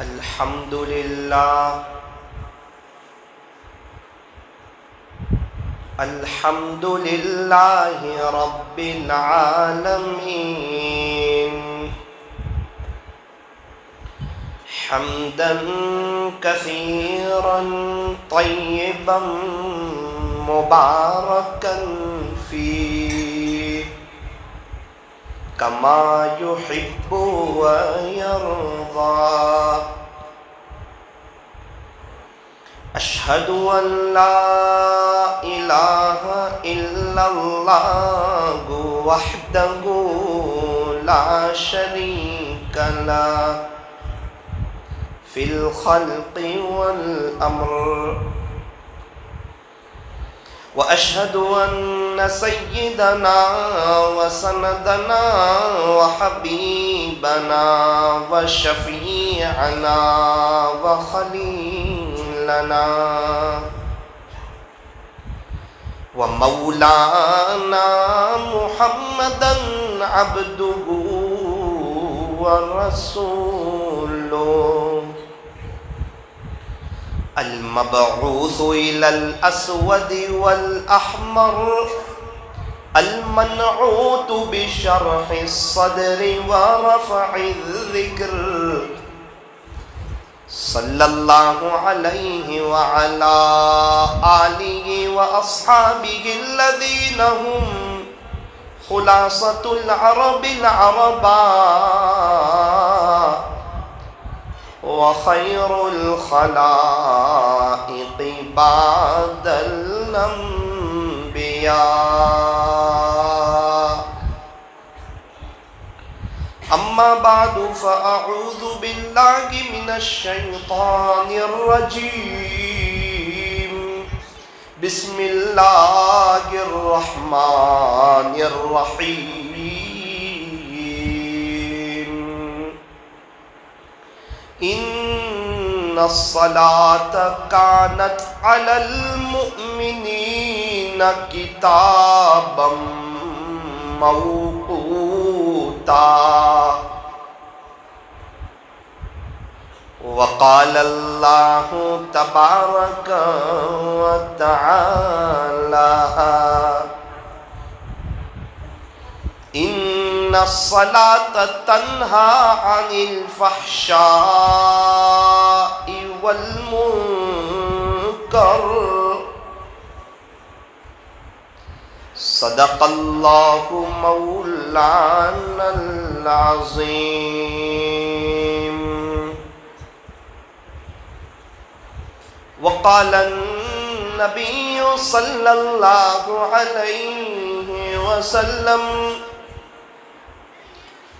الحمد لله الحمد لله رب العالمين حمدا كثيرا طيبا مباركا فيه كما يحب ويرضى. أشهد أن لا إله إلا الله وحده لا شريك له في الخلق والأمر، وأشهد أن سيدنا وسندنا وحبيبنا وشفيعنا وخليلنا ومولانا محمدا عبده ورسوله المبعوث إلى الأسود والأحمر المنعوت بشرح الصدر ورفع الذكر، صلى الله عليه وعلى آله وأصحابه الذين هم خلاصة العرب العرباء وخير الخلائق بعد الأنبياء. أما بعد فأعوذ بالله من الشيطان الرجيم. بسم الله الرحمن الرحيم. إن الصلاة كانت على المؤمنين كتابا موقوتا. وقال الله تبارك وتعالى إن الصلاة تنهى عن الفحشاء والمنكر. صدق الله مولانا العظيم. وقال النبي صلى الله عليه وسلم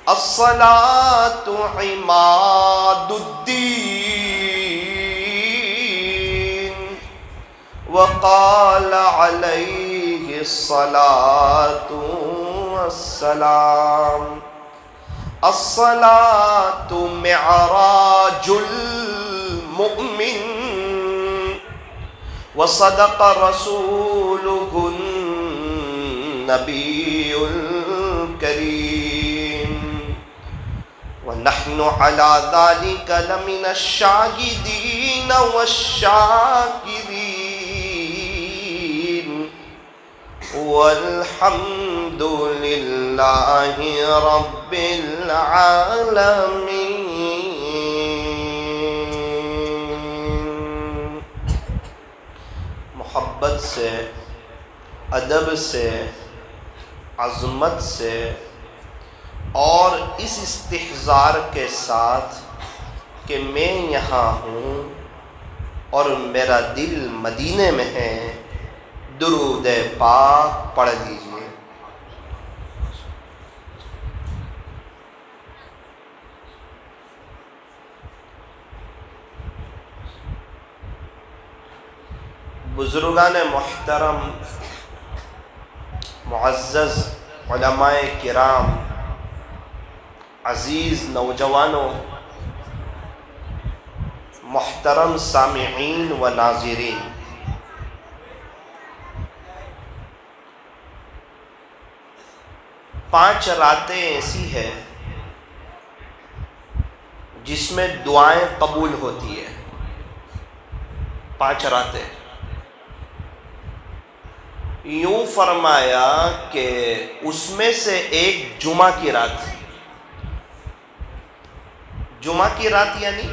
الصلاة عماد الدين. وقال عليه الصلاة والسلام الصلاة معراج المؤمن. وصدق رسوله النبي الكريم. ونحن على ذلك لمن الشاهدين والشاكرين والحمد لله رب العالمين. محبت سے، ادب سے، عظمت سے اور اس استحضار کے ساتھ کہ میں یہاں ہوں اور میرا دل مدینے میں ہے، درود پاک پڑھ لیجیے. بزرگان محترم، معزز علماء کرام، عزیز نوجوانوں، محترم سامعین و ناظرین، پانچ راتیں ایسی ہے جس میں دعائیں قبول ہوتی ہے، 5 راتیں. یوں فرمایا کہ اس میں سے ایک جمعہ کی رات. جمعہ کی رات یعنی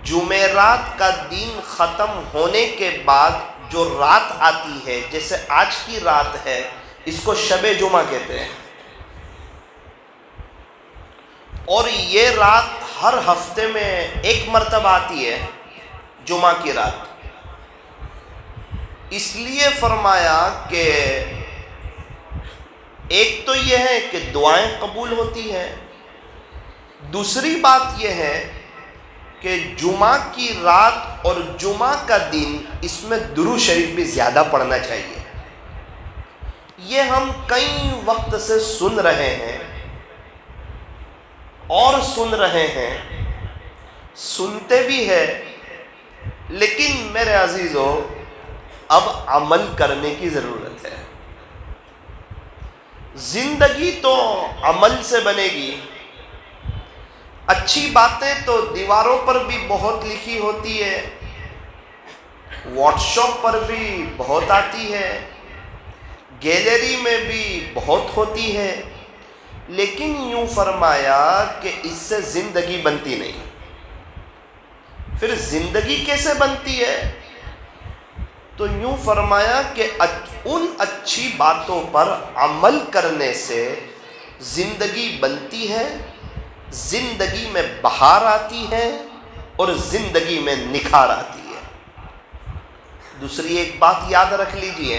جمعرات کا دن ختم ہونے کے بعد جو رات آتی ہے، جیسے آج کی رات ہے، اس کو شب جمعہ کہتے ہیں. اور یہ رات ہر ہفتے میں ایک مرتبہ آتی ہے، جمعہ کی رات. اس لیے فرمایا کہ ایک تو یہ ہے کہ دعائیں قبول ہوتی ہیں، دوسری بات یہ ہے کہ جمعہ کی رات اور جمعہ کا دن اس میں درود شریف بھی زیادہ پڑھنا چاہیے. یہ ہم کئی وقت سے سن رہے ہیں اور سن رہے ہیں، سنتے بھی ہیں، لیکن میرے عزیزو اب عمل کرنے کی ضرورت ہے. زندگی تو عمل سے بنے گی. اچھی باتیں تو دیواروں پر بھی بہت لکھی ہوتی ہے، واٹس ایپ پر بھی بہت آتی ہے، گیلری میں بھی بہت ہوتی ہے، لیکن یوں فرمایا کہ اس سے زندگی بنتی نہیں. پھر زندگی کیسے بنتی ہے؟ تو یوں فرمایا کہ ان اچھی باتوں پر عمل کرنے سے زندگی بنتی ہے، زندگی میں بہار آتی ہے اور زندگی میں نکھار آتی ہے. دوسری ایک بات یاد رکھ لیجئے،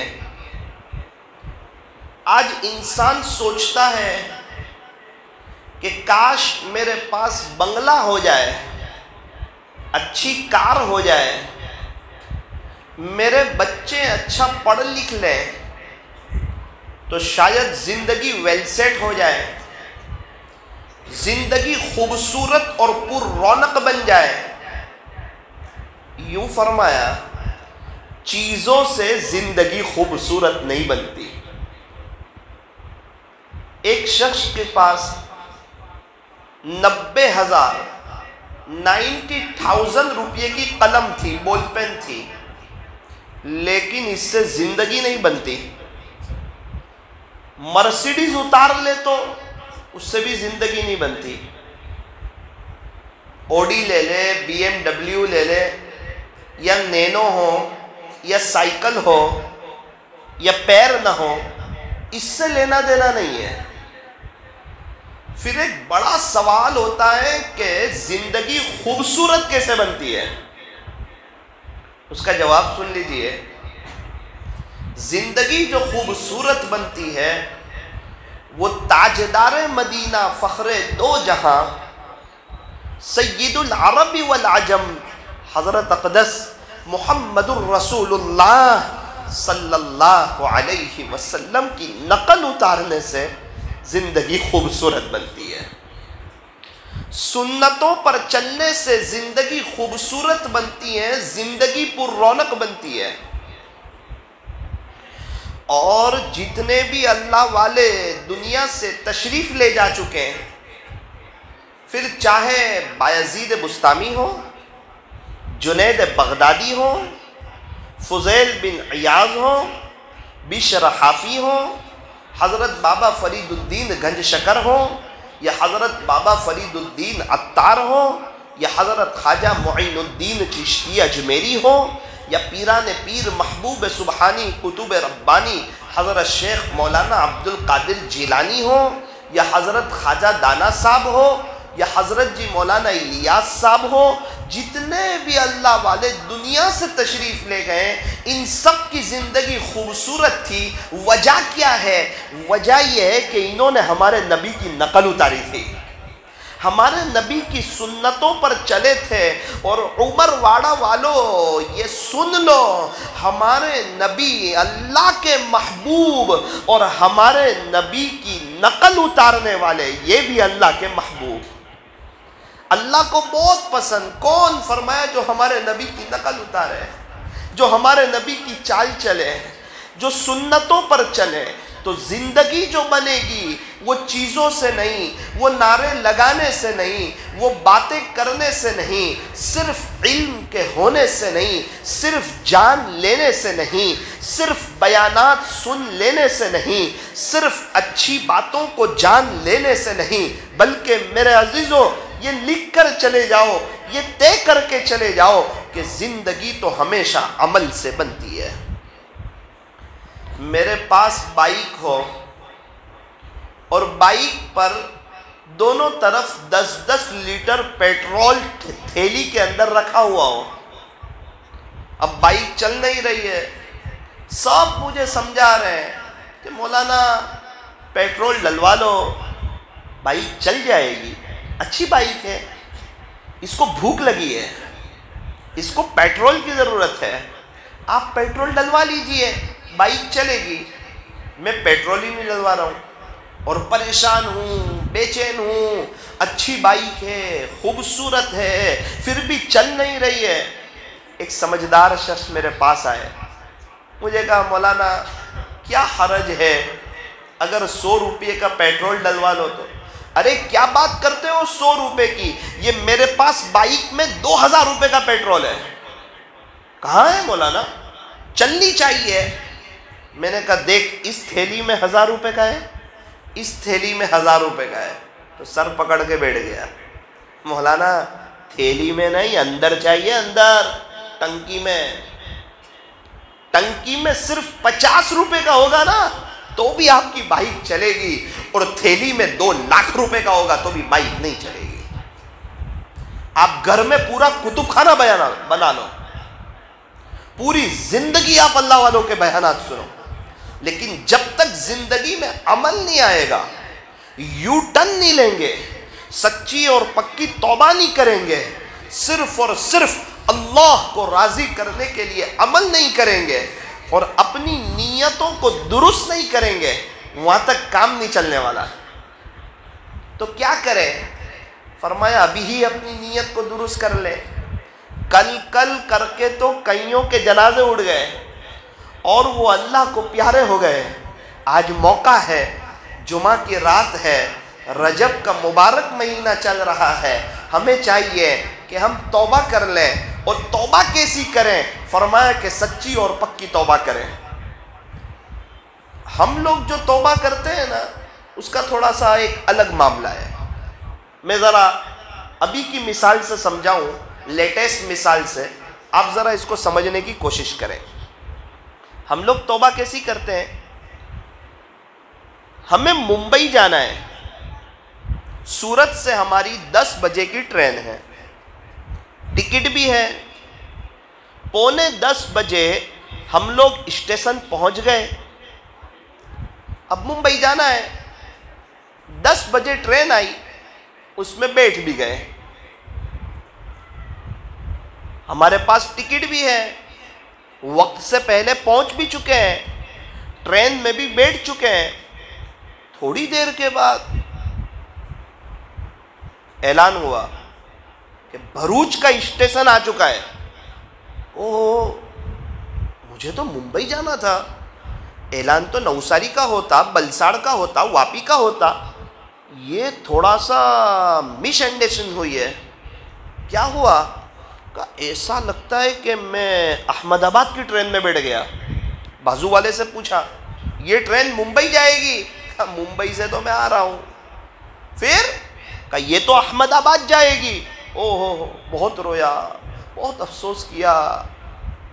آج انسان سوچتا ہے کہ کاش میرے پاس بنگلہ ہو جائے، اچھی کار ہو جائے، میرے بچے اچھا پڑھ لکھ لیں تو شاید زندگی ویل سیٹ ہو جائے، زندگی خوبصورت اور پر رونق بن جائے. یوں فرمایا چیزوں سے زندگی خوبصورت نہیں بنتی. ایک شخص کے پاس 90,000 روپے کی قلم تھی، بول پین تھی، لیکن اس سے زندگی نہیں بنتی. مرسیڈیز اتار لے تو اس سے بھی زندگی نہیں بنتی. اوڈی لے لے، بی ایم ڈبلیو لے لے، یا نینو ہو، یا سائیکل ہو، یا پیر نہ ہو، اس سے لینا دینا نہیں ہے. پھر ایک بڑا سوال ہوتا ہے کہ زندگی خوبصورت کیسے بنتی ہے؟ اس کا جواب سن لیجئے. زندگی جو خوبصورت بنتی ہے وہ تاجدار مدینہ، فخر دو جہاں، سید العرب والعجم، حضرت اقدس محمد الرسول اللہ صلی اللہ علیہ وسلم کی نقل اتارنے سے زندگی خوبصورت بنتی ہے. سنتوں پر چلنے سے زندگی خوبصورت بنتی ہے، زندگی پر رونق بنتی ہے. اور جتنے بھی اللہ والے دنیا سے تشریف لے جا چکے ہیں، پھر چاہے بایزید بستامی ہو، جنید بغدادی ہو، فضیل بن عیاض ہو، بشر حافی ہو، حضرت بابا فرید الدین گنج شکر ہو، یا حضرت بابا فرید الدین عطار ہو، یا حضرت خواجہ معین الدین چشتی اجمیری ہو، یا پیران پیر محبوب سبحانی کتب ربانی حضرت شیخ مولانا عبد القادر جیلانی ہو، یا حضرت خواجہ دانا صاحب ہو، یا حضرت جی مولانا الیاس صاحب ہو، جتنے بھی اللہ والے دنیا سے تشریف لے گئے، ان سب کی زندگی خوبصورت تھی. وجہ کیا ہے؟ وجہ یہ ہے کہ انہوں نے ہمارے نبی کی نقل اتاری تھی، ہمارے نبی کی سنتوں پر چلے تھے. اور عمر واڑہ والوں یہ سن لو، ہمارے نبی اللہ کے محبوب اور ہمارے نبی کی نقل اتارنے والے یہ بھی اللہ کے محبوب. اللہ کو بہت پسند کون؟ فرمایا جو ہمارے نبی کی نقل اتارے، جو ہمارے نبی کی چال چلے، جو سنتوں پر چلے. تو زندگی جو بنے گی وہ چیزوں سے نہیں، وہ نعرے لگانے سے نہیں، وہ باتیں کرنے سے نہیں، صرف علم کے ہونے سے نہیں، صرف جان لینے سے نہیں، صرف بیانات سن لینے سے نہیں، صرف اچھی باتوں کو جان لینے سے نہیں، بلکہ میرے عزیزوں یہ لکھ کر چلے جاؤ، یہ طے کر کے چلے جاؤ کہ زندگی تو ہمیشہ عمل سے بنتی ہے۔ میرے پاس بائک ہو اور بائک پر دونوں طرف 10-10 لیٹر پیٹرول تھیلی کے اندر رکھا ہوا ہو، اب بائک چل نہیں رہی ہے، سب مجھے سمجھا رہے ہیں کہ مولانا پیٹرول ڈلوا لو، بائک چل جائے گی، اچھی بائک ہے، اس کو بھوک لگی ہے، اس کو پیٹرول کی ضرورت ہے، آپ پیٹرول ڈلوا لیجئے، بائک چلے گی۔ میں پیٹرول ہی نہیں ڈلوا رہا ہوں اور پریشان ہوں، بے چین ہوں، اچھی بائک ہے، خوبصورت ہے، پھر بھی چل نہیں رہی ہے۔ ایک سمجھدار شخص میرے پاس آئے، مجھے کہا مولانا کیا حرج ہے اگر 100 روپے کا پیٹرول ڈلوا لو تو؟ ارے کیا بات کرتے ہو 100 روپے کی، یہ میرے پاس بائک میں 2000 روپے کا پیٹرول ہے۔ کہاں ہے مولانا، چلنی چاہیے۔ میں نے کہا دیکھ اس تھیلی میں 1000 روپے کا ہے، اس تھیلی میں 1000 روپے کا ہے، تو سر پکڑ کے بیٹھ گیا۔ مولانا تھیلی میں نہیں، اندر چاہیے، اندر ٹنکی میں، ٹنکی میں صرف 50 روپے کا ہوگا نا تو بھی آپ کی بائک چلے گی، اور تھیلی میں 2 لاکھ روپے کا ہوگا تو بھی بائک نہیں چلے گی۔ آپ گھر میں پورا کتب خانہ بنا لو، پوری زندگی آپ اللہ والوں کے بیانات سنو، لیکن جب تک زندگی میں عمل نہیں آئے گا، یو ٹرن نہیں لیں گے، سچی اور پکی توبہ نہیں کریں گے، صرف اور صرف اللہ کو راضی کرنے کے لیے عمل نہیں کریں گے اور اپنی نیتوں کو درست نہیں کریں گے، وہاں تک کام نہیں چلنے والا۔ تو کیا کریں؟ فرمایا ابھی ہی اپنی نیت کو درست کر لے، کل کر کے تو کئیوں کے جنازے اڑ گئے اور وہ اللہ کو پیارے ہو گئے۔ آج موقع ہے، جمعہ کی رات ہے، رجب کا مبارک مہینہ چل رہا ہے، ہمیں چاہیے کہ ہم توبہ کر لیں، اور توبہ کیسی کریں؟ فرمایا کہ سچی اور پکی توبہ کریں۔ ہم لوگ جو توبہ کرتے ہیں نا، اس کا تھوڑا سا ایک الگ معاملہ ہے۔ میں ذرا ابھی کی مثال سے سمجھاؤں، لیٹسٹ مثال سے، آپ ذرا اس کو سمجھنے کی کوشش کریں۔ ہم لوگ توبہ کیسی کرتے ہیں؟ ہمیں ممبئی جانا ہے، سورت سے ہماری 10 بجے کی ٹرین ہے، ٹکٹ بھی ہے، 9:45 بجے ہم لوگ اسٹیشن پہنچ گئے، اب ممبئی جانا ہے، 10 بجے ٹرین آئی، اس میں بیٹھ بھی گئے، ہمارے پاس ٹکٹ بھی ہے، وقت سے پہلے پہنچ بھی چکے ہیں، ٹرین میں بھی بیٹھ چکے ہیں۔ تھوڑی دیر کے بعد اعلان ہوا کہ بھروچ کا اسٹیشن آ چکا ہے۔ اوہ، مجھے تو ممبئی جانا تھا، اعلان تو نوساری کا ہوتا، بلساڑ کا ہوتا، واپی کا ہوتا، یہ تھوڑا سا مس انڈرسٹینڈنگ ہوئی ہے۔ کیا ہوا؟ کہ ایسا لگتا ہے کہ میں احمد آباد کی ٹرین میں بیٹھ گیا۔ بازو والے سے پوچھا یہ ٹرین ممبئی جائے گی؟ کہا ممبئی سے تو میں آ رہا ہوں۔ پھر کہا یہ تو احمد آباد جائے گی۔ اوہ، بہت رویا، بہت افسوس کیا،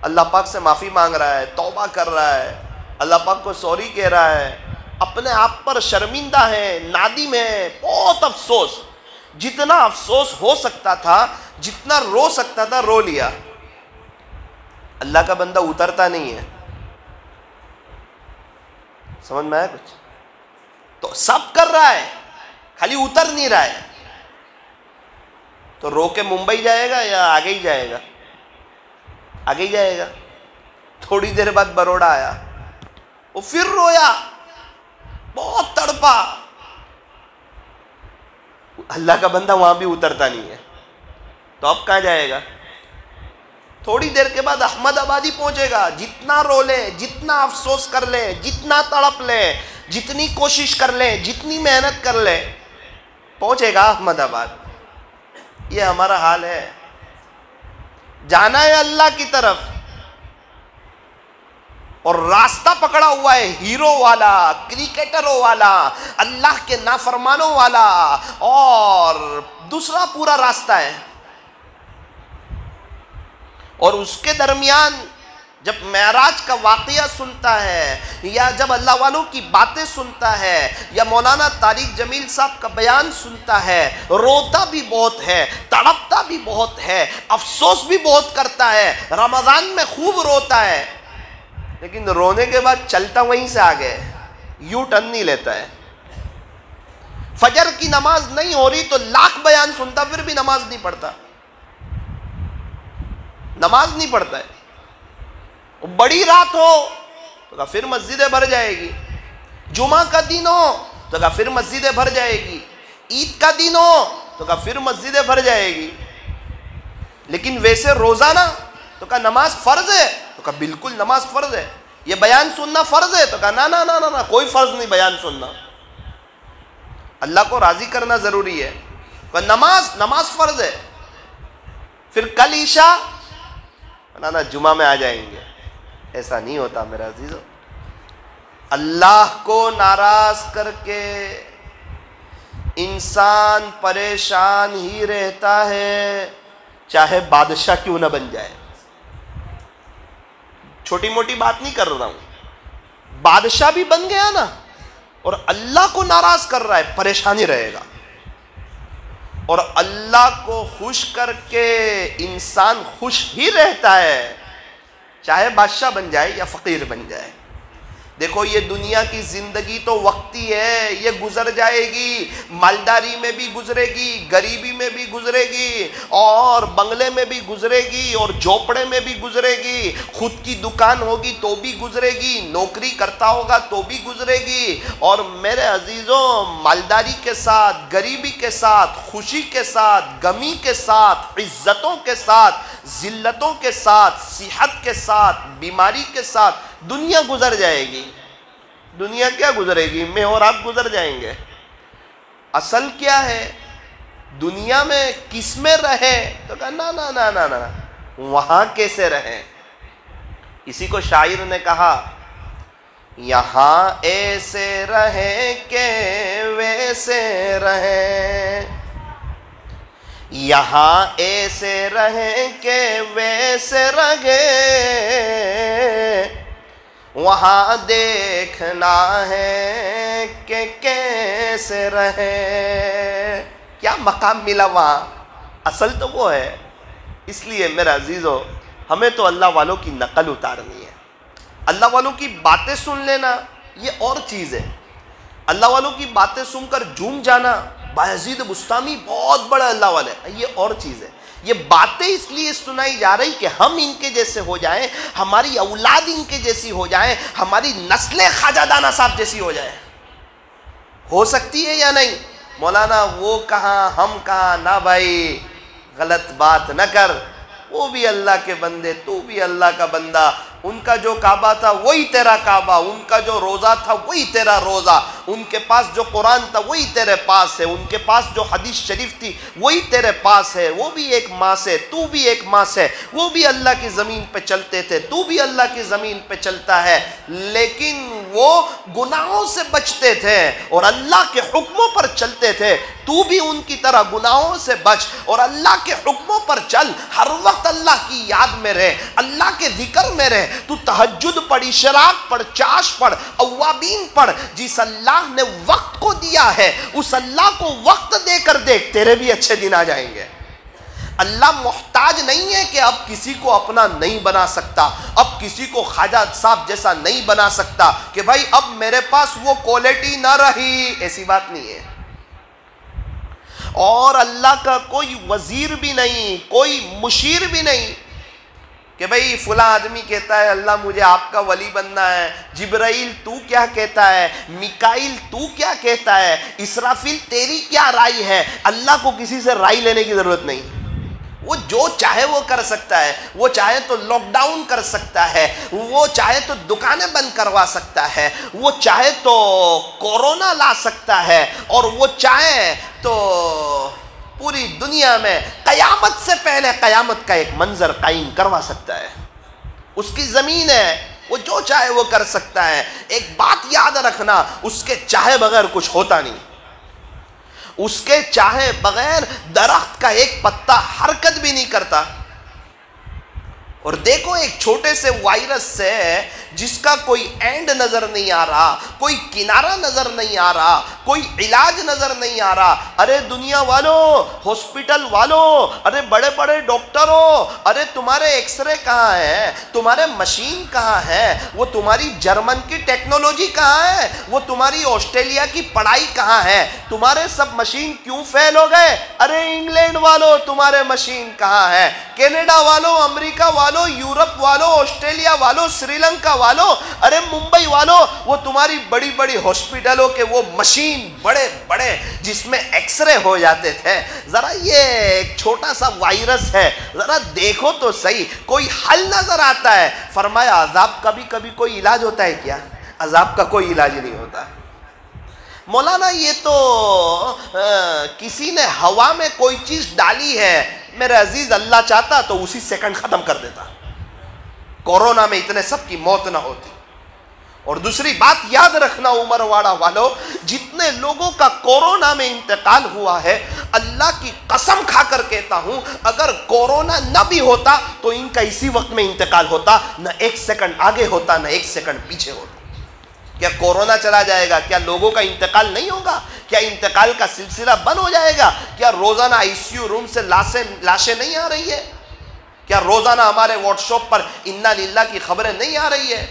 اللہ پاک سے معافی مانگ رہا ہے، توبہ کر رہا ہے، اللہ پاک کو سوری کہہ رہا ہے، اپنے آپ پر شرمندہ ہے، نادم ہے، بہت افسوس۔ جتنا افسوس ہو سکتا تھا، جتنا رو سکتا تھا، رو لیا۔ اللہ کا بندہ اترتا نہیں ہے، سمجھ میں آیا کچھ؟ تو سب کر رہا ہے، خالی اتر نہیں رہا ہے۔ تو رو کے ممبئی جائے گا یا آگے ہی جائے گا؟ آگے ہی جائے گا۔ تھوڑی دیر بعد بروڑا آیا، وہ پھر رویا، بہت تڑپا۔ اللہ کا بندہ وہاں بھی اترتا نہیں ہے، تو اب کہاں جائے گا؟ تھوڑی دیر کے بعد احمد آبادی پہنچے گا۔ جتنا رو لے، جتنا افسوس کر لے، جتنا تڑپ لے، جتنی کوشش کر لیں، جتنی محنت کر لیں، پہنچے گا احمد آباد۔ یہ ہمارا حال ہے۔ جانا ہے اللہ کی طرف اور راستہ پکڑا ہوا ہے ہیرو والا، کرکٹروں والا، اللہ کے نافرمانوں والا، اور دوسرا پورا راستہ ہے۔ اور اس کے درمیان جب معراج کا واقعہ سنتا ہے، یا جب اللہ والوں کی باتیں سنتا ہے، یا مولانا طارق جمیل صاحب کا بیان سنتا ہے، روتا بھی بہت ہے، تڑپتا بھی بہت ہے، افسوس بھی بہت کرتا ہے۔ رمضان میں خوب روتا ہے، لیکن رونے کے بعد چلتا وہیں سے آگے، یوں ٹرن نہیں لیتا ہے۔ فجر کی نماز نہیں ہو رہی تو لاکھ بیان سنتا، پھر بھی نماز نہیں پڑھتا، نماز نہیں پڑھتا ہے۔ بڑی رات ہو تو کہا پھر مسجدیں بھر جائے گی، جمعہ کا دن ہو تو کہا پھر مسجدیں بھر جائے گی، عید کا دن ہو تو کہا پھر مسجدیں بھر جائے گی۔ لیکن ویسے روزانہ تو کہا نماز فرض ہے، تو کہا بالکل نماز فرض ہے۔ یہ بیان سننا فرض ہے، تو کہا نا نا نا نا، کوئی فرض نہیں بیان سننا، اللہ کو راضی کرنا ضروری ہے۔ نماز فرض ہے۔ پھر کل عشاء، نا جمعہ میں آ جائیں گے۔ ایسا نہیں ہوتا میرا عزیزو۔ اللہ کو ناراض کر کے انسان پریشان ہی رہتا ہے، چاہے بادشاہ کیوں نہ بن جائے۔ چھوٹی موٹی بات نہیں کر رہا ہوں، بادشاہ بھی بن گیا نا اور اللہ کو ناراض کر رہا ہے، پریشانی رہے گا۔ اور اللہ کو خوش کر کے انسان خوش ہی رہتا ہے، چاہے بادشاہ بن جائے یا فقیر بن جائے۔ دیکھو یہ دنیا کی زندگی تو وقتی ہے، یہ گزر جائے گی، مالداری میں بھی گزرے گی، غریبی میں بھی گزرے گی، اور بنگلے میں بھی گزرے گی، اور جھوپڑے میں بھی گزرے گی، خود کی دکان ہوگی تو بھی گزرے گی، نوکری کرتا ہوگا تو بھی گزرے گی۔ اور میرے عزیزوں، مالداری کے ساتھ، غریبی کے ساتھ، خوشی کے ساتھ، غمی کے ساتھ، عزتوں کے ساتھ، ذلتوں کے ساتھ، صحت کے ساتھ، بیماری کے ساتھ دنیا گزر جائے گی۔ دنیا کیا گزرے گی؟ میں اور آپ گزر جائیں گے۔ اصل کیا ہے؟ دنیا میں کس میں رہے؟ تو کہا نا نا نا نا نا، وہاں کیسے رہیں؟ اسی کو شاعر نے کہا، یہاں ایسے رہیں کہ ویسے رہیں، یہاں ایسے رہیں کہ ویسے رہیں، وہاں دیکھنا ہے کہ کیسے رہیں۔ کیا مقام ملا وہاں؟ اصل تو وہ ہے۔ اس لیے میرا عزیزو، ہمیں تو اللہ والوں کی نقل اتارنی ہے۔ اللہ والوں کی باتیں سن لینا یہ اور چیز ہے، اللہ والوں کی باتیں سن کر جھوم جانا، بایزید بستامی بہت بڑا اللہ والے، یہ اور چیز ہے۔ یہ باتیں اس لیے سنائی جا رہی کہ ہم ان کے جیسے ہو جائیں، ہماری اولاد ان کے جیسی ہو جائیں، ہماری نسل خواجہ دانا صاحب جیسی ہو جائے۔ ہو سکتی ہے یا نہیں؟ مولانا وہ کہاں ہم کہاں، نہ بھائی غلط بات نہ کر، وہ بھی اللہ کے بندے، تو بھی اللہ کا بندہ۔ ان کا جو کعبہ تھا وہی تیرا کعبہ، ان کا جو روزہ تھا وہی تیرا روزہ، ان کے پاس جو قرآن تھا وہی تیرے پاس ہے، ان کے پاس جو حدیث شریف تھی وہی تیرے پاس ہے۔ وہ بھی ایک ماں سے، تو بھی ایک ماں سے، وہ بھی اللہ کی زمین پہ چلتے تھے، تو بھی اللہ کی زمین پہ چلتا ہے، لیکن وہ گناہوں سے بچتے تھے اور اللہ کے حکموں پر چلتے تھے۔ تو بھی ان کی طرح گناہوں سے بچ اور اللہ کے حکموں پر چل، ہر وقت اللہ کی یاد میں رہ، اللہ کے ذکر میں رہ۔ تو تہجد پڑھ، اشراق پڑھ، چاش پڑھ، اوابین پڑھ۔ جس اللہ نے وقت کو دیا ہے اس اللہ کو وقت دے کر دیکھ، تیرے بھی اچھے دن آ جائیں گے۔ اللہ محتاج نہیں ہے کہ اب کسی کو اپنا نہیں بنا سکتا، اب کسی کو خواجہ صاحب جیسا نہیں بنا سکتا کہ بھائی اب میرے پاس وہ کوالٹی نہ رہی، ایسی بات نہیں ہے۔ اور اللہ کا کوئی وزیر بھی نہیں، کوئی مشیر بھی نہیں کہ بھئی فلاں آدمی کہتا ہے اللہ مجھے آپ کا ولی بننا ہے، جبرائیل تو کیا کہتا ہے، میکائیل تو کیا کہتا ہے، اسرافیل تیری کیا رائے ہے۔ اللہ کو کسی سے رائے لینے کی ضرورت نہیں۔ وہ جو چاہے وہ کر سکتا ہے، وہ چاہے تو لاک ڈاؤن کر سکتا ہے، وہ چاہے تو دکانیں بند کروا سکتا ہے، وہ چاہے تو کورونا لا سکتا ہے، اور وہ چاہے تو پوری دنیا میں قیامت سے پہلے قیامت کا ایک منظر قائم کروا سکتا ہے۔ اس کی زمین ہے، وہ جو چاہے وہ کر سکتا ہے۔ ایک بات یاد رکھنا، اس کے چاہے بغیر کچھ ہوتا نہیں، اس کے چاہے بغیر درخت کا ایک پتا حرکت بھی نہیں کرتا۔ اور دیکھو ایک چھوٹے سے وائرس سے جس کا کوئی اینڈ نظر نہیں آ رہا، کوئی کنارہ نظر نہیں آ رہا، کوئی علاج نظر نہیں آ رہا، ارے دنیا والوں، ہاسپٹل والوں، ارے بڑے بڑے ڈاکٹروں، ارے تمہارے ایکس رے کہاں ہے، تمہارے مشین کہاں ہے، وہ تمہاری جرمن کی ٹیکنالوجی کہاں ہے، وہ تمہاری آسٹریلیا کی پڑھائی کہاں ہے، تمہارے سب مشین کیوں فیل ہو گئے؟ ارے انگلینڈ والوں تمہارے مشین کہاں ہے، کینیڈا والوں، امریکہ والوں، یورپ والوں، آسٹریلیا والوں، سری لنکا والوں، ارے ممبئی والوں، وہ تمہاری بڑی بڑی ہاسپٹلوں کے وہ مشین بڑے بڑے جس میں ایکس رے ہو جاتے تھے، ذرا یہ ایک چھوٹا سا وائرس ہے، ذرا دیکھو تو صحیح، کوئی حل نظر آتا ہے؟ فرمایا عذاب کا بھی کبھی کوئی علاج ہوتا ہے کیا؟ عذاب کا کوئی علاج نہیں ہوتا۔ مولانا یہ تو کسی نے ہوا میں کوئی چیز ڈالی ہے، میرے عزیز اللہ چاہتا تو اسی سیکنڈ ختم کر دیتا، کورونا میں اتنے سب کی موت نہ ہوتی۔ اور دوسری بات یاد رکھنا عمر واڑہ والوں، جتنے لوگوں کا کورونا میں انتقال ہوا ہے، اللہ کی قسم کھا کر کہتا ہوں اگر کورونا نہ بھی ہوتا تو ان کا اسی وقت میں انتقال ہوتا، نہ ایک سیکنڈ آگے ہوتا نہ ایک سیکنڈ پیچھے ہوتا۔ کیا کورونا چلا جائے گا؟ کیا لوگوں کا انتقال نہیں ہوگا؟ کیا انتقال کا سلسلہ بند ہو جائے گا؟ کیا روزانہ آئی سی یو روم سے لاشیں نہیں آ رہی ہے؟ کیا روزانہ ہمارے واٹس ایپ پر انا للہ کی خبریں نہیں آ رہی ہے؟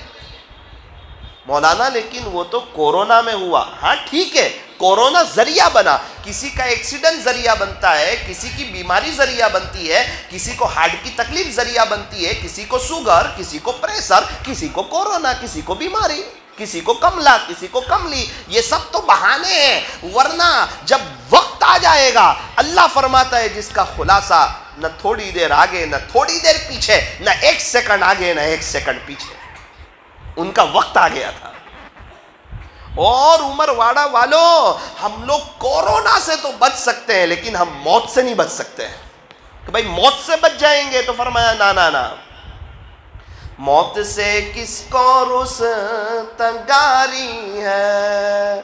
مولانا لیکن وہ تو کورونا میں ہوا، ہاں ٹھیک ہے، کورونا ذریعہ بنا، کسی کا ایکسیڈنٹ ذریعہ بنتا ہے، کسی کی بیماری ذریعہ بنتی ہے، کسی کو ہارٹ کی تکلیف ذریعہ بنتی ہے، کسی کو شوگر، کسی کو پریشر، کسی کو کورونا، کسی کو بیماری، کسی کو کملا، کسی کو کملی، یہ سب تو بہانے ہیں، ورنہ جب وقت آ جائے گا اللہ فرماتا ہے جس کا خلاصہ نہ تھوڑی دیر آگے نہ تھوڑی دیر پیچھے، نہ ایک سیکنڈ آگے نہ ایک سیکنڈ پیچھے، ان کا وقت آ گیا تھا۔ اور عمر واڑہ والوں، ہم لوگ کورونا سے تو بچ سکتے ہیں لیکن ہم موت سے نہیں بچ سکتے کہ بھائی موت سے بچ جائیں گے، تو فرمایا نا، موت سے کس کو رستگاری ہے،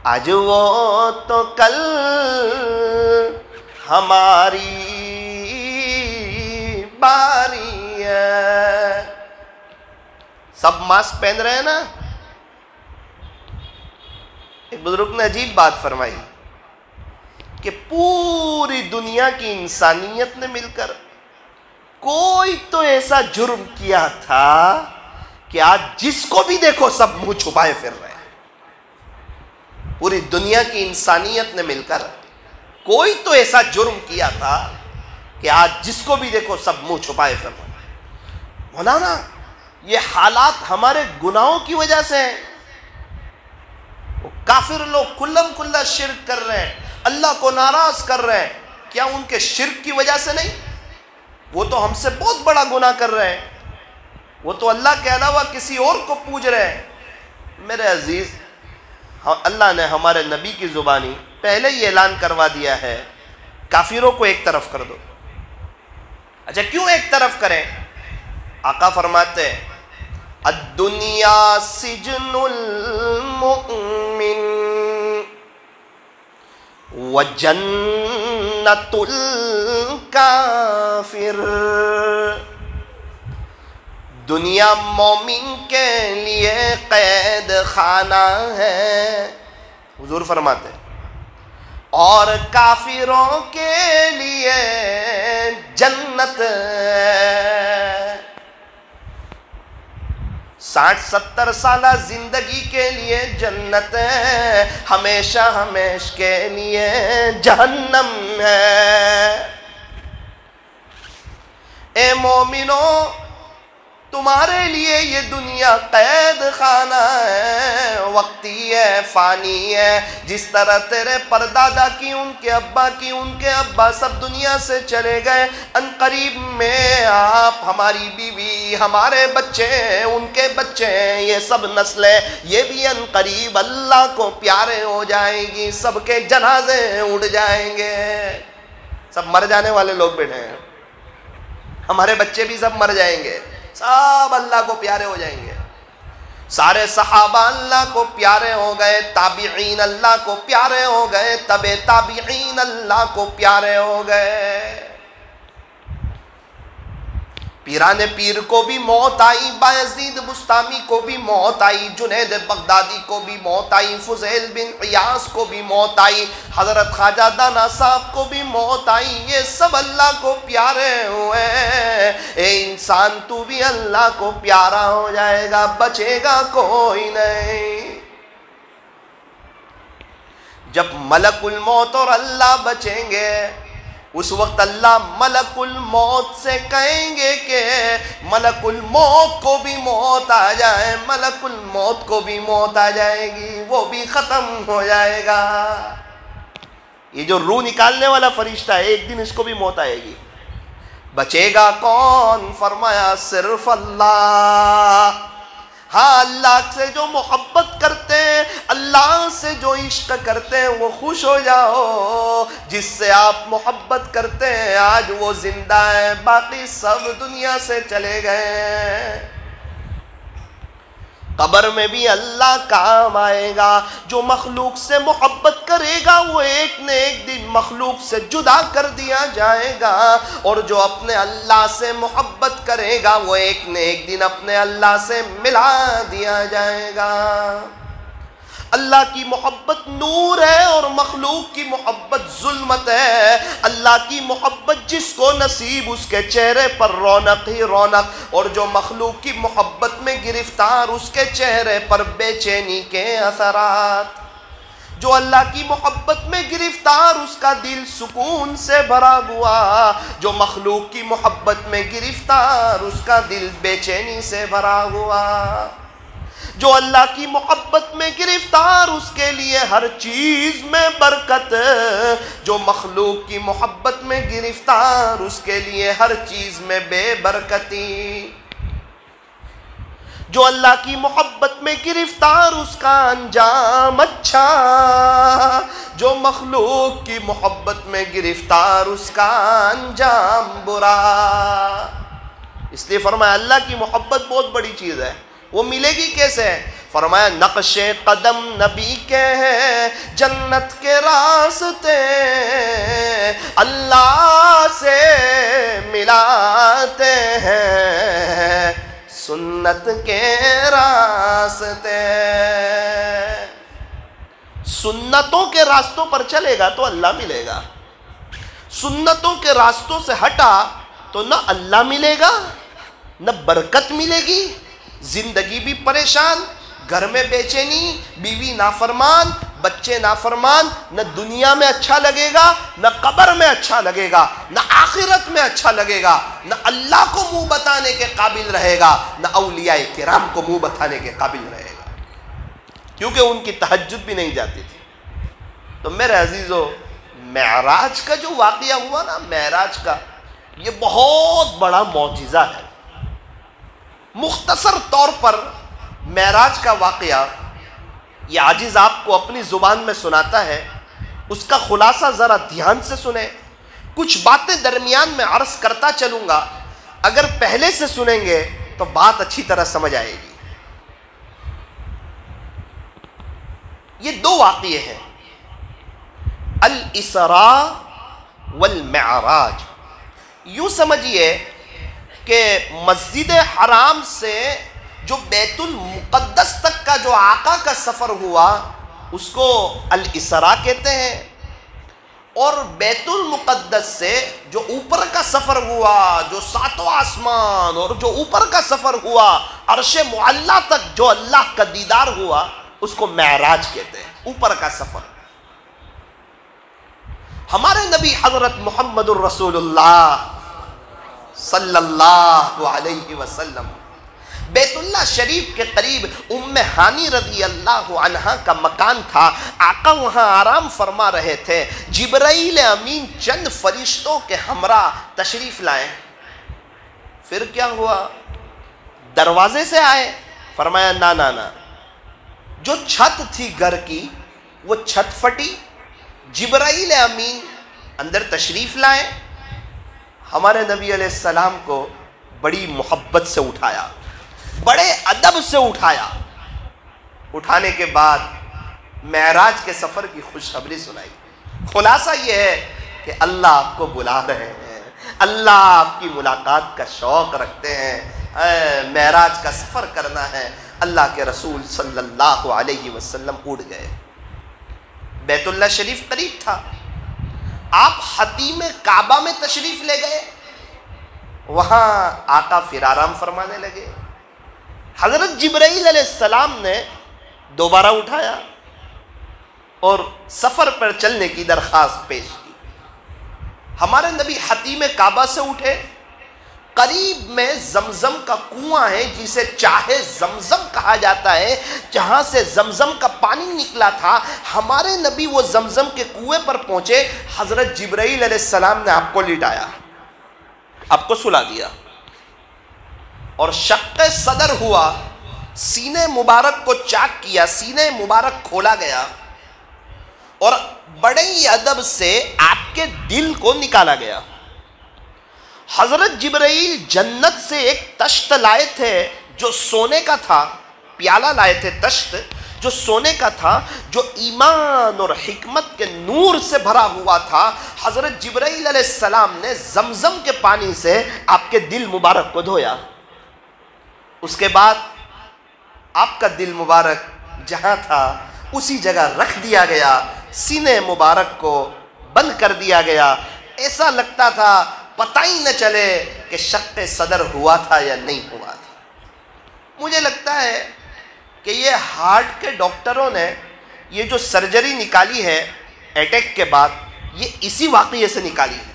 آج وہ تو کل ہماری باری ہے۔ سب ماسک پہن رہے ہیں نا؟ ایک بزرگ نے عجیب بات فرمائی کہ پوری دنیا کی انسانیت نے مل کر کوئی تو ایسا جرم کیا تھا کہ آج جس کو بھی دیکھو سب منہ چھپائے پھر رہے ہیں۔ پوری دنیا کی انسانیت نے مل کر کوئی تو ایسا جرم کیا تھا کہ آج جس کو بھی دیکھو سب منہ چھپائے پھر رہے ہیں۔ مولانا یہ حالات ہمارے گناہوں کی وجہ سے ہیں۔ وہ کافر لوگ کلم کلا شرک کر رہے ہیں، اللہ کو ناراض کر رہے ہیں، کیا ان کے شرک کی وجہ سے نہیں؟ وہ تو ہم سے بہت بڑا گناہ کر رہے ہیں، وہ تو اللہ کے علاوہ کسی اور کو پوج رہے ہیں۔ میرے عزیز، اللہ نے ہمارے نبی کی زبانی پہلے ہی اعلان کروا دیا ہے، کافروں کو ایک طرف کر دو۔ اچھا کیوں ایک طرف کریں؟ آقا فرماتے ہیں الدنیا سجن المؤمن وجنت الکافر، دنیا مومن کے لیے قید خانہ ہے، حضور فرماتے ہیں، اور کافروں کے لیے جنت ہے۔ 60-70 سالہ زندگی کے لیے جنت ہے، ہمیشہ ہمیش کے لیے جہنم ہے۔ اے مومنوں، تمہارے لیے یہ دنیا قید خانہ ہے، وقتی ہے، فانی ہے۔ جس طرح تیرے پردادا کی، ان کے ابا کی، ان کے ابا سب دنیا سے چلے گئے، ان قریب میں آپ، ہماری بیوی، ہمارے بچے، ان کے بچے، یہ سب نسلیں یہ بھی ان قریب اللہ کو پیارے ہو جائیں گی، سب کے جنازے اڑ جائیں گے۔ سب مر جانے والے لوگ بیٹھے ہیں، ہمارے بچے بھی سب مر جائیں گے، سب اللہ کو پیارے ہو جائیں گے۔ سارے صحابہ اللہ کو پیارے ہو گئے، تابعین اللہ کو پیارے ہو گئے، تبع تابعین اللہ کو پیارے ہو گئے۔ پیران پیر کو بھی موت آئی، بایزید بستامی کو بھی موت آئی، جنید بغدادی کو بھی موت آئی، فضیل بن عیاض کو بھی موت آئی، حضرت خواجہ دانا صاحب کو بھی موت آئی۔ یہ سب اللہ کو پیارے ہوئے۔ اے انسان تو بھی اللہ کو پیارا ہو جائے گا، بچے گا کوئی نہیں۔ جب ملک الموت اور اللہ بچیں گے، اس وقت اللہ ملک الموت سے کہیں گے کہ ملک الموت کو بھی موت آ جائے، ملک الموت کو بھی موت آ جائے گی، وہ بھی ختم ہو جائے گا۔ یہ جو روح نکالنے والا فرشتہ ہے، ایک دن اس کو بھی موت آئے گی۔ بچے گا کون؟ فرمایا صرف اللہ۔ ہاں، اللہ سے جو محبت کرتے ہیں، اللہ سے جو عشق کرتے ہیں، وہ خوش ہو جاؤ۔ جس سے آپ محبت کرتے ہیں آج وہ زندہ ہے، باقی سب دنیا سے چلے گئے۔ قبر میں بھی اللہ کام آئے گا۔ جو مخلوق سے محبت کرے گا وہ ایک نہ ایک دن مخلوق سے جدا کر دیا جائے گا، اور جو اپنے اللہ سے محبت کرے گا وہ ایک نہ ایک دن اپنے اللہ سے ملا دیا جائے گا۔ اللہ کی محبت نور ہے اور مخلوق کی محبت ظلمت ہے۔ اللہ کی محبت جس کو نصیب اس کے چہرے پر رونق ہی رونق، اور جو مخلوق کی محبت میں گرفتار اس کے چہرے پر بے چینی کے اثرات۔ جو اللہ کی محبت میں گرفتار اس کا دل سکون سے بھرا ہوا، جو مخلوق کی محبت میں گرفتار اس کا دل بے چینی سے بھرا ہوا۔ جو اللہ کی محبت میں گرفتار اس کے لیے ہر چیز میں برکت، جو مخلوق کی محبت میں گرفتار اس کے لیے ہر چیز میں بے برکتی۔ جو اللہ کی محبت میں گرفتار اس کا انجام اچھا، جو مخلوق کی محبت میں گرفتار اس کا انجام برا۔ اس لیے فرمایا اللہ کی محبت بہت بڑی چیز ہے۔ وہ ملے گی کیسے؟ فرمایا نقش قدم نبی کے ہیں جنت کے راستے، اللہ سے ملاتے ہیں سنت کے راستے۔ سنتوں کے راستوں پر چلے گا تو اللہ ملے گا، سنتوں کے راستوں سے ہٹا تو نہ اللہ ملے گا نہ برکت ملے گی، زندگی بھی پریشان، گھر میں بے چینی، بیوی نافرمان، بچے نافرمان، نہ دنیا میں اچھا لگے گا نہ قبر میں اچھا لگے گا، نہ آخرت میں اچھا لگے گا، نہ اللہ کو منہ بتانے کے قابل رہے گا، نہ اولیاء کرام کو منہ بتانے کے قابل رہے گا، کیونکہ ان کی تہجد بھی نہیں جاتی تھی۔ تو میرے عزیزو، معراج کا جو واقعہ ہوا نا، معراج کا یہ بہت بڑا معجزہ ہے۔ مختصر طور پر معراج کا واقعہ یہ عاجز آپ کو اپنی زبان میں سناتا ہے، اس کا خلاصہ ذرا دھیان سے سنیں۔ کچھ باتیں درمیان میں عرض کرتا چلوں گا، اگر پہلے سے سنیں گے تو بات اچھی طرح سمجھ آئے گی۔ یہ دو واقعے ہیں، الاسراء والمعراج۔ یوں سمجھیے کہ مسجد حرام سے جو بیت المقدس تک کا جو آقا کا سفر ہوا اس کو الاسراء کہتے ہیں، اور بیت المقدس سے جو اوپر کا سفر ہوا، جو ساتواں آسمان اور جو اوپر کا سفر ہوا عرش معلی تک جو اللہ کا دیدار ہوا، اس کو معراج کہتے ہیں، اوپر کا سفر۔ ہمارے نبی حضرت محمد الرسول اللہ صلی اللہ علیہ وسلم بیت اللہ شریف کے قریب ام ہانی رضی اللہ عنہا کا مکان تھا. آقا وہاں آرام فرما رہے تھے. جبرائیل امین چند فرشتوں کے ہمراہ تشریف لائے. پھر کیا ہوا؟ دروازے سے آئے. فرمایا نا جو چھت تھی گھر کی وہ چھت پھٹی. جبرائیل امین اندر تشریف لائے. ہمارے نبی علیہ السلام کو بڑی محبت سے اٹھایا, بڑے ادب سے اٹھایا. اٹھانے کے بعد معراج کے سفر کی خوشخبری سنائی. خلاصہ یہ ہے کہ اللہ آپ کو بلا رہے ہیں, اللہ آپ کی ملاقات کا شوق رکھتے ہیں. معراج کا سفر کرنا ہے. اللہ کے رسول صلی اللہ علیہ وسلم اڑ گئے. بیت اللہ شریف قریب تھا. آپ حتیم کعبہ میں تشریف لے گئے. وہاں آقا پھر آرام فرمانے لگے. حضرت جبرائیل علیہ السلام نے دوبارہ اٹھایا اور سفر پر چلنے کی درخواست پیش کی. ہمارے نبی حتیم کعبہ سے اٹھے. قریب میں زمزم کا کنواں ہے جسے چاہے زمزم کہا جاتا ہے, جہاں سے زمزم کا پانی نکلا تھا. ہمارے نبی وہ زمزم کے کنویں پر پہنچے. حضرت جبرائیل علیہ السلام نے آپ کو لٹایا, آپ کو سلا دیا اور شق صدر ہوا. سینے مبارک کو چاک کیا, سینے مبارک کھولا گیا اور بڑے ہی ادب سے آپ کے دل کو نکالا گیا. حضرت جبرائیل جنت سے ایک تشت لائے تھے جو سونے کا تھا. پیالہ لائے تھے تشت جو سونے کا تھا, جو ایمان اور حکمت کے نور سے بھرا ہوا تھا. حضرت جبرائیل علیہ السلام نے زمزم کے پانی سے آپ کے دل مبارک کو دھویا. اس کے بعد آپ کا دل مبارک جہاں تھا اسی جگہ رکھ دیا گیا. سینے مبارک کو بند کر دیا گیا. ایسا لگتا تھا پتہ ہی نہ چلے کہ شق صدر ہوا تھا یا نہیں ہوا تھا. مجھے لگتا ہے کہ یہ ہارٹ کے ڈاکٹروں نے یہ جو سرجری نکالی ہے اٹیک کے بعد, یہ اسی واقعے سے نکالی ہے.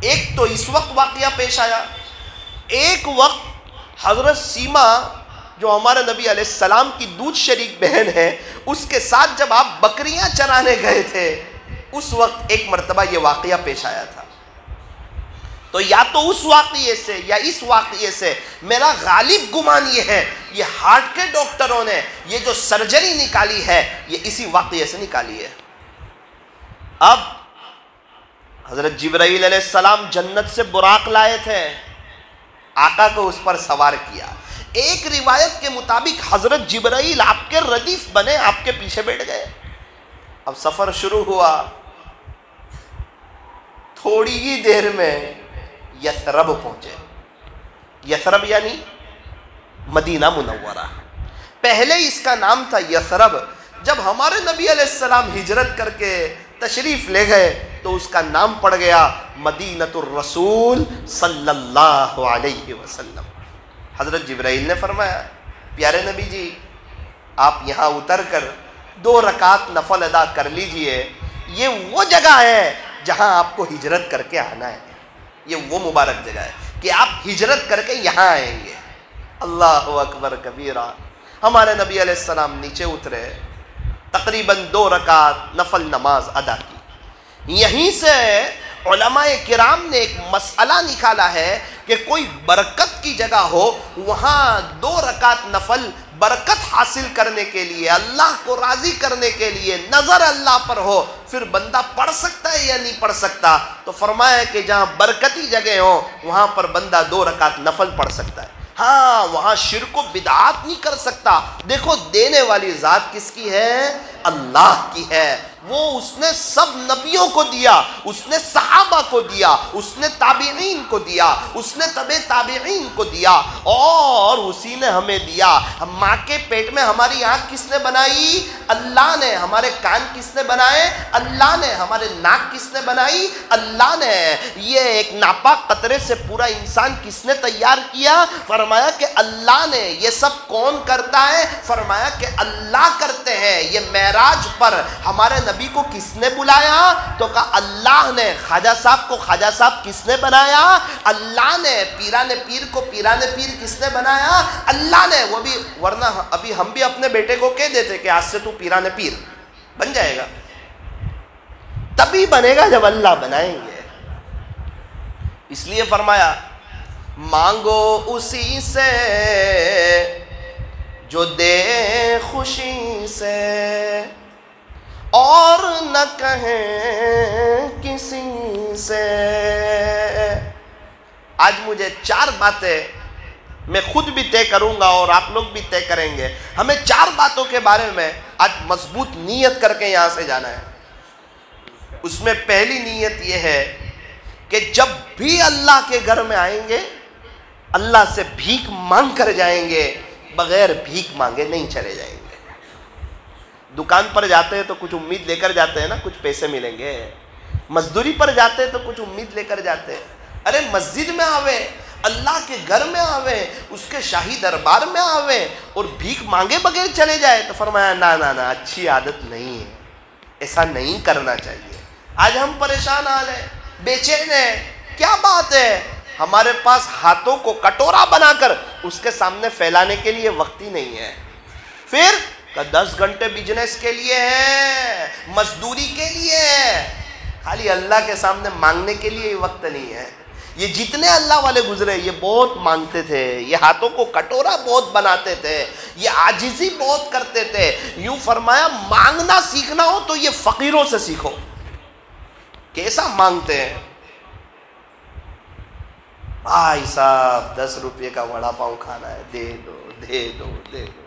ایک تو اس وقت واقعہ پیش آیا, ایک وقت حضرت سیما جو ہمارے نبی علیہ السلام کی دودھ شریک بہن ہے, اس کے ساتھ جب آپ بکریاں چرانے گئے تھے اس وقت ایک مرتبہ یہ واقعہ پیش آیا تھا. تو یا تو اس واقعے سے یا اس واقعے سے میرا غالب گمان یہ ہے یہ ہارٹ کے ڈاکٹروں نے یہ جو سرجری نکالی ہے یہ اسی واقعے سے نکالی ہے. اب حضرت جبرائیل علیہ السلام جنت سے براق لائے تھے, آقا کو اس پر سوار کیا. ایک روایت کے مطابق حضرت جبرائیل آپ کے ردیف بنے, آپ کے پیچھے بیٹھ گئے. اب سفر شروع ہوا. تھوڑی ہی دیر میں یثرب پہنچے. یثرب یعنی مدینہ منورہ. پہلے اس کا نام تھا یثرب. جب ہمارے نبی علیہ السلام ہجرت کر کے تشریف لے گئے تو اس کا نام پڑ گیا مدینۃ الرسول صلی اللہ علیہ وسلم. حضرت جبرائیل نے فرمایا پیارے نبی جی آپ یہاں اتر کر 2 رکعت نفل ادا کر لیجئے. یہ وہ جگہ ہے جہاں آپ کو ہجرت کر کے آنا ہے. یہ وہ مبارک جگہ ہے کہ آپ ہجرت کر کے یہاں آئیں گے. اللہ اکبر کبیرہ. ہمارے نبی علیہ السلام نیچے اترے, تقریباً 2 رکعت نفل نماز ادا کی. یہیں سے علماء کرام نے ایک مسئلہ نکالا ہے کہ کوئی برکت کی جگہ ہو وہاں 2 رکعت نفل برکت حاصل کرنے کے لیے, اللہ کو راضی کرنے کے لیے, نظر اللہ پر ہو, پھر بندہ پڑھ سکتا ہے یا نہیں پڑھ سکتا؟ تو فرمایا کہ جہاں برکتی جگہ ہو وہاں پر بندہ 2 رکعت نفل پڑھ سکتا ہے. ہاں وہاں شرک و بدعات نہیں کر سکتا. دیکھو دینے والی ذات کس کی ہے؟ اللہ کی ہے. وہ اس نے سب نبیوں کو دیا, اس نے صحابہ کو دیا, اس نے تابعین کو دیا, اس نے تبع تابعین کو دیا, اور اسی نے ہمیں دیا. ماں کے پیٹ میں ہماری آنکھ کس نے بنائی؟ اللہ نے. ہمارے کان کس نے بنائے؟ اللہ نے. ہمارے ناک کس نے بنائی؟ اللہ نے. یہ ایک ناپاک قطرے سے پورا انسان کس نے تیار کیا؟ فرمایا کہ اللہ نے. یہ سب کون کرتا ہے؟ فرمایا کہ اللہ کرتے ہیں. یہ معراج پر ہمارے نبی کو کس نے بلایا؟ تو کہا اللہ نے۔ خواجہ صاحب کو خواجہ صاحب کس نے بنایا؟ اللہ نے۔ پیران پیر کو پیران پیر کس نے بنایا؟ اللہ نے۔ وہ بھی ورنہ ابھی ہم بھی اپنے بیٹے کو کہہ دیتے کہ آج سے تو پیران پیر بن جائے گا، تبھی بنے گا جب اللہ بنائیں گے۔ اس لیے فرمایا مانگو اسی سے جو دے خوشی سے، اور نہ کہیں کسی سے۔ آج مجھے 4 باتیں میں خود بھی طے کروں گا اور آپ لوگ بھی طے کریں گے۔ ہمیں 4 باتوں کے بارے میں آج مضبوط نیت کر کے یہاں سے جانا ہے۔ اس میں پہلی نیت یہ ہے کہ جب بھی اللہ کے گھر میں آئیں گے اللہ سے بھیک مانگ کر جائیں گے، بغیر بھیک مانگے نہیں چلے جائیں گے۔ دکان پر جاتے ہیں تو کچھ امید لے کر جاتے ہیں نا، کچھ پیسے ملیں گے۔ مزدوری پر جاتے ہیں تو کچھ امید لے کر جاتے ہیں۔ ارے مسجد میں آوے، اللہ کے گھر میں آوے، اس کے شاہی دربار میں آوے اور بھیک مانگے بغیر چلے جائے تو فرمایا نا اچھی عادت نہیں ہے، ایسا نہیں کرنا چاہیے۔ آج ہم پریشان حال ہیں، بے چین ہیں۔ کیا بات ہے؟ ہمارے پاس ہاتھوں کو کٹورا بنا کر اس کے سامنے پھیلانے کے لیے وقت ہی نہیں ہے۔ پھر 10 گھنٹے بزنس کے لیے ہے، مزدوری کے لیے ہے، خالی اللہ کے سامنے مانگنے کے لیے ہی وقت نہیں ہے۔ یہ جتنے اللہ والے گزرے یہ بہت مانگتے تھے، یہ ہاتھوں کو کٹورا بہت بناتے تھے، یہ عاجزی بہت کرتے تھے۔ یوں فرمایا مانگنا سیکھنا ہو تو یہ فقیروں سے سیکھو۔ کیسا مانگتے ہیں؟ بھائی صاحب 10 روپے کا وڑا پاؤں کھانا ہے، دے دو دے دو دے دو۔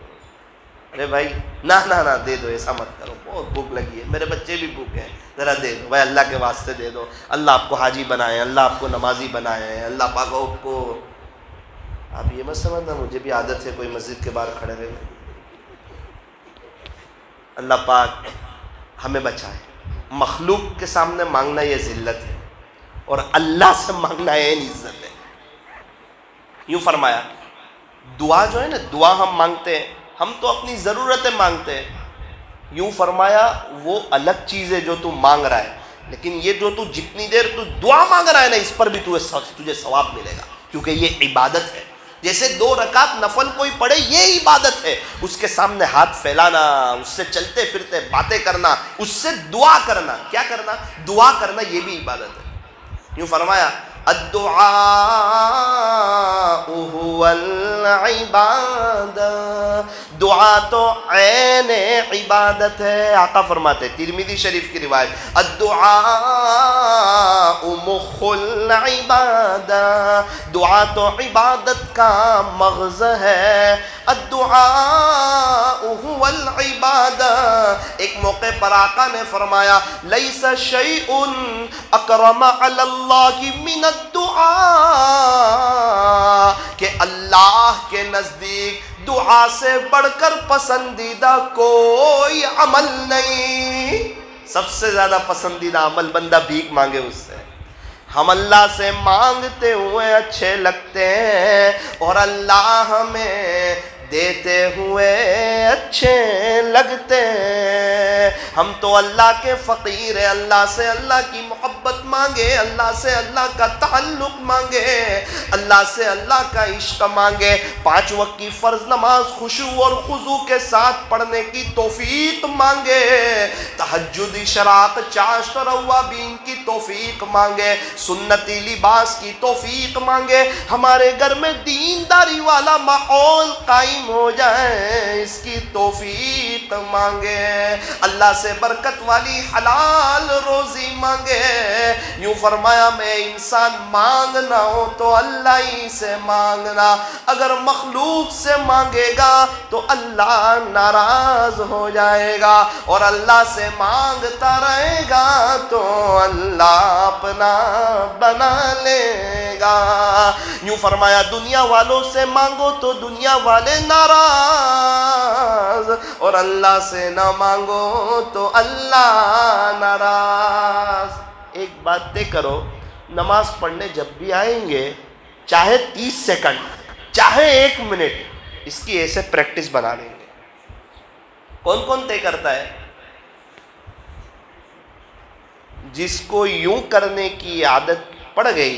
ارے بھائی نہ دے دو، ایسا مت کرو، بہت بھوک لگی ہے، میرے بچے بھی بھوکے ہیں، ذرا دے دو بھائی، اللہ کے واسطے دے دو۔ اللہ آپ کو حاجی بنائے، اللہ آپ کو نمازی بنائے، اللہ پاک آپ کو۔ آپ یہ مت سمجھنا مجھے بھی عادت ہے کوئی مسجد کے باہر کھڑے رہے۔ اللہ پاک ہمیں بچائے۔ مخلوق کے سامنے مانگنا یہ ذلت ہے اور اللہ سے مانگنا یہ عزت ہے۔ یوں فرمایا دعا جو ہے نا، دعا ہم مانگتے ہیں، ہم تو اپنی ضرورتیں مانگتے ہیں۔ یوں فرمایا وہ الگ چیز ہے جو تو مانگ رہا ہے، لیکن یہ جو تو جتنی دیر تو دعا مانگ رہا ہے نا، اس پر بھی تجھے ثواب ملے گا، کیونکہ یہ عبادت ہے۔ جیسے 2 رکعت نفل کوئی پڑھے یہ عبادت ہے، اس کے سامنے ہاتھ پھیلانا، اس سے چلتے پھرتے باتیں کرنا، اس سے دعا کرنا، کیا کرنا؟ دعا کرنا، یہ بھی عبادت ہے۔ یوں فرمایا الدعاء هو العبادہ، دعا تو عین عبادت ہے۔ آقا فرماتے ترمذی شریف کی روایت الدعاء مخ العبادہ، دعا تو عبادت کا مغز ہے۔ الدعاء هو العبادہ۔ ایک موقع پر آقا نے فرمایا لیس شیء اکرم علی اللہ من الدعاء، کہ اللہ کے نزدیک دعا سے بڑھ کر پسندیدہ کوئی عمل نہیں۔ سب سے زیادہ پسندیدہ عمل بندہ بھیک مانگے اس سے۔ ہم اللہ سے مانگتے ہوئے اچھے لگتے ہیں اور اللہ ہمیں دیتے ہوئے اچھے لگتے ہیں۔ ہم تو اللہ کے فقیر ہیں، اللہ سے اللہ کی محبت مانگے، اللہ سے اللہ کا تعلق مانگے، اللہ سے اللہ کا عشق مانگے، 5 وقت کی فرض نماز خشوع اور خضوع کے ساتھ پڑھنے کی توفیق مانگے، تہجد اشراق چاشت اور اوابین کی توفیق مانگے، سنتی لباس کی توفیق مانگے، ہمارے گھر میں دینداری والا ماحول قائم ہو جائے اس کی توفیق مانگے، اللہ سے برکت والی حلال روزی مانگے۔ یوں فرمایا میں انسان مانگنا ہو تو اللہ ہی سے مانگنا، اگر مخلوق سے مانگے گا تو اللہ ناراض ہو جائے گا، اور اللہ سے مانگتا رہے گا تو اللہ اپنا بنا لے گا۔ یوں فرمایا دنیا والوں سے مانگو تو دنیا والے ناراض، اور اللہ سے نہ مانگو تو اللہ ناراض۔ ایک بات طے کرو، نماز پڑھنے جب بھی آئیں گے چاہے 30 سیکنڈ چاہے 1 منٹ اس کی ایسے پریکٹس بنا لیں گے۔ کون کون طے کرتا ہے؟ جس کو یوں کرنے کی عادت پڑ گئی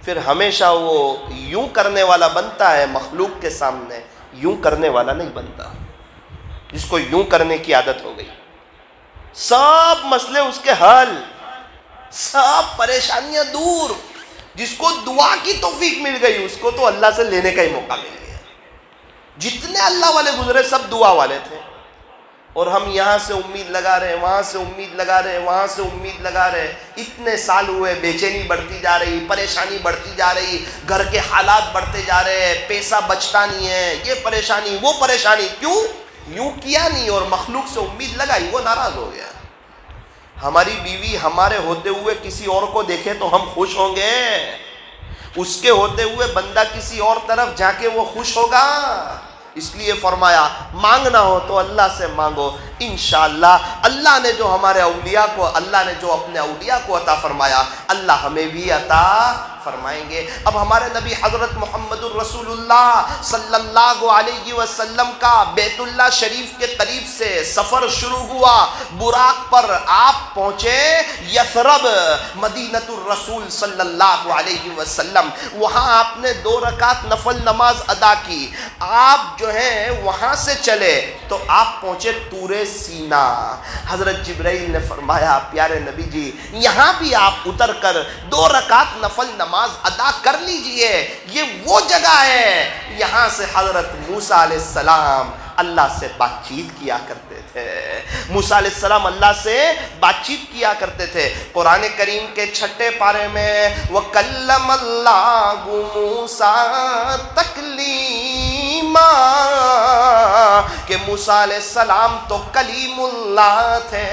پھر ہمیشہ وہ یوں کرنے والا بنتا ہے، مخلوق کے سامنے یوں کرنے والا نہیں بنتا. جس کو یوں کرنے کی عادت ہو گئی سب مسئلے اس کے حل، سب پریشانیاں دور. جس کو دعا کی توفیق مل گئی اس کو تو اللہ سے لینے کا ہی موقع مل گیا. جتنے اللہ والے گزرے سب دعا والے تھے، اور ہم یہاں سے امید لگا رہے، وہاں سے امید لگا رہے، وہاں سے امید لگا رہے. اتنے سال ہوئے، بے چینی بڑھتی جا رہی، پریشانی بڑھتی جا رہی، گھر کے حالات بڑھتے جا رہے، پیسہ بچتا نہیں ہے، یہ پریشانی وہ پریشانی. کیوں؟ یوں کیا نہیں اور مخلوق سے امید لگائی، وہ ناراض ہو گیا. ہماری بیوی ہمارے ہوتے ہوئے کسی اور کو دیکھے تو ہم خوش ہوں گے، اس کے ہوتے ہوئے بندہ کسی اور طرف جا کے وہ خوش ہوگا. اس لیے فرمایا مانگنا ہو تو اللہ سے مانگو، انشاءاللہ اللہ نے جو ہمارے اولیاء کو، اللہ نے جو اپنے اولیاء کو عطا فرمایا اللہ ہمیں بھی عطا فرمائیں گے. اب ہمارے نبی حضرت محمد الرسول اللہ صلی اللہ علیہ وسلم کا بیت اللہ شریف کے قریب سے سفر شروع ہوا. براق پر آپ پہنچے یثرب، مدینۃ الرسول صلی اللہ علیہ وسلم. وہاں آپ نے 2 رکعت نفل نماز ادا کی. آپ جو ہیں وہاں سے چلے تو آپ پہنچے طور سینا. حضرت جبرائیل نے فرمایا پیارے نبی جی یہاں بھی آپ اتر کر 2 رکعت نفل نماز ادا کر لیجئے. یہ وہ جگہ ہے یہاں سے حضرت موسیٰ علیہ السلام اللہ سے بات چیت کیا کرتے تھے. موسیٰ علیہ السلام اللہ سے بات چیت کیا کرتے تھے. قرآن کریم کے 6 پارے میں وَكَلَّمَ اللَّهُ مُوسَىٰ تَكْلِيمًا کہ موسیٰ علیہ السلام تو کلیم اللہ تھے،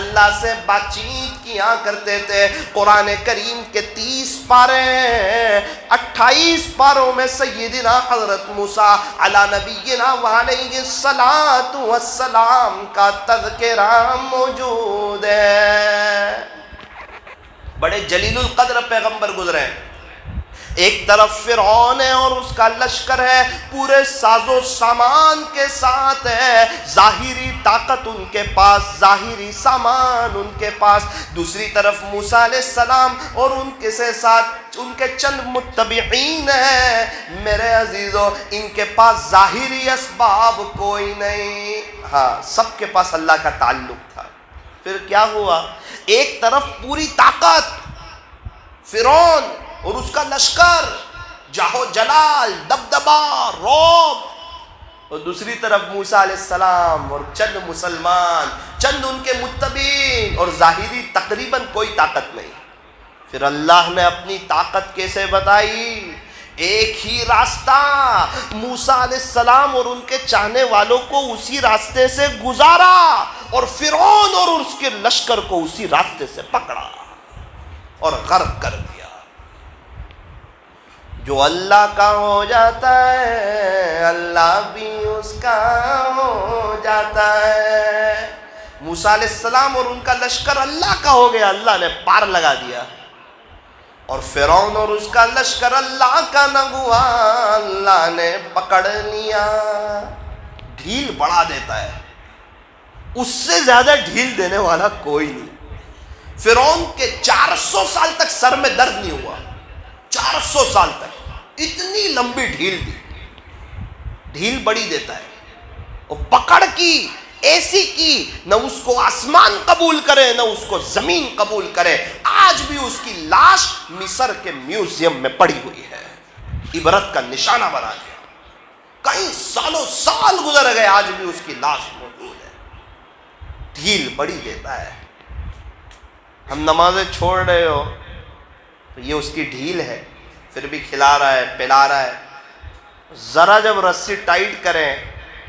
اللہ سے بات چیت کیا کرتے تھے. قرآن کریم کے 30 پارے 28 پاروں میں سیدنا حضرت موسیٰ علی نبینا وعلیہ الصلاۃ والسلام کا تذکرہ موجود ہے. بڑے جلیل القدر پیغمبر گزرے ہیں. ایک طرف فرعون ہے اور اس کا لشکر ہے، پورے ساز و سامان کے ساتھ ہے، ظاہری طاقت ان کے پاس، ظاہری سامان ان کے پاس. دوسری طرف موسیٰ علیہ السلام اور ان کے ساتھ ان کے چند متبعین ہیں. میرے عزیزو ان کے پاس ظاہری اسباب کوئی نہیں، ہاں سب کے پاس اللہ کا تعلق تھا. پھر کیا ہوا؟ ایک طرف پوری طاقت فرعون اور اس کا لشکر، جاہو جلال، دبدبا، رعب، اور دوسری طرف موسیٰ علیہ السلام اور چند مسلمان، چند ان کے متبعین، اور ظاہری تقریباً کوئی طاقت نہیں. پھر اللہ نے اپنی طاقت کیسے بتائی؟ ایک ہی راستہ، موسیٰ علیہ السلام اور ان کے چاہنے والوں کو اسی راستے سے گزارا اور فرعون اور اس کے لشکر کو اسی راستے سے پکڑا اور غرق کر دیا. جو اللہ کا ہو جاتا ہے اللہ بھی اس کا ہو جاتا ہے. موسیٰ علیہ السلام اور ان کا لشکر اللہ کا ہو گیا، اللہ نے پار لگا دیا. اور فرعون اور اس کا لشکر اللہ کا نہ ہوا، اللہ نے پکڑ لیا. ڈھیل بڑھا دیتا ہے، اس سے زیادہ ڈھیل دینے والا کوئی نہیں. فرعون کے 400 سال تک سر میں درد نہیں ہوا، 400 سال تک اتنی لمبی ڈھیل دی. ڈھیل بڑی دیتا ہے، اور پکڑ کی ایسی کی نہ اس کو آسمان قبول کرے نہ اس کو زمین قبول کرے. آج بھی اس کی لاش مصر کے میوزیم میں پڑی ہوئی ہے، عبرت کا نشانہ بنا دیا. کئی سالوں سال گزر گئے آج بھی اس کی لاش موجود ہے. ڈھیل بڑی دیتا ہے. ہم نمازیں چھوڑ رہے ہو تو یہ اس کی ڈھیل ہے، پھر بھی کھلا رہا ہے، پلا رہا ہے. ذرا جب رسی ٹائٹ کریں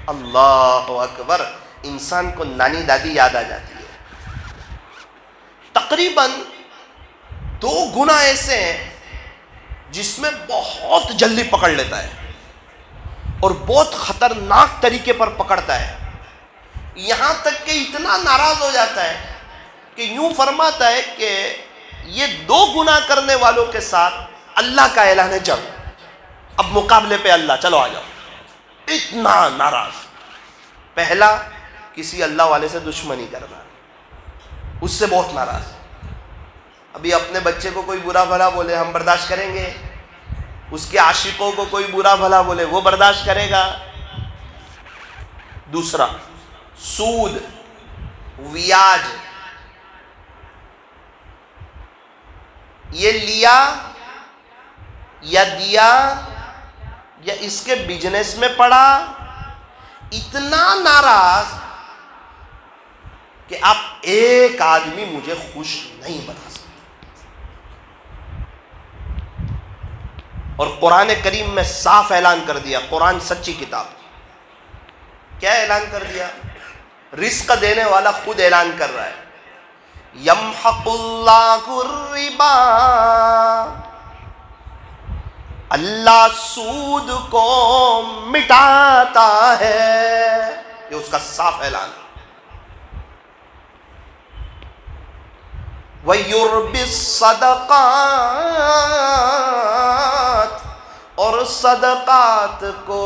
اللہ اکبر، انسان کو نانی دادی یاد آ جاتی ہے. تقریباً 2 گنا ایسے ہیں جس میں بہت جلدی پکڑ لیتا ہے اور بہت خطرناک طریقے پر پکڑتا ہے. یہاں تک کہ اتنا ناراض ہو جاتا ہے کہ یوں فرماتا ہے کہ یہ 2 گناہ کرنے والوں کے ساتھ اللہ کا اعلان ہے جنگ، اب مقابلے پہ اللہ، چلو آ جاؤ. اتنا ناراض. پہلا کسی اللہ والے سے دشمنی کرنا، اس سے بہت ناراض. ابھی اپنے بچے کو کوئی برا بھلا بولے ہم برداشت کریں گے؟ اس کے عاشقوں کو کوئی برا بھلا بولے وہ برداشت کرے گا؟ دوسرا، سود، ویاج، یہ لیا یا دیا یا اس کے بزنس میں پڑا، اتنا ناراض کہ آپ ایک آدمی مجھے خوش نہیں بتا سکتے۔ اور قرآن کریم میں صاف اعلان کر دیا، قرآن سچی کتاب، کیا اعلان کر دیا؟ رزق دینے والا خود اعلان کر رہا ہے، یمحق اللہ الربا، اللہ سود کو مٹاتا ہے، یہ اس کا صاف اعلان ہے۔ وَيُرْبِي الصَّدَقَاتِ، اور صدقات کو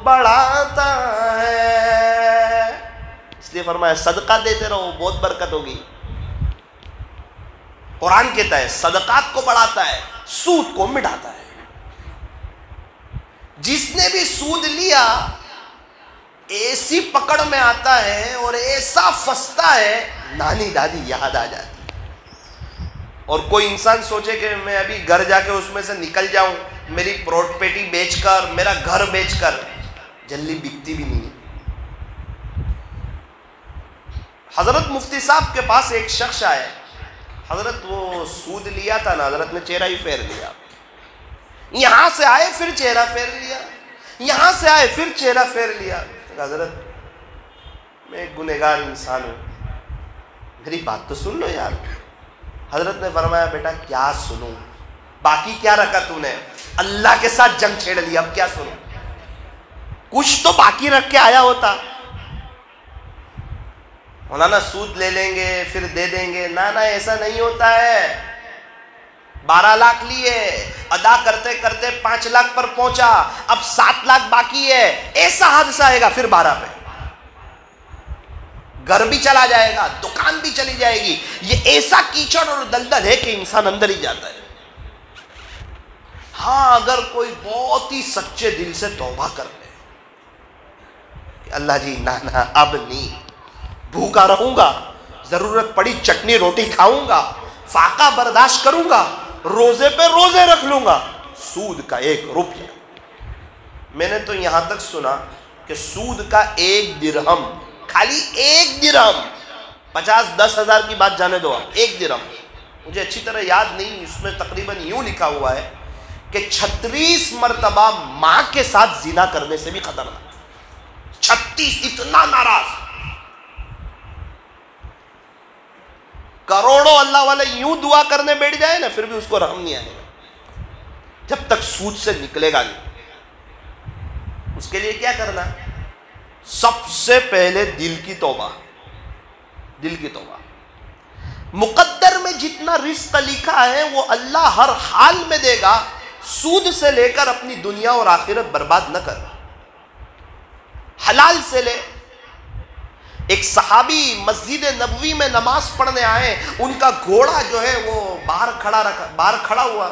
بڑھاتا ہے، اس لیے فرمایا صدقہ دیتے رہو بہت برکت ہوگی۔ قرآن کہتا ہے صدقات کو بڑھاتا ہے، سود کو مٹاتا ہے۔ جس نے بھی سود لیا ایسی پکڑ میں آتا ہے اور ایسا پھنستا ہے، نانی دادی یاد آ جاتی۔ اور کوئی انسان سوچے کہ میں ابھی گھر جا کے اس میں سے نکل جاؤں، میری پراپرٹی بیچ کر، میرا گھر بیچ کر، جلدی بکتی بھی نہیں۔ حضرت مفتی صاحب کے پاس ایک شخص آئے، حضرت وہ سود لیا تھا نا، حضرت نے چہرہ ہی پھیر لیا، یہاں سے آئے پھر چہرہ پھیر لیا، یہاں سے آئے پھر چہرہ پھیر لیا۔ حضرت میں ایک گنہگار انسان ہوں، میری بات تو سن لو یار۔ حضرت نے فرمایا بیٹا کیا سنوں، باقی کیا رکھا تو نے، اللہ کے ساتھ جنگ چھیڑ لیا، اب کیا سنوں، کچھ تو باقی رکھ کے آیا ہوتا۔ مولانا سود لے لیں گے پھر دے دیں گے، نہ ایسا نہیں ہوتا ہے۔ 12 لاکھ لیے، ادا کرتے کرتے 5 لاکھ پر پہنچا، اب 7 لاکھ باقی ہے، ایسا حادثہ آئے گا پھر 12 پہ، گھر بھی چلا جائے گا، دکان بھی چلی جائے گی۔ یہ ایسا کیچڑ اور دلدل ہے کہ انسان اندر ہی جاتا ہے۔ ہاں اگر کوئی بہت ہی سچے دل سے توبہ کر لے کہ اللہ جی نا اب نہیں، بھوکا رہوں گا، ضرورت پڑی چٹنی روٹی کھاؤں گا، فاقہ برداشت کروں گا، روزے پہ روزے رکھ لوں گا، سود کا 1 روپیہ۔ میں نے تو یہاں تک سنا کہ سود کا 1 درہم، خالی 1 درہم، 50-10 ہزار کی بات جانے دو آپ، 1 درہم مجھے اچھی طرح یاد نہیں، اس میں تقریباً یوں لکھا ہوا ہے کہ 36 مرتبہ ماں کے ساتھ زنا کرنے سے بھی خطرناک۔ 36، اتنا ناراض۔ کروڑوں اللہ والے یوں دعا کرنے بیٹھ جائے نا پھر بھی اس کو رحم نہیں آئے گا جب تک سود سے نکلے گا نہیں۔ اس کے لیے کیا کرنا؟ سب سے پہلے دل کی توبہ، دل کی توبہ۔ مقدر میں جتنا رزق لکھا ہے وہ اللہ ہر حال میں دے گا، سود سے لے کر اپنی دنیا اور آخرت برباد نہ کر، حلال سے لے۔ ایک صحابی مسجد نبوی میں نماز پڑھنے آئے، ان کا گھوڑا جو ہے وہ باہر کھڑا ہوا،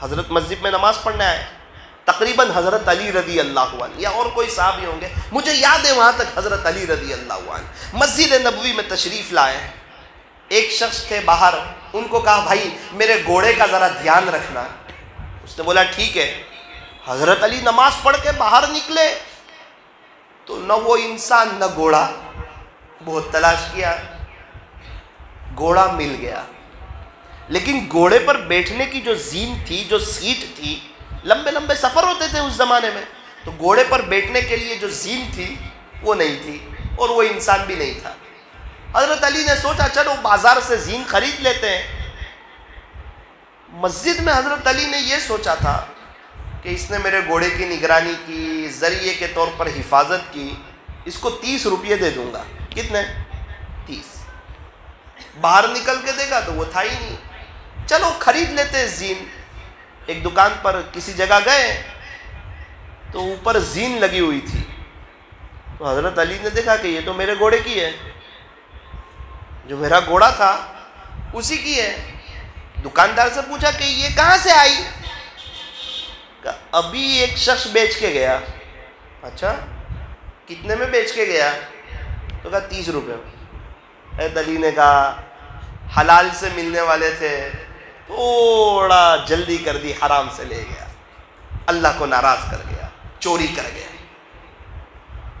حضرت مسجد میں نماز پڑھنے آئے، تقریباً حضرت علی رضی اللہ عنہ یا اور کوئی صحابی ہوں گے، مجھے یاد ہے وہاں تک حضرت علی رضی اللہ عنہ مسجد نبوی میں تشریف لائے۔ ایک شخص تھے باہر، ان کو کہا بھائی میرے گھوڑے کا ذرا دھیان رکھنا۔ اس نے بولا ٹھیک ہے۔ حضرت علی نماز پڑھ کے باہر نکلے تو نہ وہ انسان نہ گھوڑا، بہت تلاش کیا، گھوڑا مل گیا، لیکن گھوڑے پر بیٹھنے کی جو زین تھی، جو سیٹ تھی، لمبے لمبے سفر ہوتے تھے اس زمانے میں، تو گھوڑے پر بیٹھنے کے لیے جو زین تھی وہ نہیں تھی اور وہ انسان بھی نہیں تھا۔ حضرت علی نے سوچا چلو بازار سے زین خرید لیتے ہیں۔ مسجد میں حضرت علی نے یہ سوچا تھا کہ اس نے میرے گھوڑے کی نگرانی کی، ذریعے کے طور پر حفاظت کی، اس کو 30 روپیے دے دوں گا۔ کتنے؟ 30۔ باہر نکل کے دیکھا تو وہ تھا ہی نہیں، چلو خرید لیتے زین۔ ایک دکان پر کسی جگہ گئے تو اوپر زین لگی ہوئی تھی، تو حضرت علی نے دیکھا کہ یہ تو میرے گھوڑے کی ہے، جو میرا گھوڑا تھا اسی کی ہے. دکاندار سے پوچھا کہ یہ کہاں سے آئی؟ ابھی ایک شخص بیچ کے گیا. اچھا کتنے میں بیچ کے گیا؟ تو کہا 30 روپے. دلی نے کہا حلال سے ملنے والے تھے، تھوڑا جلدی کر دی، حرام سے لے گیا، اللہ کو ناراض کر گیا، چوری کر گیا.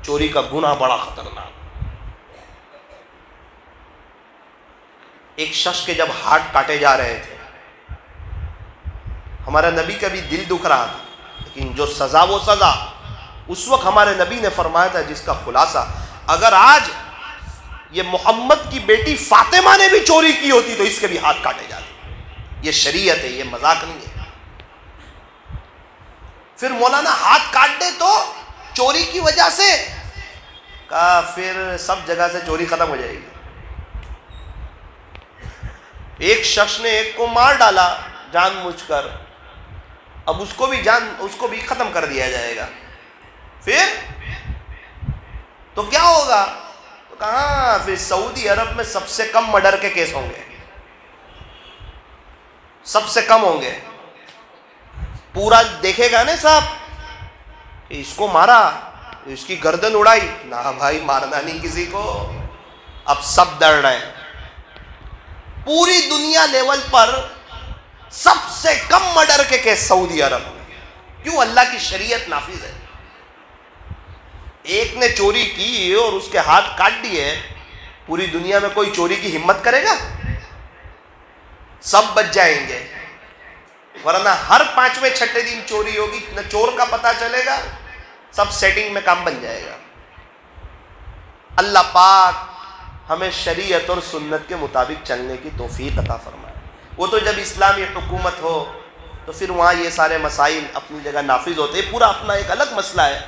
چوری کا گناہ بڑا خطرناک. ایک شخص کے جب ہاتھ کاٹے جا رہے تھے، ہمارا نبی کا بھی دل دکھ رہا تھا، لیکن جو سزا وہ سزا. اس وقت ہمارے نبی نے فرمایا تھا جس کا خلاصہ اگر آج یہ محمد کی بیٹی فاطمہ نے بھی چوری کی ہوتی تو اس کے بھی ہاتھ کاٹے جاتے. یہ شریعت ہے، یہ مذاق نہیں ہے. پھر مولانا ہاتھ کاٹ دے تو چوری کی وجہ سے، کہا پھر سب جگہ سے چوری ختم ہو جائے گی. ایک شخص نے ایک کو مار ڈالا جان بوجھ کر، اب اس کو بھی ختم کر دیا جائے گا. پھر تو کیا ہوگا؟ تو کہاں پھر سعودی عرب میں سب سے کم مرڈر کے کیس ہوں گے، سب سے کم ہوں گے. پورا دیکھے گا نا صاحب، اس کو مارا، اس کی گردن اڑائی، نہ بھائی مارنا نہیں کسی کو. اب سب ڈر رہے ہیں. پوری دنیا لیول پر سب سے کم مرڈر کے کیس سعودی عرب میں. کیوں؟ اللہ کی شریعت نافذ ہے. ایک نے چوری کی اور اس کے ہاتھ کاٹ دیے، پوری دنیا میں کوئی چوری کی ہمت کرے گا؟ سب بچ جائیں گے. ورنہ ہر 5ویں 6 دن چوری ہوگی، نہ چور کا پتہ چلے گا، سب سیٹنگ میں کام بن جائے گا. اللہ پاک ہمیں شریعت اور سنت کے مطابق چلنے کی توفیق عطا فرمائے. وہ تو جب اسلامی حکومت ہو تو پھر وہاں یہ سارے مسائل اپنی جگہ نافذ ہوتے، پورا اپنا ایک الگ مسئلہ ہے.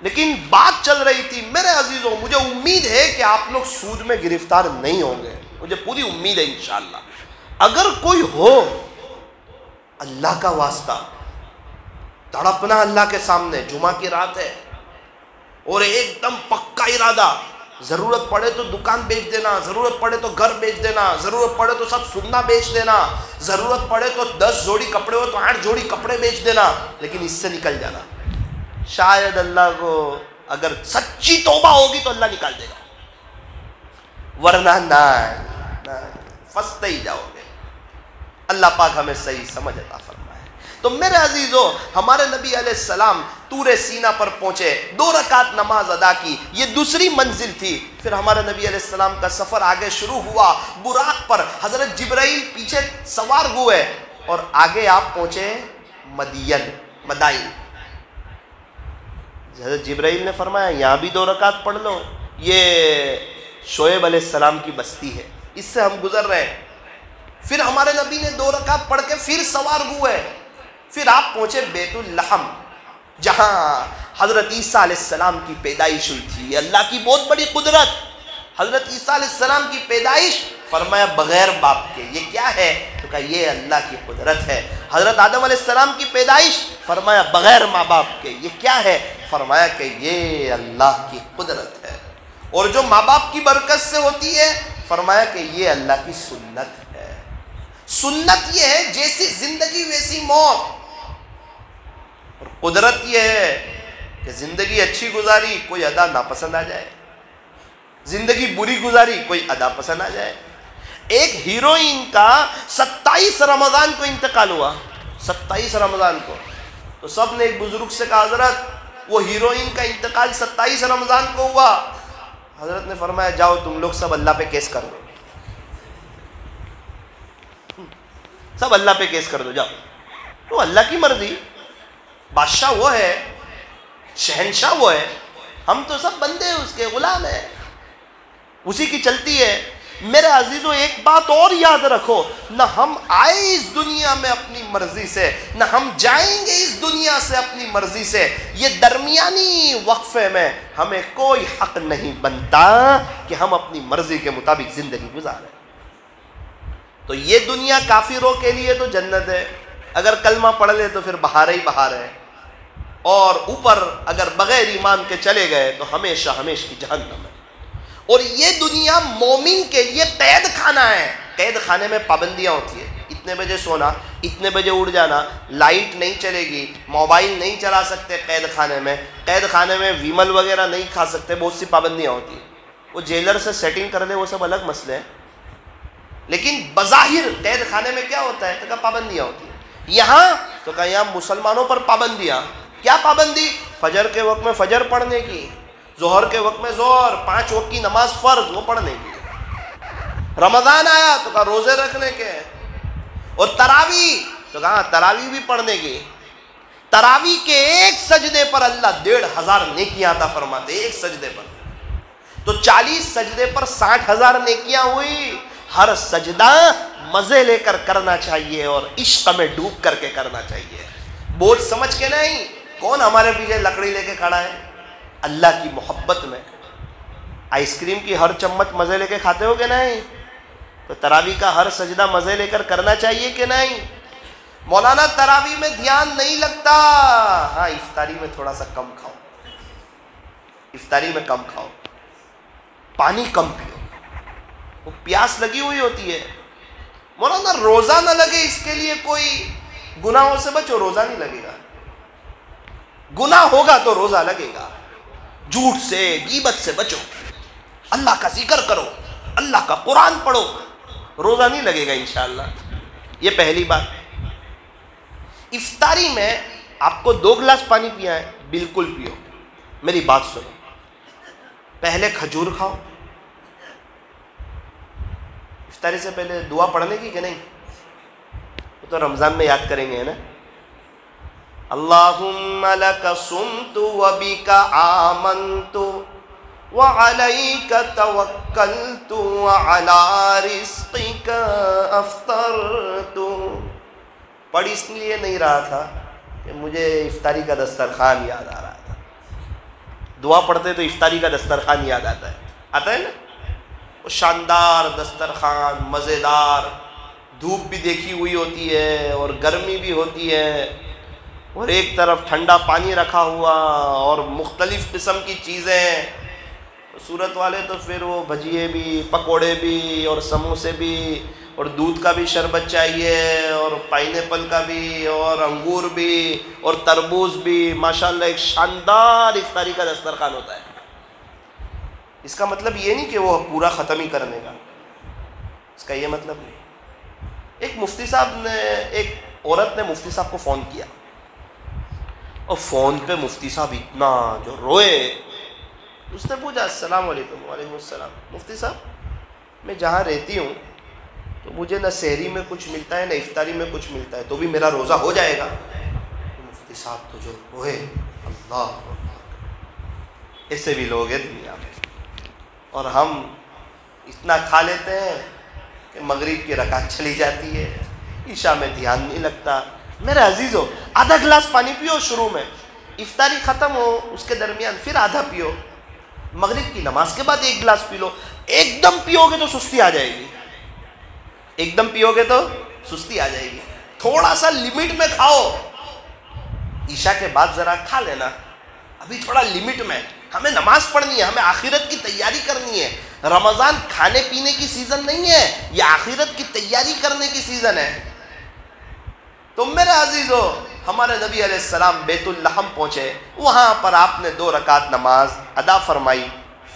لیکن بات چل رہی تھی میرے عزیزوں، مجھے امید ہے کہ آپ لوگ سود میں گرفتار نہیں ہوں گے. مجھے پوری امید ہے انشاءاللہ. اگر کوئی ہو، اللہ کا واسطہ تڑپنا اللہ کے سامنے، جمعہ کی رات ہے اور ایک دم پکا ارادہ، ضرورت پڑے تو دکان بیچ دینا، ضرورت پڑے تو گھر بیچ دینا، ضرورت پڑے تو سب سننا بیچ دینا، ضرورت پڑے تو 10 جوڑی کپڑے ہو تو 8 جوڑی کپڑے بیچ دینا، لیکن اس سے نکل جانا. شاید اللہ کو اگر سچی توبہ ہوگی تو اللہ نکال دے گا، ورنہ نہ پھنستے ہی جاؤ گے. اللہ پاک ہمیں صحیح سمجھ عطا فرمائے. تو میرے عزیزو، ہمارے نبی علیہ السلام طور سینا پر پہنچے، 2 رکعت نماز ادا کی، یہ دوسری منزل تھی. پھر ہمارے نبی علیہ السلام کا سفر آگے شروع ہوا. براق پر حضرت جبرائیل پیچھے سوار ہوئے اور آگے آپ پہنچے مدائن. حضرت جبرائیل نے فرمایا یہاں بھی 2 رکعت پڑھ لو، یہ شعیب علیہ السلام کی بستی ہے، اس سے ہم گزر رہے ہیں. پھر ہمارے نبی نے 2 رکعت پڑھ کے پھر سوار ہوئے. پھر آپ پہنچے بیت اللحم، جہاں حضرت عیسیٰ علیہ السلام کی پیدائش ہوئی تھی. اللہ کی بہت بڑی قدرت. حضرت عیسیٰ علیہ السلام کی پیدائش، فرمایا بغیر باپ کے. یہ کیا ہے؟ تو کہا یہ اللہ کی قدرت ہے. حضرت آدم علیہ السلام کی پیدائش، فرمایا بغیر ماں باپ کے. یہ کیا ہے؟ فرمایا کہ یہ اللہ کی قدرت ہے. اور جو ماں باپ کی برکت سے ہوتی ہے، فرمایا کہ یہ اللہ کی سنت ہے. سنت یہ ہے جیسی زندگی ویسی موت، اور قدرت یہ ہے کہ زندگی اچھی گزاری کوئی ادا ناپسند آ جائے، زندگی بری گزاری کوئی ادا پسند آ جائے. ایک ہیروئن کا 27 رمضان کو انتقال ہوا، 27 رمضان کو. تو سب نے ایک بزرگ سے کہا حضرت وہ ہیروئن کا انتقال 27 رمضان کو ہوا. حضرت نے فرمایا جاؤ تم لوگ سب اللہ پہ کیس کر دو، سب اللہ پہ کیس کر دو جاؤ. تو اللہ کی مرضی، بادشاہ وہ ہے، شہنشاہ وہ ہے، ہم تو سب بندے اس کے غلام ہیں، اسی کی چلتی ہے. میرے عزیزو ایک بات اور یاد رکھو، نہ ہم آئے اس دنیا میں اپنی مرضی سے، نہ ہم جائیں گے اس دنیا سے اپنی مرضی سے. یہ درمیانی وقفے میں ہمیں کوئی حق نہیں بنتا کہ ہم اپنی مرضی کے مطابق زندگی گزاریں. تو یہ دنیا کافروں کے لیے تو جنت ہے، اگر کلمہ پڑھ لے تو پھر بہار ہی بہار ہے، اور اوپر اگر بغیر ایمان کے چلے گئے تو ہمیشہ ہمیشہ کی جہنم ہے. اور یہ دنیا مومن کے لیے قید خانہ ہے. قید خانے میں پابندیاں ہوتی ہیں، اتنے بجے سونا، اتنے بجے اٹھ جانا، لائٹ نہیں چلے گی، موبائل نہیں چلا سکتے قید خانے میں، قید خانے میں ویمل وغیرہ نہیں کھا سکتے، بہت سی پابندیاں ہوتی ہیں۔ وہ جیلر سے سیٹنگ کر دے وہ سب الگ مسئلے ہیں، لیکن بظاہر قید خانے میں کیا ہوتا ہے؟ تو کہا پابندیاں ہوتی ہیں۔ یہاں تو کہا یہاں مسلمانوں پر پابندیاں، کیا پابندی؟ فجر کے وقت میں فجر پڑھنے کی، ظہر کے وقت میں ظہر، 5 وقت کی نماز فرض وہ پڑھنے کی، رمضان آیا تو کہا روزے رکھنے کے، اور تراویح تو کہا تراویح بھی پڑھنے کی۔ تراویح کے ایک سجدے پر اللہ 1500 نیکیاں عطا فرماتے، ایک سجدے پر، تو 40 سجدے پر 60,000 نیکیاں ہوئی۔ ہر سجدہ مزے لے کر کرنا چاہیے اور عشق میں ڈوب کر کے کرنا چاہیے، بوجھ سمجھ کے نہیں۔ کون ہمارے پیچھے لکڑی لے کے کھڑا ہے؟ اللہ کی محبت میں۔ آئس کریم کی ہر چمچ مزے لے کے کھاتے ہو کہ نہیں؟ تو تراویح کا ہر سجدہ مزے لے کر کرنا چاہیے کہ نہیں؟ مولانا تراویح میں دھیان نہیں لگتا، ہاں افطاری میں تھوڑا سا کم کھاؤ، افطاری میں کم کھاؤ، پانی کم پیو، وہ پیاس لگی ہوئی ہوتی ہے۔ مولانا روزہ نہ لگے اس کے لیے کوئی گناہوں سے بچو، روزہ نہیں لگے گا، گناہ ہوگا تو روزہ لگے گا۔ جھوٹ سے، غیبت سے بچو، اللہ کا ذکر کرو، اللہ کا قرآن پڑھو، روزہ نہیں لگے گا انشاءاللہ۔ یہ پہلی بات۔ افطاری میں آپ کو 2 گلاس پانی پیا ہے، بالکل پیو، میری بات سنو، پہلے کھجور کھاؤ، افطاری سے پہلے دعا پڑھنے کی کہ نہیں؟ وہ تو رمضان میں یاد کریں گے نا، اللہم لک صمت وبک آمنت وعلیک توکلت وعلی رزقک افطرت۔ پڑھ اس لیے نہیں رہا تھا کہ مجھے افطاری کا دسترخوان یاد آ رہا تھا۔ دعا پڑھتے تو افطاری کا دسترخوان یاد آتا ہے نا، وہ شاندار دسترخوان، مزیدار، دھوپ بھی دیکھی ہوئی ہوتی ہے اور گرمی بھی ہوتی ہے، اور ایک طرف ٹھنڈا پانی رکھا ہوا اور مختلف قسم کی چیزیں۔ صورت والے تو پھر وہ بھجیے بھی، پکوڑے بھی، اور سموسے بھی، اور دودھ کا بھی شربت چاہیے، اور پائنیپل کا بھی، اور انگور بھی، اور تربوز بھی۔ ماشاءاللہ ایک شاندار افطاری کا دسترخوان ہوتا ہے۔ اس کا مطلب یہ نہیں کہ وہ پورا ختم ہی کرنے کا، اس کا یہ مطلب نہیں۔ ایک مفتی صاحب نے، ایک عورت نے مفتی صاحب کو فون کیا، اور فون پہ مفتی صاحب اتنا جو روئے، اس نے پوچھا السلام علیکم۔ وعلیکم السلام۔ مفتی صاحب میں جہاں رہتی ہوں تو مجھے نہ سحری میں کچھ ملتا ہے نہ افطاری میں کچھ ملتا ہے، تو بھی میرا روزہ ہو جائے گا؟ مفتی صاحب تو جو روئے، اللہ، ایسے بھی لوگ ہیں دنیا میں، اور ہم اتنا کھا لیتے ہیں کہ مغرب کی رکعت چلی جاتی ہے، عشاء میں دھیان نہیں لگتا۔ میرے عزیزو، آدھا گلاس پانی پیو شروع میں، افطاری ختم ہو اس کے درمیان پھر آدھا پیو، مغرب کی نماز کے بعد 1 گلاس پی لو۔ ایک دم پیو گے تو سستی آ جائے گی، ایک دم پیو گے تو سستی آ جائے گی۔ تھوڑا سا لمٹ میں کھاؤ، عشاء کے بعد ذرا کھا لینا، ابھی تھوڑا لمٹ میں۔ ہمیں نماز پڑھنی ہے، ہمیں آخرت کی تیاری کرنی ہے۔ رمضان کھانے پینے کی سیزن نہیں ہے، یہ آخرت کی تیاری کرنے کی سیزن ہے۔ تو میرے عزیزو، ہمارے نبی علیہ السلام بیت اللحم پہنچے، وہاں پر آپ نے 2 رکعت نماز ادا فرمائی،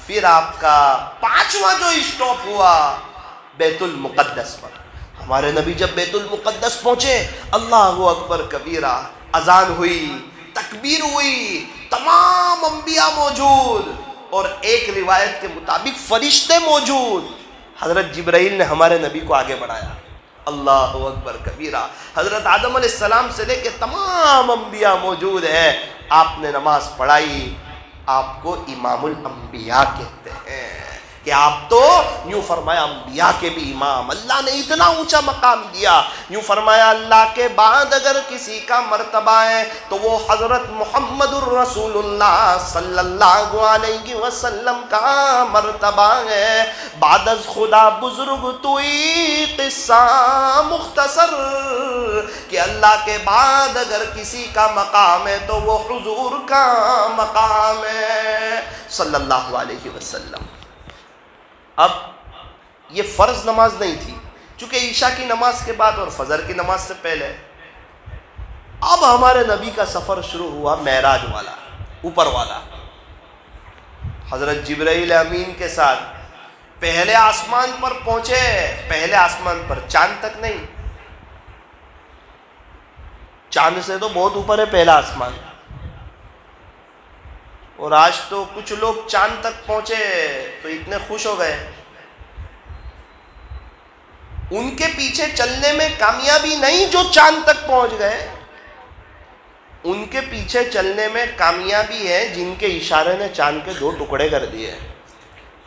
پھر آپ کا 5واں جو اسٹاپ ہوا بیت المقدس پر۔ ہمارے نبی جب بیت المقدس پہنچے، اللہ اکبر کبیرہ، اذان ہوئی، تکبیر ہوئی، تمام انبیاء موجود، اور ایک روایت کے مطابق فرشتے موجود۔ حضرت جبرائیل نے ہمارے نبی کو آگے بڑھایا، اللہ اکبر کبیرہ۔ حضرت آدم علیہ السلام سے لے کے تمام انبیاء موجود ہیں، آپ نے نماز پڑھائی۔ آپ کو امام الانبیاء کہتے ہیں کہ آپ تو یوں فرمایا انبیاء کے بھی امام، اللہ نے اتنا اونچا مقام دیا۔ یوں فرمایا اللہ کے بعد اگر کسی کا مرتبہ ہے تو وہ حضرت محمد الرسول اللہ صلی اللہ علیہ وسلم کا مرتبہ ہے۔ بعد از خدا بزرگ توئی قصہ مختصر، کہ اللہ کے بعد اگر کسی کا مقام ہے تو وہ حضور کا مقام ہے صلی اللہ علیہ وسلم۔ اب یہ فرض نماز نہیں تھی، چونکہ عشاء کی نماز کے بعد اور فجر کی نماز سے پہلے اب ہمارے نبی کا سفر شروع ہوا معراج والا، اوپر والا، حضرت جبرائیل امین کے ساتھ پہلے آسمان پر پہنچے، پہلے آسمان پر، چاند تک نہیں، چاند سے تو بہت اوپر ہے پہلا آسمان، اور آج تو کچھ لوگ چاند تک پہنچے تو اتنے خوش ہو گئے، ان کے پیچھے چلنے میں کامیابی نہیں جو چاند تک پہنچ گئے، ان کے پیچھے چلنے میں کامیابی ہے جن کے اشارے نے چاند کے 2 ٹکڑے کر دیے،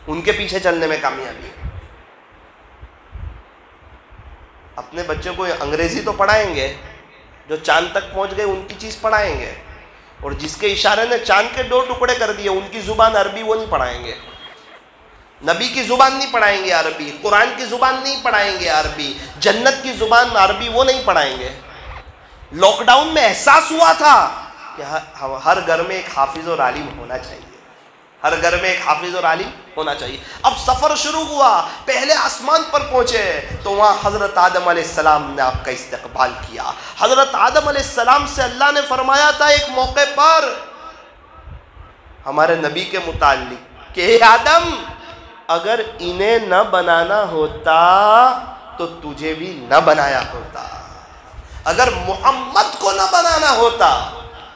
ان کے پیچھے چلنے میں کامیابی ہے۔ اپنے بچوں کو انگریزی تو پڑھائیں گے، جو چاند تک پہنچ گئے ان کی چیز پڑھائیں گے، اور جس کے اشارے نے چاند کے 2 ٹکڑے کر دیے ان کی زبان عربی وہ نہیں پڑھائیں گے، نبی کی زبان نہیں پڑھائیں گے عربی، قرآن کی زبان نہیں پڑھائیں گے عربی، جنت کی زبان عربی وہ نہیں پڑھائیں گے۔ لاک ڈاؤن میں احساس ہوا تھا کہ ہر گھر میں ایک حافظ اور عالم ہونا چاہیے، ہر گھر میں ایک حافظ اور عالم ہونا چاہیے۔ اب سفر شروع ہوا، پہلے آسمان پر پہنچے تو وہاں حضرت آدم علیہ السلام نے آپ کا استقبال کیا۔ حضرت آدم علیہ السلام سے اللہ نے فرمایا تھا ایک موقع پر ہمارے نبی کے متعلق کہ اے آدم، اگر انہیں نہ بنانا ہوتا تو تجھے بھی نہ بنایا ہوتا، اگر محمد کو نہ بنانا ہوتا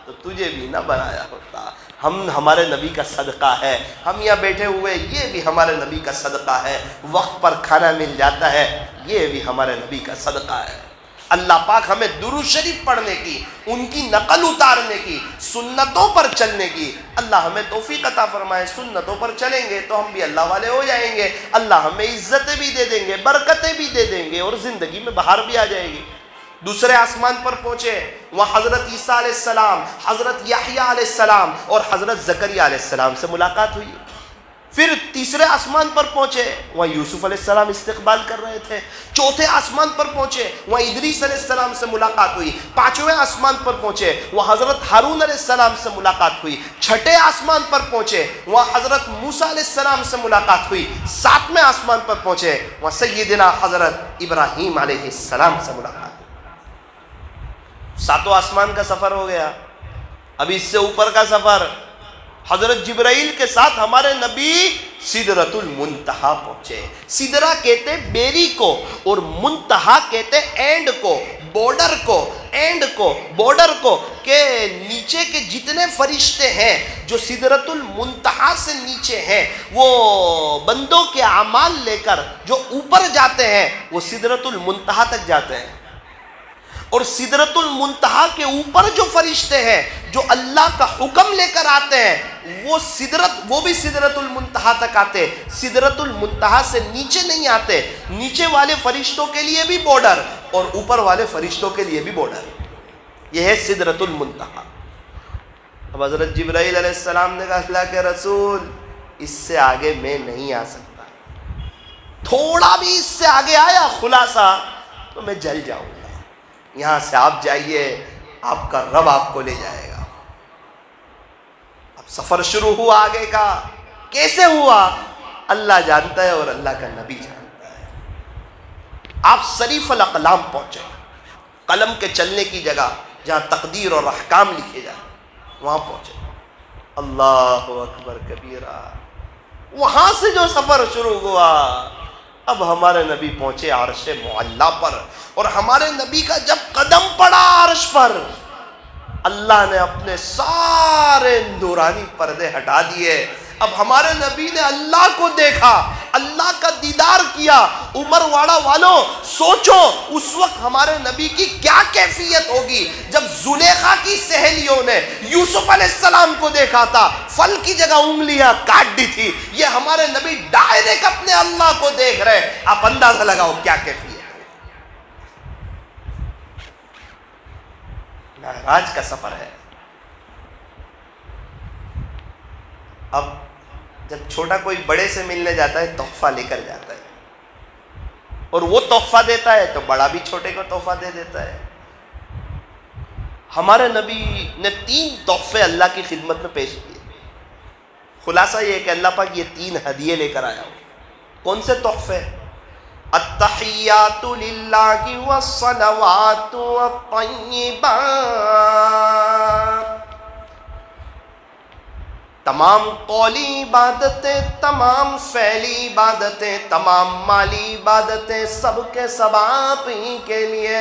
تو تجھے بھی نہ بنایا ہوتا۔ ہمارے نبی کا صدقہ ہے، ہم یہاں بیٹھے ہوئے یہ بھی ہمارے نبی کا صدقہ ہے، وقت پر کھانا مل جاتا ہے یہ بھی ہمارے نبی کا صدقہ ہے۔ اللہ پاک ہمیں درود شریف پڑھنے کی، ان کی نقل اتارنے کی، سنتوں پر چلنے کی اللہ ہمیں توفیق عطا فرمائے۔ سنتوں پر چلیں گے تو ہم بھی اللہ والے ہو جائیں گے، اللہ ہمیں عزتیں بھی دے دیں گے، برکتیں بھی دے دیں گے، اور زندگی میں بہار بھی آ جائے گی۔ دوسرے آسمان پر پہنچے، وہاں حضرت عیسیٰ علیہ السلام، حضرت یحییٰ علیہ السلام اور حضرت زکریا علیہ السلام سے ملاقات ہوئی۔ پھر تیسرے آسمان پر پہنچے، وہاں یوسف علیہ السلام استقبال کر رہے تھے۔ چوتھے آسمان پر پہنچے، وہاں ادریس علیہ السلام سے ملاقات ہوئی۔ پانچویں آسمان پر پہنچے، وہاں حضرت ہارون علیہ السلام سے ملاقات ہوئی۔ چھٹے آسمان پر پہنچے، وہاں حضرت موسیٰ علیہ السلام سے ملاقات ہوئی۔ ساتویں آسمان پر پہنچے، وہاں سیدنا حضرت ابراہیم علیہ السلام سے ملاقات ہوئی۔ 7 آسمان کا سفر ہو گیا۔ اب اس سے اوپر کا سفر، حضرت جبرائیل کے ساتھ ہمارے نبی سدرۃ المنتہا پہنچے۔ سدرہ کہتے بیری کو، اور منتہا کہتے اینڈ کو، بارڈر کو، اینڈ کو، بارڈر کو، کہ نیچے کے جتنے فرشتے ہیں جو سدرۃ المنتہا سے نیچے ہیں، وہ بندوں کے اعمال لے کر جو اوپر جاتے ہیں وہ سدرۃ المنتہا تک جاتے ہیں، اور سدرۃ المنتہا کے اوپر جو فرشتے ہیں جو اللہ کا حکم لے کر آتے ہیں وہ بھی سدرۃ المنتہا تک آتے۔ سدرۃ المنتہا سے نیچے نہیں آتے، نیچے والے فرشتوں کے لیے بھی بارڈر اور اوپر والے فرشتوں کے لیے بھی بارڈر، یہ ہے سدرۃ المنتہا۔ اب حضرت جبرائیل علیہ السلام نے کہا اللہ کے رسول اس سے آگے میں نہیں آ سکتا، تھوڑا بھی اس سے آگے آیا خلاصہ تو میں جل جاؤں گا، یہاں سے آپ جائیے، آپ کا رب آپ کو لے جائے گا۔ اب سفر شروع ہوا آگے کا، کیسے ہوا اللہ جانتا ہے اور اللہ کا نبی جانتا ہے۔ آپ صریف الاقلام پہنچے، قلم کے چلنے کی جگہ جہاں تقدیر اور احکام لکھے جائیں، وہاں پہنچے۔ اللہ اکبر کبیرہ، وہاں سے جو سفر شروع ہوا، اب ہمارے نبی پہنچے عرش معلیٰ پر، اور ہمارے نبی کا جب قدم پڑا عرش پر، اللہ نے اپنے سارے نورانی پردے ہٹا دیے۔ اب ہمارے نبی نے اللہ کو دیکھا، اللہ کا دیدار کیا۔ عمر واڑہ والوں سوچو اس وقت ہمارے نبی کی کیا کیفیت ہوگی جب زلیخا کی سہیلیوں نے یوسف علیہ السلام کو دیکھا تھا، پھل کی جگہ انگلیاں کاٹ دی تھی، یہ ہمارے نبی ڈائریکٹ اپنے اللہ کو دیکھ رہے۔ آپ اندازہ لگاؤ کیا کیفیت۔ معراج کا سفر ہے۔ اب جب چھوٹا کوئی بڑے سے ملنے جاتا ہے تحفہ لے کر جاتا ہے، اور وہ تحفہ دیتا ہے تو بڑا بھی چھوٹے کو تحفہ دے دیتا ہے۔ ہمارے نبی نے 3 تحفے اللہ کی خدمت میں پیش کیے۔ خلاصہ یہ کہ اللہ پاک یہ 3 ہدیے لے کر آیا ہو۔ کون سے تحفے؟ التحیات للہ والصلوات والطیبات، تمام قولی عبادتیں، تمام فعلی عبادتیں، تمام مالی عبادتیں سب کے سب آپ ہی کے لیے۔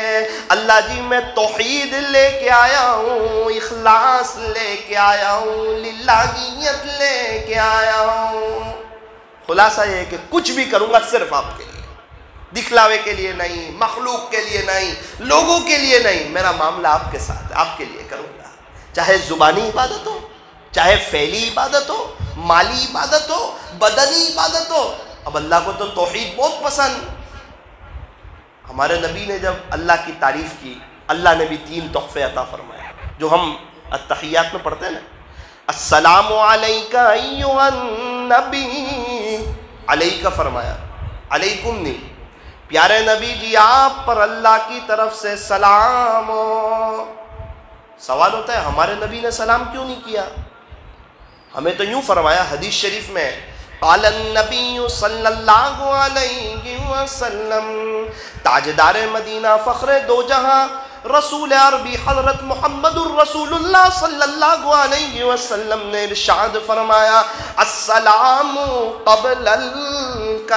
اللہ جی میں توحید لے کے آیا ہوں، اخلاص لے کے آیا ہوں، للہیت لے کے آیا ہوں۔ خلاصہ یہ ہے کہ کچھ بھی کروں گا صرف آپ کے لیے، دکھلاوے کے لیے نہیں، مخلوق کے لیے نہیں، لوگوں کے لیے نہیں، میرا معاملہ آپ کے ساتھ ہے، آپ کے لیے کروں گا، چاہے زبانی عبادت ہو، چاہے فعلی عبادت ہو، مالی عبادت ہو، بدنی عبادت ہو۔ اب اللہ کو تو توحید بہت پسند۔ ہمارے نبی نے جب اللہ کی تعریف کی، اللہ نے بھی 3 تحفے عطا فرمائے جو ہم التحیات میں پڑھتے ہیں نا، السلام علیکہ ایھا النبی، علیکہ فرمایا، علیکم نہیں، پیارے نبی جی آپ پر اللہ کی طرف سے سلام ہو۔ سوال ہوتا ہے ہمارے نبی نے سلام کیوں نہیں کیا؟ ہمیں تو یوں فرمایا حدیث شریف میں، قال النبی صلی اللہ علیہ وسلم، تاجدار مدینہ فخر دو جہاں رسول عربی حضرت محمد الرسول اللہ صلی اللہ علیہ وسلم نے ارشاد فرمایا، السلام قبل الکلام،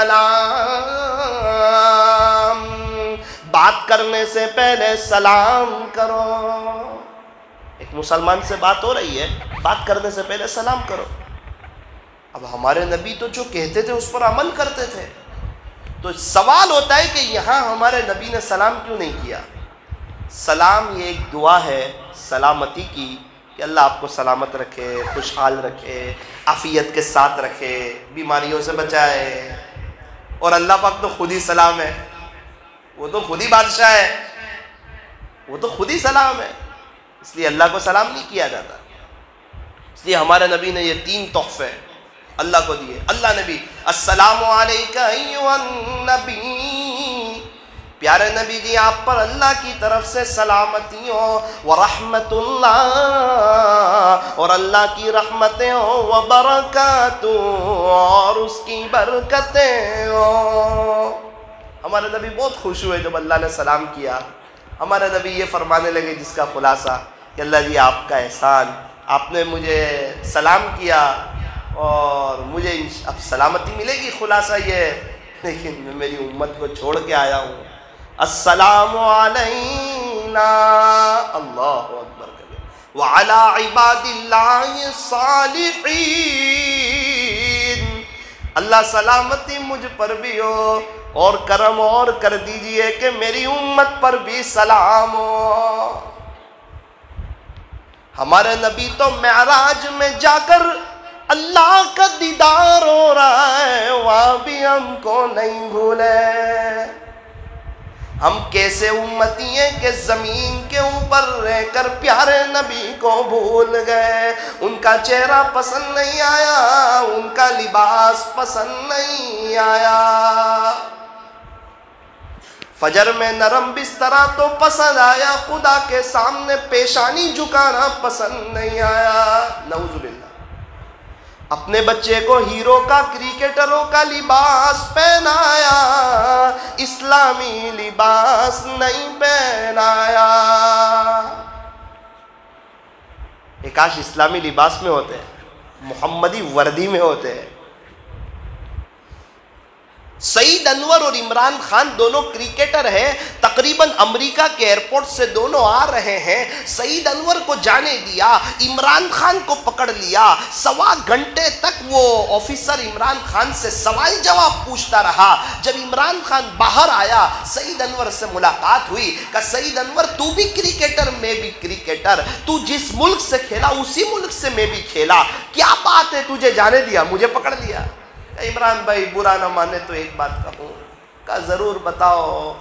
بات کرنے سے پہلے سلام کرو۔ ایک مسلمان سے بات ہو رہی ہے، بات کرنے سے پہلے سلام کرو۔ اب ہمارے نبی تو جو کہتے تھے اس پر عمل کرتے تھے، تو سوال ہوتا ہے کہ یہاں ہمارے نبی نے سلام کیوں نہیں کیا؟ سلام یہ ایک دعا ہے سلامتی کی، کہ اللہ آپ کو سلامت رکھے، خوشحال رکھے، عافیت کے ساتھ رکھے، بیماریوں سے بچائے۔ اور اللہ پاک تو خود ہی سلام ہے، وہ تو خود ہی بادشاہ ہے، وہ تو خود ہی سلام ہے، اس لیے اللہ کو سلام نہیں کیا جاتا۔ اس لیے ہمارے نبی نے یہ 3 تحفے اللہ کو دیے۔ اللہ نبی، السلام علیکہ ایھا النبی، پیارے نبی جی آپ پر اللہ کی طرف سے سلامتی ہو، ورحمت اللہ، اور اللہ کی رحمتیں ہو، وبرکاتہ، اور اس کی برکتیں ہو۔ ہمارے نبی بہت خوش ہوئے جب اللہ نے سلام کیا۔ ہمارے نبی یہ فرمانے لگے جس کا خلاصہ کہ اللہ جی آپ کا احسان، آپ نے مجھے سلام کیا اور مجھے اب سلامتی ملے گی، خلاصہ یہ ہے، لیکن میں میری امت کو چھوڑ کے آیا ہوں۔ السلام علینا، اللہ اکبر کرے، وعلی عباد اللہ الصالحین، اللہ سلامتی مجھ پر بھی ہو، اور کرم اور کر دیجئے کہ میری امت پر بھی سلام ہو۔ ہمارے نبی تو معراج میں جا کر اللہ کا دیدار ہو رہا ہے، وہاں بھی ہم کو نہیں بھولے۔ ہم کیسے امتی ہیں کہ زمین کے اوپر رہ کر پیارے نبی کو بھول گئے، ان کا چہرہ پسند نہیں آیا، ان کا لباس پسند نہیں آیا۔ فجر میں نرم بسترا تو پسند آیا، خدا کے سامنے پیشانی جھکانا پسند نہیں آیا، نعوذ باللہ۔ اپنے بچے کو ہیرو کا، کرکٹروں کا لباس پہنایا، اسلامی لباس نہیں پہنایا۔ کاش اسلامی لباس میں ہوتے ہیں، محمدی وردی میں ہوتے ہیں۔ سعید انور اور عمران خان دونوں کرکٹر ہیں، تقریباً امریکہ کے ایئرپورٹ سے دونوں آ رہے ہیں، سعید انور کو جانے دیا، عمران خان کو پکڑ لیا، 1.25 گھنٹے تک وہ آفیسر عمران خان سے سوال جواب پوچھتا رہا۔ جب عمران خان باہر آیا، سعید انور سے ملاقات ہوئی، کہ سعید انور تو بھی کرکٹر، میں بھی کرکٹر، تو جس ملک سے کھیلا اسی ملک سے میں بھی کھیلا، کیا بات ہے تجھے جانے دیا، مجھے پکڑ لیا؟ عمران بھائی برا نہ مانے تو ایک بات کہوں، کہا ضرور بتاؤ۔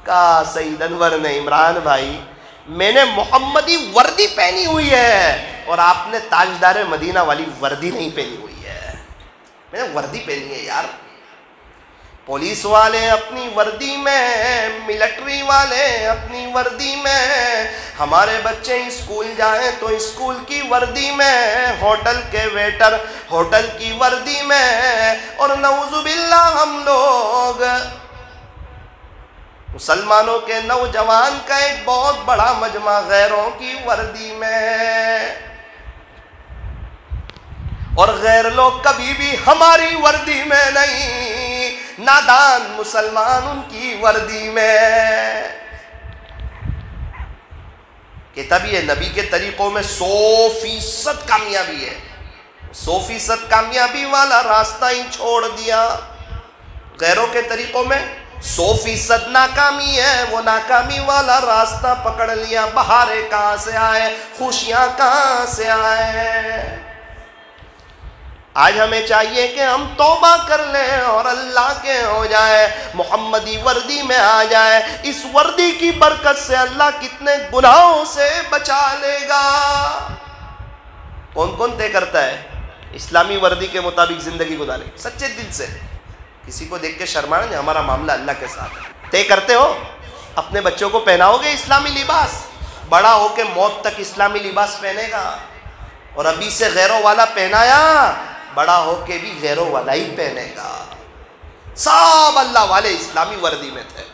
کہا سعید انور نے، عمران بھائی میں نے محمدی وردی پہنی ہوئی ہے اور آپ نے تاجدار مدینہ والی وردی نہیں پہنی ہوئی ہے۔ میں نے وردی پہنی ہے یار، پولیس والے اپنی وردی میں، ملٹری والے اپنی وردی میں، ہمارے بچے اسکول جائیں تو اسکول کی وردی میں، ہوٹل کے ویٹر ہوٹل کی وردی میں، اور نعوذ باللہ ہم لوگ مسلمانوں کے نوجوان کا ایک بہت بڑا مجمع غیروں کی وردی میں، اور غیر لوگ کبھی بھی ہماری وردی میں نہیں، نادان مسلمان ان کی وردی میں، کہ تب یہ نبی کے طریقوں میں 100% کامیابی ہے، 100% کامیابی والا راستہ ہی چھوڑ دیا، غیروں کے طریقوں میں 100% ناکامی ہے، وہ ناکامی والا راستہ پکڑ لیا، بہاریں کہاں سے آئے، خوشیاں کہاں سے آئے۔ آج ہمیں چاہیے کہ ہم توبہ کر لیں اور اللہ کے ہو جائے، محمدی وردی میں آ جائے، اس وردی کی برکت سے اللہ کتنے گناہوں سے بچا لے گا۔ کون کون طے کرتا ہے اسلامی وردی کے مطابق زندگی گزارے سچے دل سے؟ کسی کو دیکھ کے شرمانا نہیں، ہمارا معاملہ اللہ کے ساتھ ہے۔ طے کرتے ہو اپنے بچوں کو پہناؤ گے اسلامی لباس، بڑا ہو کے موت تک اسلامی لباس پہنے گا، اور ابھی سے غیروں والا پہنایا، بڑا ہو کے بھی غیروں والا ہی پہنے گا۔ سب اللہ والے اسلامی وردی میں تھے۔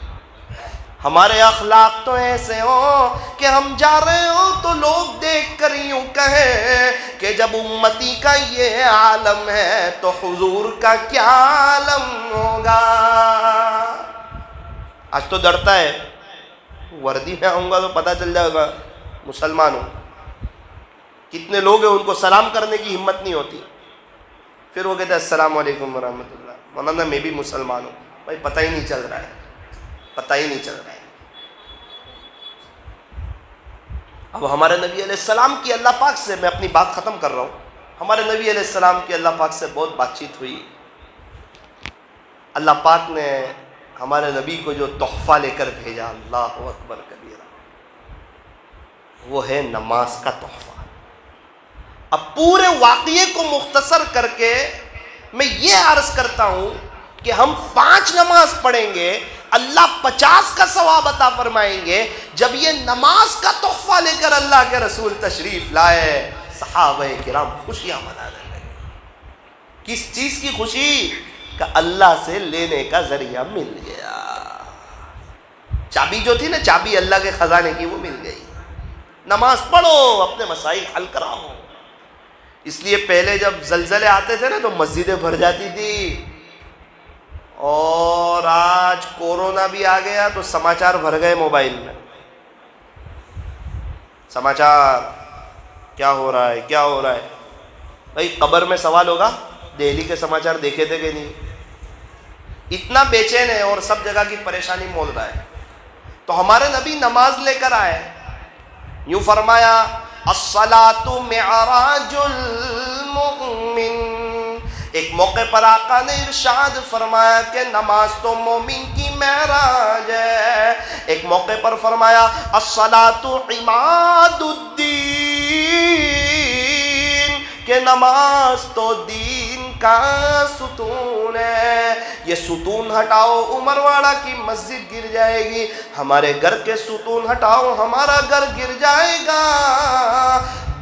ہمارے اخلاق تو ایسے ہوں کہ ہم جا رہے ہوں تو لوگ دیکھ کر یوں کہیں کہ جب امتی کا یہ عالم ہے تو حضور کا کیا عالم ہوگا۔ آج تو ڈرتا ہے، وردی میں آؤں گا تو پتہ چل جائے گا مسلمان ہوں۔ کتنے لوگ ہیں ان کو سلام کرنے کی ہمت نہیں ہوتی، پھر وہ کہتے ہیں السلام علیکم ورحمۃ اللہ، مولانا میں بھی مسلمان ہوں۔ بھائی پتہ ہی نہیں چل رہا ہے، پتہ ہی نہیں چل رہا ہے۔ اب ہمارے نبی علیہ السلام کی اللہ پاک سے، میں اپنی بات ختم کر رہا ہوں، ہمارے نبی علیہ السلام کی اللہ پاک سے بہت بات چیت ہوئی۔ اللہ پاک نے ہمارے نبی کو جو تحفہ لے کر بھیجا، اللہ اکبر کبیرہ، وہ ہے نماز کا تحفہ۔ اب پورے واقعے کو مختصر کر کے میں یہ عرض کرتا ہوں کہ ہم 5 نماز پڑھیں گے، اللہ 50 کا ثواب عطا فرمائیں گے۔ جب یہ نماز کا تحفہ لے کر اللہ کے رسول تشریف لائے، صحابہ کرام خوشیاں منانے لگے۔ کس چیز کی خوشی؟ کہ اللہ سے لینے کا ذریعہ مل گیا۔ چابی جو تھی نا، چابی اللہ کے خزانے کی، وہ مل گئی۔ نماز پڑھو، اپنے مسائل حل کراؤ۔ اس لیے پہلے جب زلزلے آتے تھے نا تو مسجدیں بھر جاتی تھی، اور آج کورونا بھی آ گیا تو سماچار بھر گئے موبائل میں۔ سماچار کیا ہو رہا ہے، کیا ہو رہا ہے؟ بھائی قبر میں سوال ہوگا، دہلی کے سماچار دیکھے تھے کہ نہیں؟ اتنا بے چین ہے اور سب جگہ کی پریشانی مول رہا ہے۔ تو ہمارے نبی نماز لے کر آئے، یوں فرمایا الصلاۃ معراج المؤمن۔ ایک موقع پر آقا نے ارشاد فرمایا کہ نماز تو مومن کی معراج ہے۔ ایک موقع پر فرمایا الصلاۃ عماد الدین، کہ نماز تو دین کا ستون ہے۔ یہ ستون ہٹاؤ، عمر واڑہ کی مسجد گر جائے گی، ہمارے گھر کے ستون ہٹاؤ، ہمارا گھر گر جائے گا۔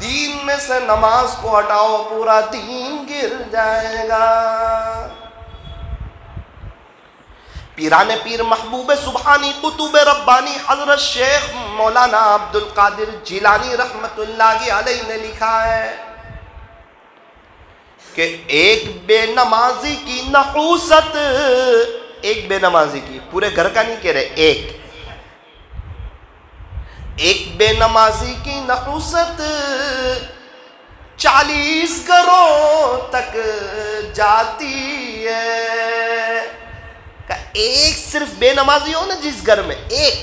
دین میں سے نماز کو ہٹاؤ، پورا دین گر جائے گا۔ پیران پیر محبوب سبحانی قطب ربانی حضرت شیخ مولانا عبد القادر جیلانی رحمت اللہ علیہ نے لکھا ہے کہ ایک بے نمازی کی نحوست، ایک بے نمازی کی، پورے گھر کا نہیں کہہ رہے، ایک بے نمازی کی نحوست 40 گھروں تک جاتی ہے۔ کہ ایک صرف بے نمازی ہو نا جس گھر میں، ایک،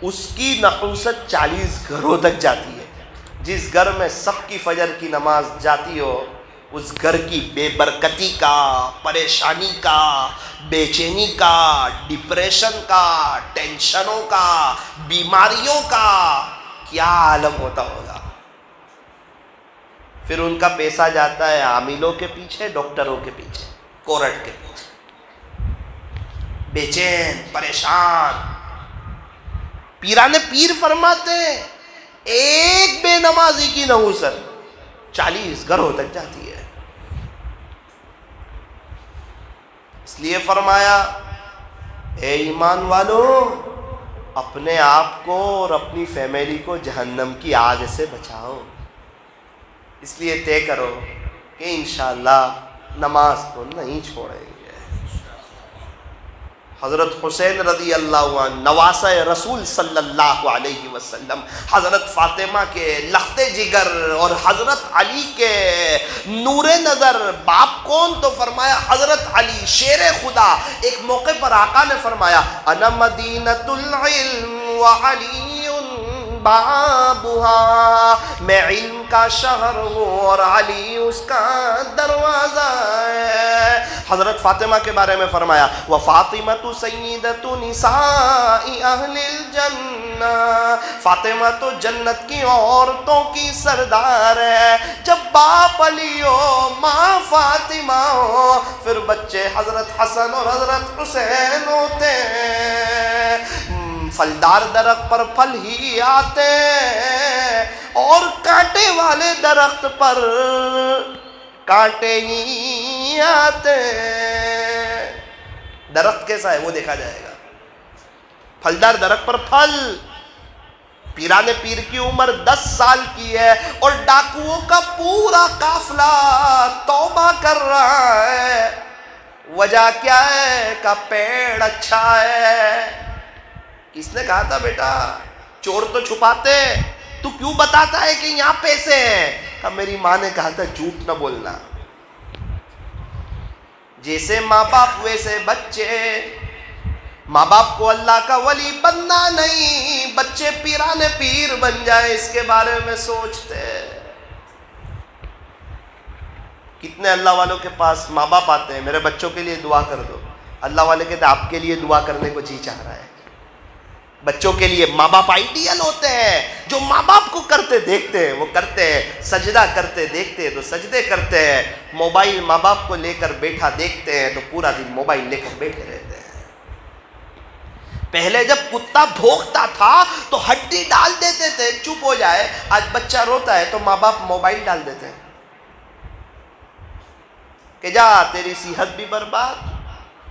اس کی نحوست 40 گھروں تک جاتی ہے۔ جس گھر میں سب کی فجر کی نماز جاتی ہو، اس گھر کی بے برکتی کا، پریشانی کا، بے چینی کا، ڈپریشن کا، ٹینشنوں کا، بیماریوں کا کیا عالم ہوتا ہوگا۔ پھر ان کا پیسہ جاتا ہے عاملوں کے پیچھے، ڈاکٹروں کے پیچھے، کورٹ کے پیچھے، بے چین، پریشان۔ پیران پیر فرماتے ہیں ایک بے نمازی کی نحوست 40 گھروں تک جاتی ہے۔ اس لیے فرمایا اے ایمان والو، اپنے آپ کو اور اپنی فیملی کو جہنم کی آگ سے بچاؤ۔ اس لیے طے کرو کہ انشاءاللہ نماز کو نہیں چھوڑیں گے۔ حضرت حسین رضی اللہ عنہ نواسہ رسول صلی اللہ علیہ وسلم، حضرت فاطمہ کے لخت جگر اور حضرت علی کے نور نظر باپ کون؟ تو فرمایا حضرت علی شیر خدا۔ ایک موقع پر آقا نے فرمایا انا مدینۃ العلم وعلی بابھا، میں علم کا شہر ہوں اور علی اس کا دروازہ ہے۔ حضرت فاطمہ کے بارے میں فرمایا وَفَاطِمَةُ سَيِّدَةُ نِسَاءِ أَهْلِ الْجَنَّةِ، فاطمہ تو جنت کی عورتوں کی سردار ہے۔ جب باپ علی ہو، ماں فاطمہ ہو، پھر بچے حضرت حسن اور حضرت حسین ہوتے ہیں۔ پھلدار درخت پر پھل ہی آتے ہیں اور کانٹے والے درخت پر کانٹے ہی آتے ہیں۔ درخت کیسا ہے وہ دیکھا جائے گا۔ پھلدار درخت پر پھل۔ پیران پیر کی عمر 10 سال کی ہے اور ڈاکوؤں کا پورا قافلہ توبہ کر رہا ہے۔ وجہ کیا ہے؟ کہ پیڑ اچھا ہے۔ کس نے کہا تھا بیٹا چور تو چھپاتے، تو کیوں بتاتا ہے کہ یہاں پیسے ہیں؟ کہ میری ماں نے کہا تھا جھوٹ نہ بولنا۔ جیسے ماں باپ ویسے بچے۔ ماں باپ کو اللہ کا ولی بننا نہیں، بچے پیران پیر بن جائے اس کے بارے میں سوچتے۔ کتنے اللہ والوں کے پاس ماں باپ آتے ہیں میرے بچوں کے لیے دعا کر دو، اللہ والے کہتے ہیں آپ کے لیے دعا کرنے کو جی چاہ رہا ہے۔ بچوں کے لیے ماں باپ آئیڈیل ہوتے ہیں، جو ماں باپ کو کرتے دیکھتے ہیں وہ کرتے ہیں، سجدہ کرتے دیکھتے ہیں تو سجدے کرتے ہیں۔ موبائل ماں باپ کو لے کر بیٹھا دیکھتے ہیں تو پورا دن موبائل لے کر بیٹھے رہتے ہیں۔ پہلے جب کتا بھونکتا تھا تو ہڈی ڈال دیتے تھے چپ ہو جائے، آج بچہ روتا ہے تو ماں باپ موبائل ڈال دیتے ہیں کہ جا تیری صحت بھی برباد،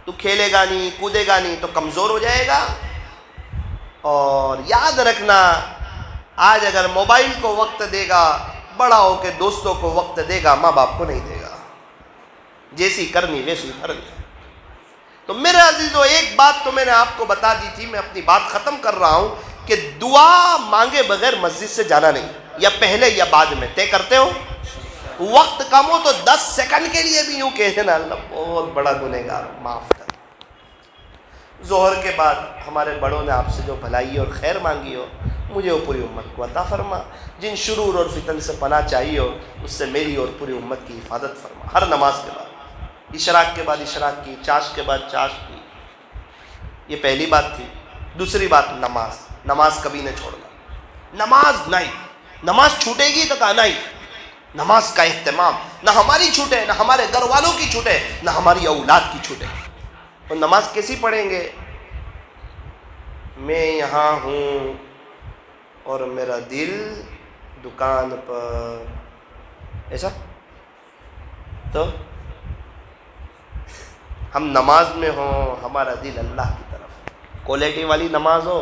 تو کھیلے گا نہیں کودے گا نہیں تو کمزور ہو جائے گا۔ اور یاد رکھنا آج اگر موبائل کو وقت دے گا، بڑا ہو کے دوستوں کو وقت دے گا، ماں باپ کو نہیں دے گا۔ جیسی کرنی ویسی بھرنی۔ تو میرے عزیزو ایک بات تو میں نے آپ کو بتا دی تھی، میں اپنی بات ختم کر رہا ہوں کہ دعا مانگے بغیر مسجد سے جانا نہیں، یا پہلے یا بعد میں طے کرتے ہو۔ وقت کم ہو تو 10 سیکنڈ کے لیے بھی یوں کہتے نا اللہ بہت بڑا گنہگار معاف کر۔ ظہر کے بعد ہمارے بڑوں نے آپ سے جو بھلائی اور خیر مانگی ہو مجھے اور پوری امت کو عطا فرما۔ جن شرور اور فتن سے پناہ چاہیے ہو اس سے میری اور پوری امت کی حفاظت فرما۔ ہر نماز کے بعد، اشراق کے بعد اشراق کی، چاش کے بعد چاش کی۔ یہ پہلی بات تھی۔ دوسری بات نماز کبھی نہ چھوڑنا۔ نماز نہیں، نماز چھوٹے گی تو کہا نہیں۔ نماز کا اہتمام نہ ہماری چھوٹے، نہ ہمارے گھر والوں کی چھوٹے، نہ ہماری اولاد کی چھوٹے۔ اور نماز کیسی پڑھیں گے؟ میں یہاں ہوں اور میرا دل دکان پر، ایسا تو ہم نماز میں ہوں، ہمارا دل اللہ کی طرف، کوالٹی والی نماز ہو۔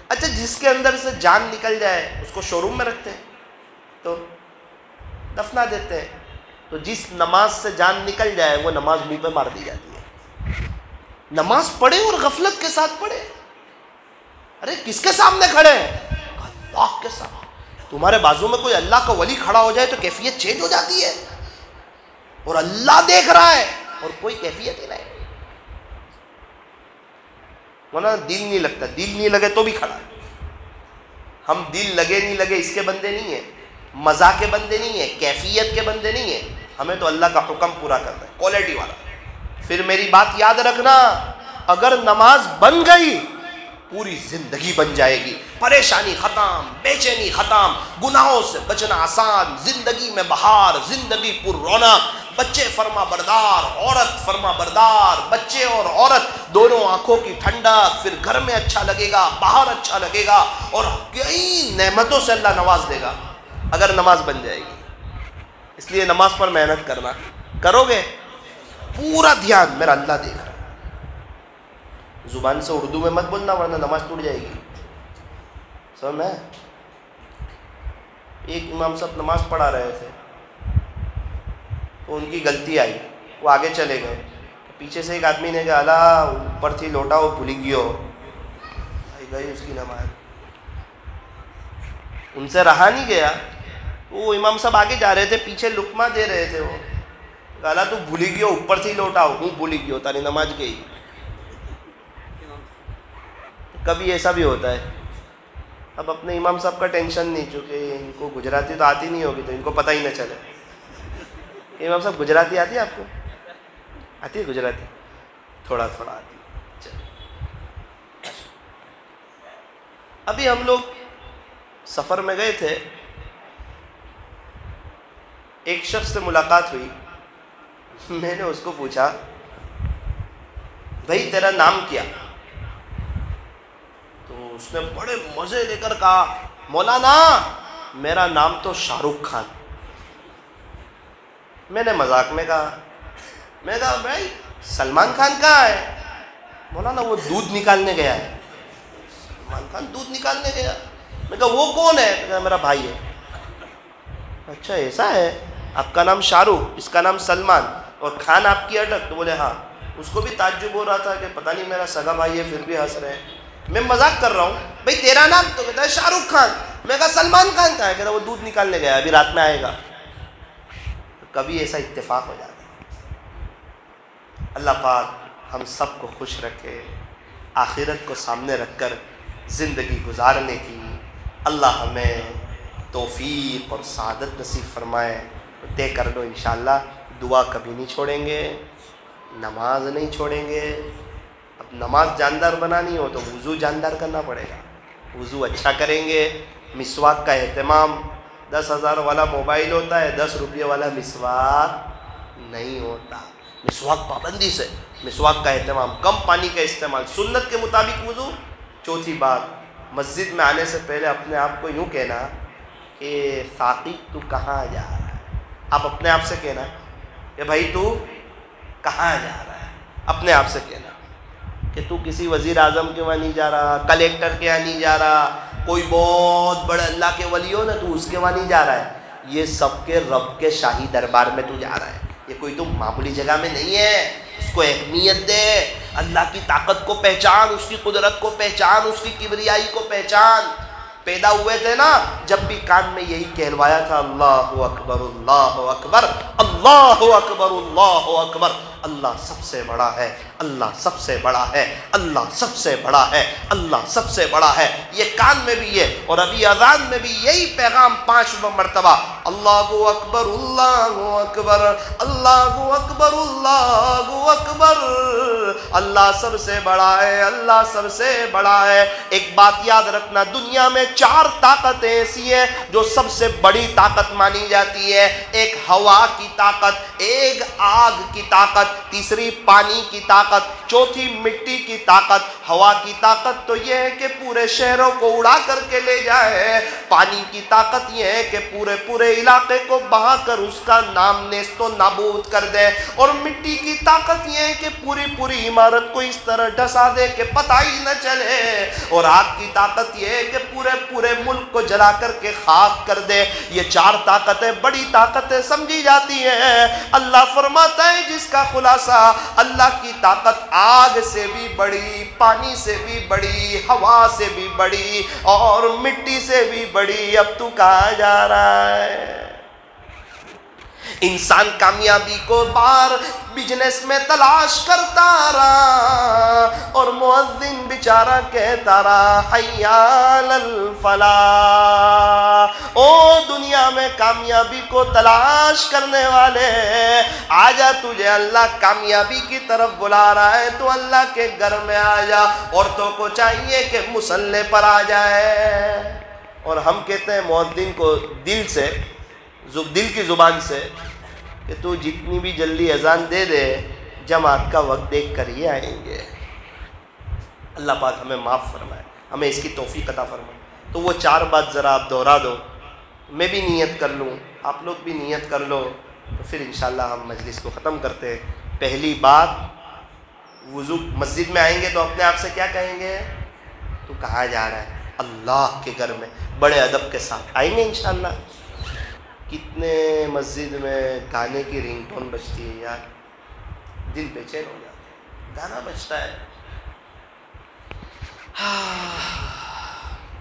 اچھا جس کے اندر سے جان نکل جائے اس کو شو روم میں رکھتے ہیں تو دفنا دیتے ہیں۔ تو جس نماز سے جان نکل جائے وہ نماز منہ پہ مار دی جاتی ہے۔ نماز پڑھے اور غفلت کے ساتھ پڑھے۔ ارے کس کے سامنے کھڑے ہیں؟ اللہ کے سامنے۔ تمہارے بازو میں کوئی اللہ کا ولی کھڑا ہو جائے تو کیفیت چینج ہو جاتی ہے، اور اللہ دیکھ رہا ہے اور کوئی کیفیت ہی نہیں۔ ورنہ دل نہیں لگتا، دل نہیں لگے تو بھی کھڑا ہے۔ ہم دل لگے نہیں لگے اس کے بندے نہیں ہیں، مزہ کے بندے نہیں ہیں، کیفیت کے بندے نہیں ہیں۔ ہمیں تو اللہ کا حکم پورا کرنا ہے، کوالٹی والا۔ پھر میری بات یاد رکھنا، اگر نماز بن گئی پوری زندگی بن جائے گی۔ پریشانی ختم، بے چینی ختم، گناہوں سے بچنا آسان، زندگی میں بہار، زندگی پر رونق، بچے فرما بردار، عورت فرما بردار، بچے اور عورت دونوں آنکھوں کی ٹھنڈک، پھر گھر میں اچھا لگے گا، باہر اچھا لگے گا، اور کئی نعمتوں سے اللہ نواز دے گا اگر نماز بن جائے گی۔ اس لیے نماز پر محنت کرنا، کرو گے پورا دھیان میرا اللہ دیکھ رہا ہے۔ زبان سے اردو میں مت بولنا ورنہ نماز ٹوٹ جائے گی. سمجھ میں؟ ایک امام صاحب نماز پڑھا رہے تھے تو ان کی غلطی آئی, وہ آگے چلے گئے, پیچھے سے ایک آدمی نے کہا اللہ اوپر تھی لوٹا وہ بھولی گیو, گئی اس کی نماز. ان سے رہا نہیں گیا, وہ امام صاحب آگے جا رہے تھے, پیچھے لقمہ دے رہے تھے, وہ کہا تو بھولی گیو اوپر تھی لوٹا ہوں بھولی گیو تاری نماز گئی. کبھی ایسا بھی ہوتا ہے. اب اپنے امام صاحب کا ٹینشن نہیں, چونکہ ان کو گجراتی تو آتی نہیں ہوگی تو ان کو پتہ ہی نہ چلے. امام صاحب گجراتی آتی ہے آپ کو؟ آتی ہے گجراتی؟ تھوڑا تھوڑا آتی ہے. ابھی ہم لوگ سفر میں گئے تھے, ایک شخص سے ملاقات ہوئی. میں نے اس کو پوچھا بھائی تیرا نام کیا؟ تو اس نے بڑے مزے لے کر کہا مولانا میرا نام تو شاہ رخ خان. میں نے مذاق میں کہا, میں کہا بھائی سلمان خان کہاں ہے؟ مولانا وہ دودھ نکالنے گیا ہے. سلمان خان دودھ نکالنے گیا؟ میں کہا وہ کون ہے؟ میں کہا میرا بھائی ہے. اچھا ایسا ہے, آپ کا نام شاہ رخ, اس کا نام سلمان, اور خان آپ کی اٹک؟ تو بولے ہاں. اس کو بھی تعجب ہو رہا تھا کہ پتہ نہیں میرا سگا بھائی ہے, پھر بھی ہنس رہے ہیں. میں مذاق کر رہا ہوں, بھائی تیرا نام؟ تو کہتا ہے شاہ رخ خان. میں کہا سلمان خان کہاں ہے؟ کہتا وہ دودھ نکالنے گیا, ابھی رات میں آئے گا. کبھی ایسا اتفاق ہو جاتا ہے. اللہ پاک ہم سب کو خوش رکھے, آخرت کو سامنے رکھ کر زندگی گزارنے کی اللہ ہمیں توفیق اور سعادت نصیب فرمائے. طے کر لو انشاءاللہ دعا کبھی نہیں چھوڑیں گے, نماز نہیں چھوڑیں گے. اب نماز جاندار بنانی ہو تو وضو جاندار کرنا پڑے گا. وضو اچھا کریں گے. مسواک کا اہتمام, 10,000 والا موبائل ہوتا ہے, 10 روپے والا مسواک نہیں ہوتا. مسواک پابندی سے, مسواک کا اہتمام, کم پانی کا استعمال, سنت کے مطابق وضو. چوتھی بات, مسجد میں آنے سے پہلے اپنے آپ کو یوں کہنا کہ ثاقب تو کہاں جا رہا ہے. آپ اپنے آپ سے کہنا کہ بھائی تو کہاں جا رہا ہے. اپنے آپ سے کہنا کہ تو کسی وزیر اعظم کے وہاں نہیں جا رہا, کلیکٹر کے یہاں نہیں جا رہا, کوئی بہت بڑے اللہ کے ولی ہو نا تو اس کے وہاں نہیں جا رہا ہے. یہ سب کے رب کے شاہی دربار میں تو جا رہا ہے. یہ کوئی تو معمولی جگہ میں نہیں ہے. اس کو اہمیت دے, اللہ کی طاقت کو پہچان, اس کی قدرت کو پہچان, اس کی کبریائی کو پہچان. پیدا ہوئے تھے نا جب بھی کان میں یہی کہلوایا تھا اللہ اکبر اللہ اکبر اللہ اکبر اللہ اکبر. اللہ سب سے بڑا ہے, اللہ سب سے بڑا ہے, اللہ سب سے بڑا ہے, اللہ سب سے بڑا ہے. یہ کان میں بھی ہے, اور ابھی اذان میں بھی یہی پیغام 5 مرتبہ اللہ اکبر اللہ اکبر اللہ اکبر اللہ اکبر. اللہ سب سے بڑا ہے, اللہ سب سے بڑا ہے. ایک بات یاد رکھنا, دنیا میں 4 طاقتیں ایسی ہیں جو سب سے بڑی طاقت مانی جاتی ہے. ایک ہوا کی طاقت, ایک آگ کی طاقت, تیسری پانی کی طاقت, چوتھی مٹی کی طاقت. ہوا کی طاقت تو یہ ہے کہ پورے شہروں کو اڑا کر کے لے جائے. پانی کی طاقت یہ ہے کہ پورے علاقے کو بہا کر اس کا نام نیست و نابود کر دے. اور مٹی کی طاقت یہ ہے کہ پوری عمارت کو اس طرح ڈھسا دے کہ پتہ ہی نہ چلے. اور آگ کی طاقت یہ ہے کہ پورے ملک کو جلا کر کے خاک کر دے. یہ 4 طاقتیں بڑی طاقتیں سمجھی جاتی ہیں. اللہ فرماتا ہے جس کا خلاصہ, اللہ کی طاقت آگ سے بھی بڑی, پانی سے بھی بڑی, ہوا سے بھی بڑی, اور مٹی سے بھی بڑی. اب تو کہاں جا رہا ہے؟ انسان کامیابی کو بار بزنس میں تلاش کرتا رہا, اور مؤذن بیچارہ کہتا رہا حی علی الفلاح. او دنیا میں کامیابی کو تلاش کرنے والے, آجا تجھے اللہ کامیابی کی طرف بلا رہا ہے, تو اللہ کے گھر میں آجا. عورتوں کو چاہیے کہ مصلی پر آ جائے. اور ہم کہتے ہیں مؤذن کو دل کی زبان سے کہ تو جتنی بھی جلدی اذان دے دے, جماعت کا وقت دیکھ کر ہی آئیں گے. اللہ پاک ہمیں معاف فرمائے, ہمیں اس کی توفیق عطا فرمائے. تو وہ 4 بات ذرا آپ دہرا دو, میں بھی نیت کر لوں, آپ لوگ بھی نیت کر لو, تو پھر انشاءاللہ ہم مجلس کو ختم کرتے ہیں. پہلی بات, وضو مسجد میں آئیں گے تو اپنے آپ سے کیا کہیں گے؟ تو کہاں جا رہا ہے؟ اللہ کے گھر میں بڑے ادب کے ساتھ آئیں گے انشاءاللہ۔ کتنے مسجد میں گانے کی رنگ ٹون بجتی ہے یار، دل بے چین ہو جاتا ہے، گانا بجتا ہے۔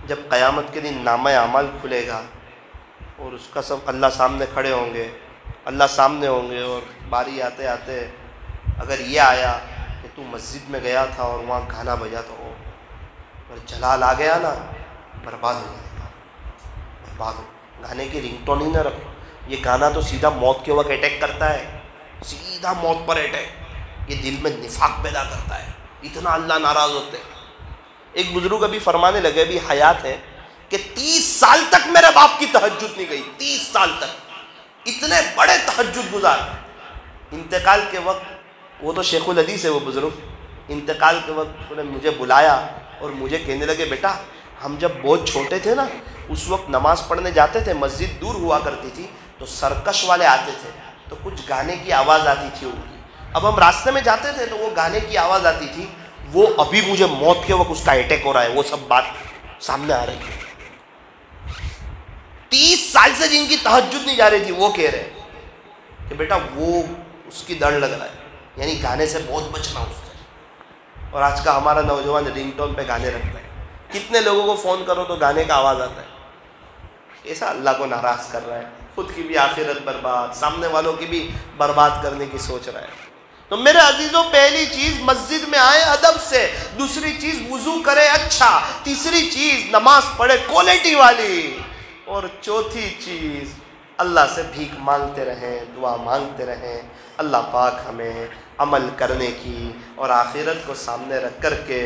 جب قیامت کے دن نامہ اعمال کھلے گا اور اس کا سب اللہ سامنے کھڑے ہوں گے، اللہ سامنے ہوں گے، اور باری آتے آتے اگر یہ آیا کہ تو مسجد میں گیا تھا اور وہاں گانا بجا تو اور جلال آ گیا نا، برباد ہو جائے گا، برباد ہو۔ گانے کی رنگ ٹون ہی نہ رکھو، یہ گانا تو سیدھا موت کے وقت اٹیک کرتا ہے، سیدھا موت پر اٹیک، یہ دل میں نفاق پیدا کرتا ہے، اتنا اللہ ناراض ہوتے ہیں۔ ایک بزرگ ابھی فرمانے لگے، ابھی حیات ہے، کہ 30 سال تک میرے باپ کی تہجد نہیں گئی، 30 سال تک، اتنے بڑے تہجد گزار۔ انتقال کے وقت، وہ تو شیخ الحدیث ہے وہ بزرگ، انتقال کے وقت انہوں نے مجھے بلایا اور مجھے کہنے لگے، بیٹا ہم جب بہت چھوٹے تھے نا، اس وقت نماز پڑھنے جاتے تھے، مسجد دور ہوا کرتی تھی، تو سرکش والے آتے تھے تو کچھ گانے کی آواز آتی تھی ان کی، اب ہم راستے میں جاتے تھے تو وہ گانے کی آواز آتی تھی، وہ ابھی مجھے موت کے وقت اس کا اٹیک ہو رہا ہے، وہ سب بات سامنے آ رہی ہے۔ 30 سال سے جن کی تہجد نہیں جا رہی تھی، وہ کہہ رہے ہیں کہ بیٹا وہ اس کی ڈر لگ رہا ہے، یعنی گانے سے بہت بچنا اس سے۔ اور آج کا ہمارا نوجوان رنگ ٹون پہ گانے رکھتا ہے، کتنے لوگوں کو فون کرو تو گانے کا آواز آتا ہے، ایسا اللہ کو ناراض کر رہا ہے، خود کی بھی آخرت برباد، سامنے والوں کی بھی برباد کرنے کی سوچ رہا ہے۔ تو میرے عزیزوں، پہلی چیز مسجد میں آئے ادب سے، دوسری چیز وضو کرے اچھا، تیسری چیز نماز پڑھے کوالٹی والی، اور چوتھی چیز اللہ سے بھیک مانگتے رہیں، دعا مانگتے رہیں۔ اللہ پاک ہمیں عمل کرنے کی اور آخرت کو سامنے رکھ کر کے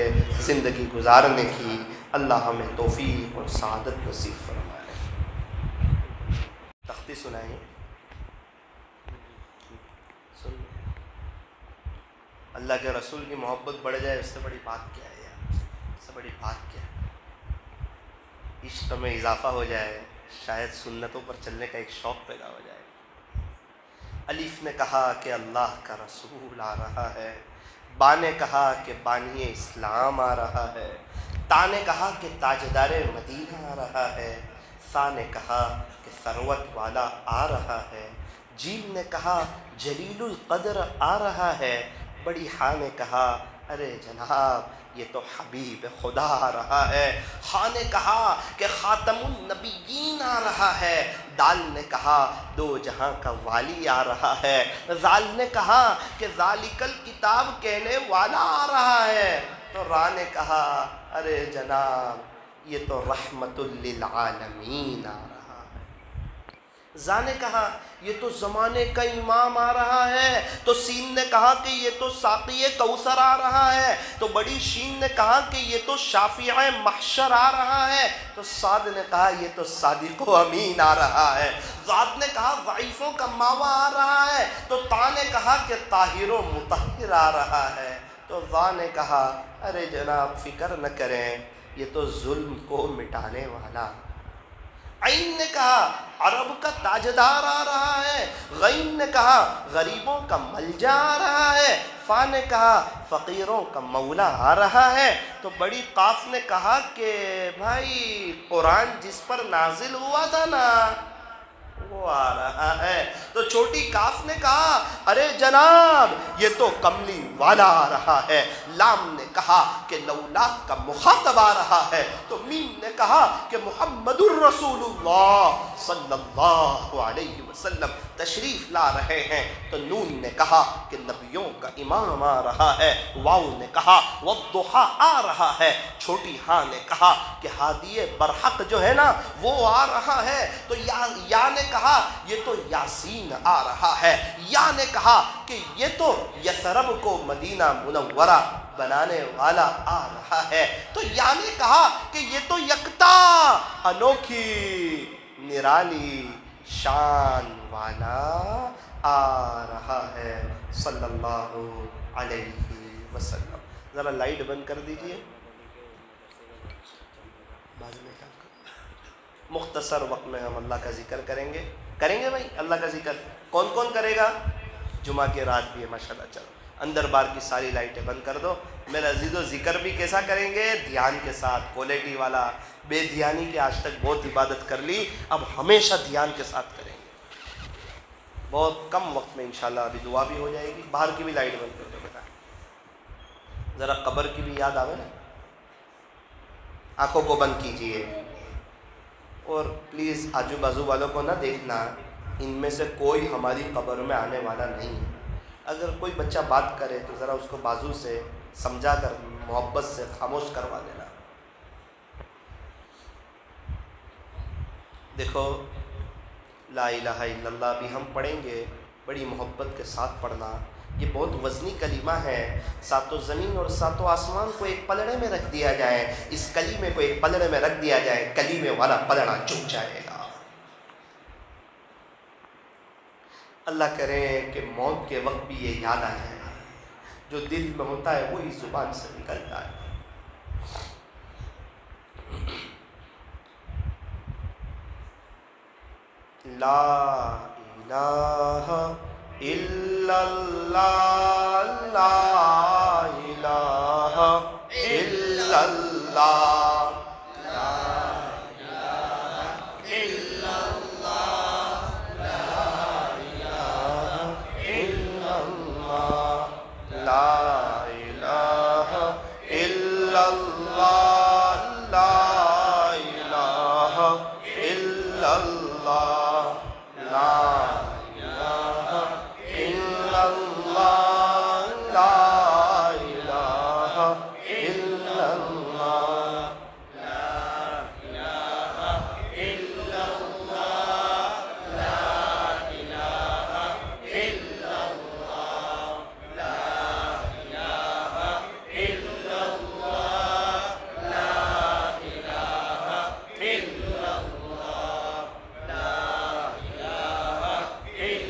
زندگی گزارنے کی اللہ ہمیں توفیق اور سعادت نصیب فرمائے۔ تختی سنائیں، اللہ کے رسول کی محبت بڑھ جائے، اس سے بڑی بات کیا ہے یار، اس سے بڑی بات کیا ہے؟ عشق میں اضافہ ہو جائے، شاید سنتوں پر چلنے کا ایک شوق پیدا ہو جائے۔ الف نے کہا کہ اللہ کا رسول آ رہا ہے، با نے کہا کہ بانی اسلام آ رہا ہے، تا نے کہا کہ تاجدار مدینہ آ رہا ہے، سا نے کہا کہ ثروت والا آ رہا ہے، جیم نے کہا جلیل القدر آ رہا ہے، بڑی ہاں نے کہا ارے جناب یہ تو حبیب خدا آ رہا ہے، خاں نے کہا کہ خاتم النبیین آ رہا ہے، دال نے کہا دو جہاں کا والی آ رہا ہے، زال نے کہا کہ ذالک الکتاب کہنے والا آ رہا ہے، تو را نے کہا ارے جناب یہ تو رحمت للعالمین آ رہا ہے، زا نے کہا یہ تو زمانے کا امام آ رہا ہے، تو سین نے کہا کہ یہ تو ساقی کوثر آ رہا ہے، تو بڑی شین نے کہا کہ یہ تو شافع محشر آ رہا ہے، تو صاد نے کہا یہ تو صادق و امین آ رہا ہے، ذات نے کہا ضعیفوں کا ماوا آ رہا ہے، تو تا نے کہا کہ طاہر و مطہر آ رہا ہے، تو ذا نے کہا ارے جناب فکر نہ کریں یہ تو ظلم کو مٹانے والا، عین نے کہا عرب کا تاجدار آ رہا ہے، غین نے کہا غریبوں کا ملجا آ رہا ہے، فا نے کہا فقیروں کا مولا آ رہا ہے، تو بڑی قاف نے کہا کہ بھائی قرآن جس پر نازل ہوا تھا نا وہ آ رہا ہے، تو چھوٹی کاف نے کہا ارے جناب یہ تو کملی والا آ رہا ہے، لام نے کہا کہ لولا کا مخاطب آ رہا ہے، تو میم نے کہا کہ محمد الرسول اللہ صلی اللہ علیہ وسلم تشریف لا رہے ہیں، تو نون نے کہا کہ نبیوں کا امام آ رہا ہے، واو نے کہا والضحیٰ آ رہا ہے، چھوٹی ہاں نے کہا کہ ہادی برحق جو ہے نا وہ آ رہا ہے، تو یا نے کہا یہ تو یاسین آ رہا ہے، یا نے کہا کہ یہ تو یثرب کو مدینہ منورہ بنانے والا آ رہا ہے، تو یا نے کہا کہ یہ تو یکتا انوکھی نرالی شان والا آ رہا ہے صلی اللہ علیہ وسلم۔ ذرا لائٹ بند کر دیجئے، مختصر وقت میں ہم اللہ کا ذکر کریں گے بھائی، اللہ کا ذکر کون کون کرے گا؟ جمعہ کی رات بھی ہے ماشاءاللہ، چلو اندر بار کی ساری لائٹیں بند کر دو. میرے عزیزو ذکر بھی کیسا کریں گے؟ دھیان کے ساتھ، کوالٹی والا. بے دھیانی کے آج تک بہت عبادت کر لی، اب ہمیشہ دھیان کے ساتھ کریں گے. بہت کم وقت میں انشاءاللہ ابھی دعا بھی ہو جائے گی. باہر کی بھی لائٹ بند کر دو بیٹا، ذرا قبر کی بھی یاد آوے نا. آنکھوں کو بند کیجئے اور پلیز آجو بازو والوں کو نہ دیکھنا، ان میں سے کوئی ہماری قبر میں آنے والا نہیں ہے. اگر کوئی بچہ بات کرے تو ذرا اس کو بازو سے سمجھا کر محبت سے خاموش کروا دینا. دیکھو لا الہ الا اللہ بھی ہم پڑھیں گے، بڑی محبت کے ساتھ پڑھنا. یہ بہت وزنی کلمہ ہے. ساتوں زمین اور ساتوں آسمان کو ایک پلڑے میں رکھ دیا جائے، اس کلمے کو ایک پلڑے میں رکھ دیا جائے، کلمے والا پلڑا جھک جائے گا. اللہ کرے کہ موت کے وقت بھی یہ یاد آ جائے گا. جو دل میں ہوتا ہے وہی زبان سے نکلتا ہے. لا الہ الا اللہ، لا الہ الا اللہ، لا الہ الا اللہ، لا الہ الا اللہ، لا الہ الا اللہ، لا الہ الا اللہ، لا الہ الا اللہ، لا الہ الا اللہ، لا الہ الا اللہ، لا الہ الا اللہ، لا الہ الا اللہ، لا الہ الا اللہ، لا الہ الا اللہ، لا الہ الا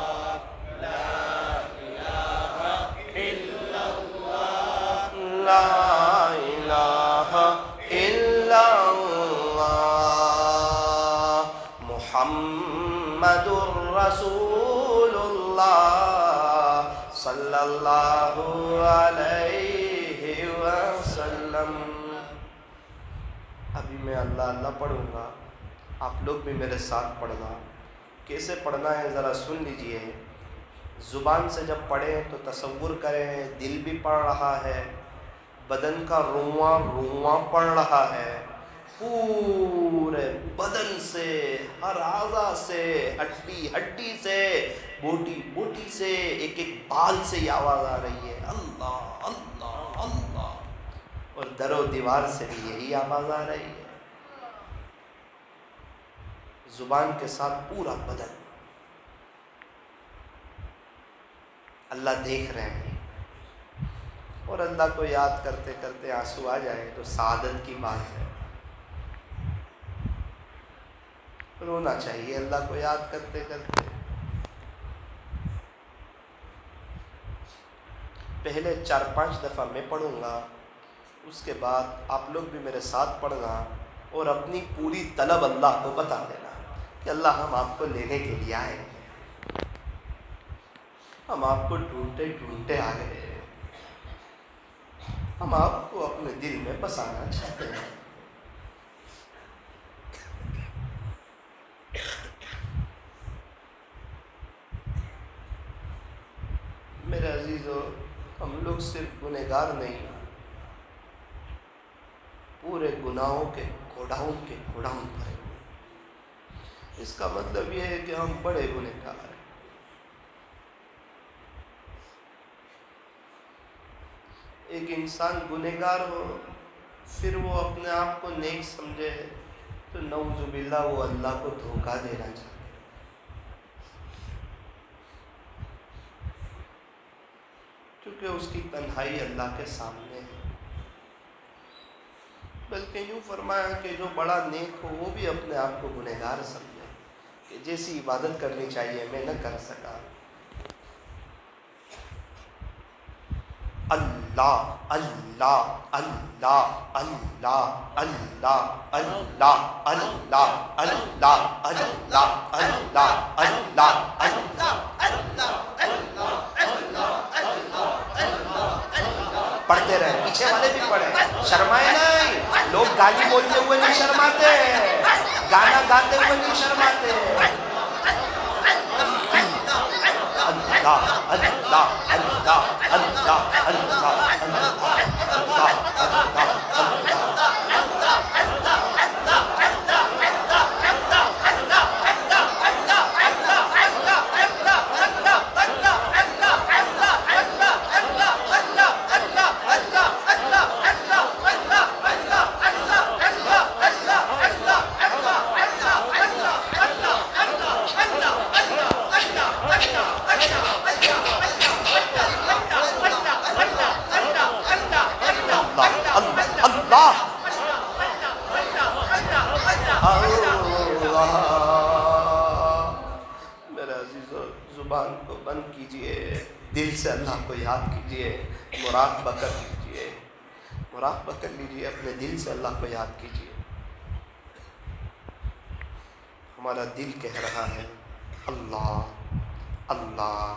اللہ، لا الہ الا اللہ، لا الہ الا اللہ، محمد الرسول اللہ صلی اللہ علیہ وسلم. ابھی میں اللہ اللہ پڑھوں گا، آپ لوگ بھی میرے ساتھ پڑھنا. کیسے پڑھنا ہے ذرا سن لیجئے. زبان سے جب پڑھیں تو تصور کریں دل بھی پڑھ رہا ہے، بدن کا رواں رواں پڑھ رہا ہے، پورے بدن سے، ہر اعضاء سے، ہڈی ہڈی سے، بوٹی بوٹی سے، ایک ایک بال سے یہ آواز آ رہی ہے اللہ اللہ اللہ. اور در و دیوار سے بھی یہی آواز آ رہی ہے. زبان کے ساتھ پورا بدن. اللہ دیکھ رہے ہیں، اور اللہ کو یاد کرتے کرتے آنسو آ جائے تو سعادت کی بات ہے. رونا چاہیے اللہ کو یاد کرتے کرتے. پہلے 4-5 دفعہ میں پڑھوں گا، اس کے بعد آپ لوگ بھی میرے ساتھ پڑھنا اور اپنی پوری طلب اللہ کو بتا دینا کہ اللہ ہم آپ کو لینے کے لیے آئے ہیں، ہم آپ کو ڈھونڈتے ڈھونڈتے آ گئے ہیں، ہم آپ کو اپنے دل میں بسانا چاہتے ہیں. میرے عزیزو، ہم لوگ صرف گنہگار نہیں، پورے گناہوں کے گوڈاؤن کے گوڈاؤن بھرے ہوئے. اس کا مطلب یہ ہے کہ ہم بڑے گنہگار ہیں. ایک انسان گنہگار ہو پھر وہ اپنے آپ کو نیک سمجھے تو نعوذ باللہ وہ اللہ کو دھوکہ دینا چاہتا ہے. کیونکہ اس کی تنہائی اللہ کے سامنے ہے. بلکہ یوں فرمایا کہ جو بڑا نیک ہو وہ بھی اپنے آپ کو گنہگار سمجھے کہ جیسی عبادت کرنی چاہیے میں نہ کر سکا. اللہ اللہ اللہ اللہ اللہ اللہ اللہ اللہ اللہ اللہ اللہ پڑھتے رہے، پیچھے والے بھی پڑھیں، شرمائے نہیں، لوگ گالی بولتے ہوئے نہیں شرماتے، گانا گاتے ہوئے نہیں شرماتے، اللہ اللہ اللہ اللہ اللہ زبان کو بند کیجئے، دل سے اللہ کو یاد کیجئے، مراقبہ کر لیجئے، مراقبہ کر لیجئے، اپنے دل سے اللہ کو یاد کیجئے۔ ہمارا دل کہہ رہا ہے اللہ اللہ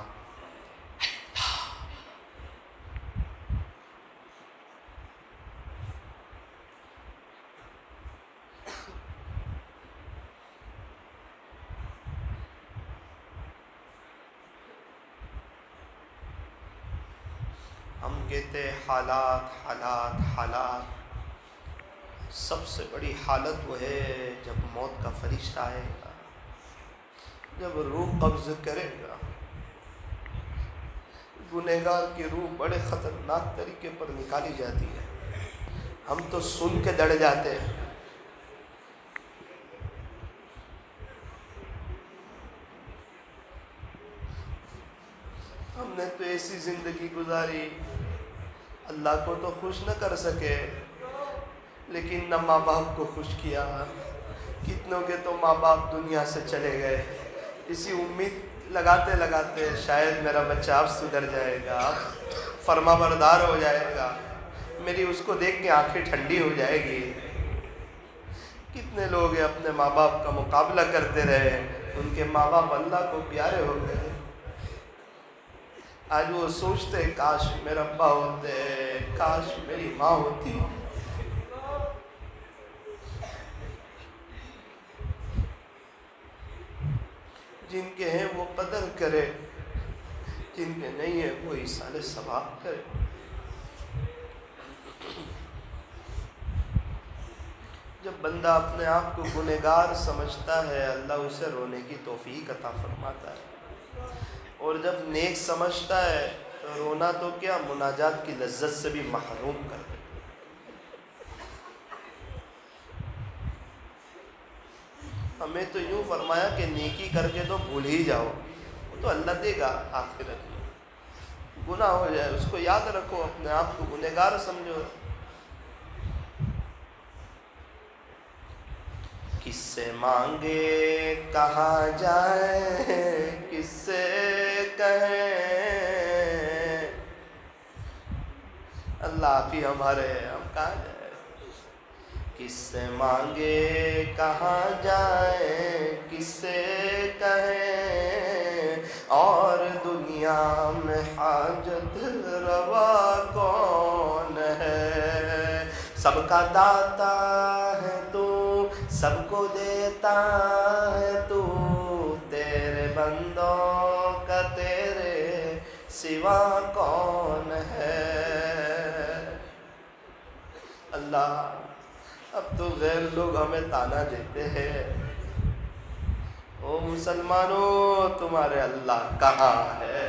ہم کہتے حالات حالات حالات، سب سے بڑی حالت وہ ہے جب موت کا فرشتہ آئے گا، جب روح قبض کرے گا۔ گنہگار کی روح بڑے خطرناک طریقے پر نکالی جاتی ہے، ہم تو سن کے ڈر جاتے ہیں۔ ہم نے تو ایسی زندگی گزاری، اللہ کو تو خوش نہ کر سکے، لیکن نہ ماں باپ کو خوش کیا۔ کتنوں کے تو ماں باپ دنیا سے چلے گئے، اسی امید لگاتے لگاتے شاید میرا بچہ اب سدھر جائے گا، اب فرما بردار ہو جائے گا، میری اس کو دیکھ کے آنکھیں ٹھنڈی ہو جائے گی۔ کتنے لوگ ہیں اپنے ماں باپ کا مقابلہ کرتے رہے، ان کے ماں باپ اللہ کو پیارے ہو گئے، آج وہ سوچتے کاش میرا ابا ہوتے، کاش میری ماں ہوتی۔ جن کے ہیں وہ قدر کرے، جن کے نہیں ہیں وہ ایصال ثواب کرے۔ جب بندہ اپنے آپ کو گنہگار سمجھتا ہے، اللہ اسے رونے کی توفیق عطا فرماتا ہے، اور جب نیک سمجھتا ہے تو رونا تو کیا مناجات کی لذت سے بھی محروم کر دیتا ہے۔ ہمیں تو یوں فرمایا کہ نیکی کر کے تو بھول ہی جاؤ، وہ تو اللہ دے گا آخرت میں۔ گناہ ہو جائے اس کو یاد رکھو، اپنے آپ کو گنہگار سمجھو۔ کس سے مانگے کہاں جائیں، کس سے کہیں اللہ آپ ہی ہمارے ہیں، ہم کہاں جائیں۔ کس سے مانگے کہاں جائیں، کس سے کہیں، اور دنیا میں حاجت روا کون ہے۔ سب کا داتا ہے تو، سب کو دیتا ہے تو، تیرے بندوں کا تیرے سوا کون ہے۔ اللہ اب تو غیر لوگ ہمیں تانا دیتے ہیں، او مسلمانوں تمہارے اللہ کہاں ہے۔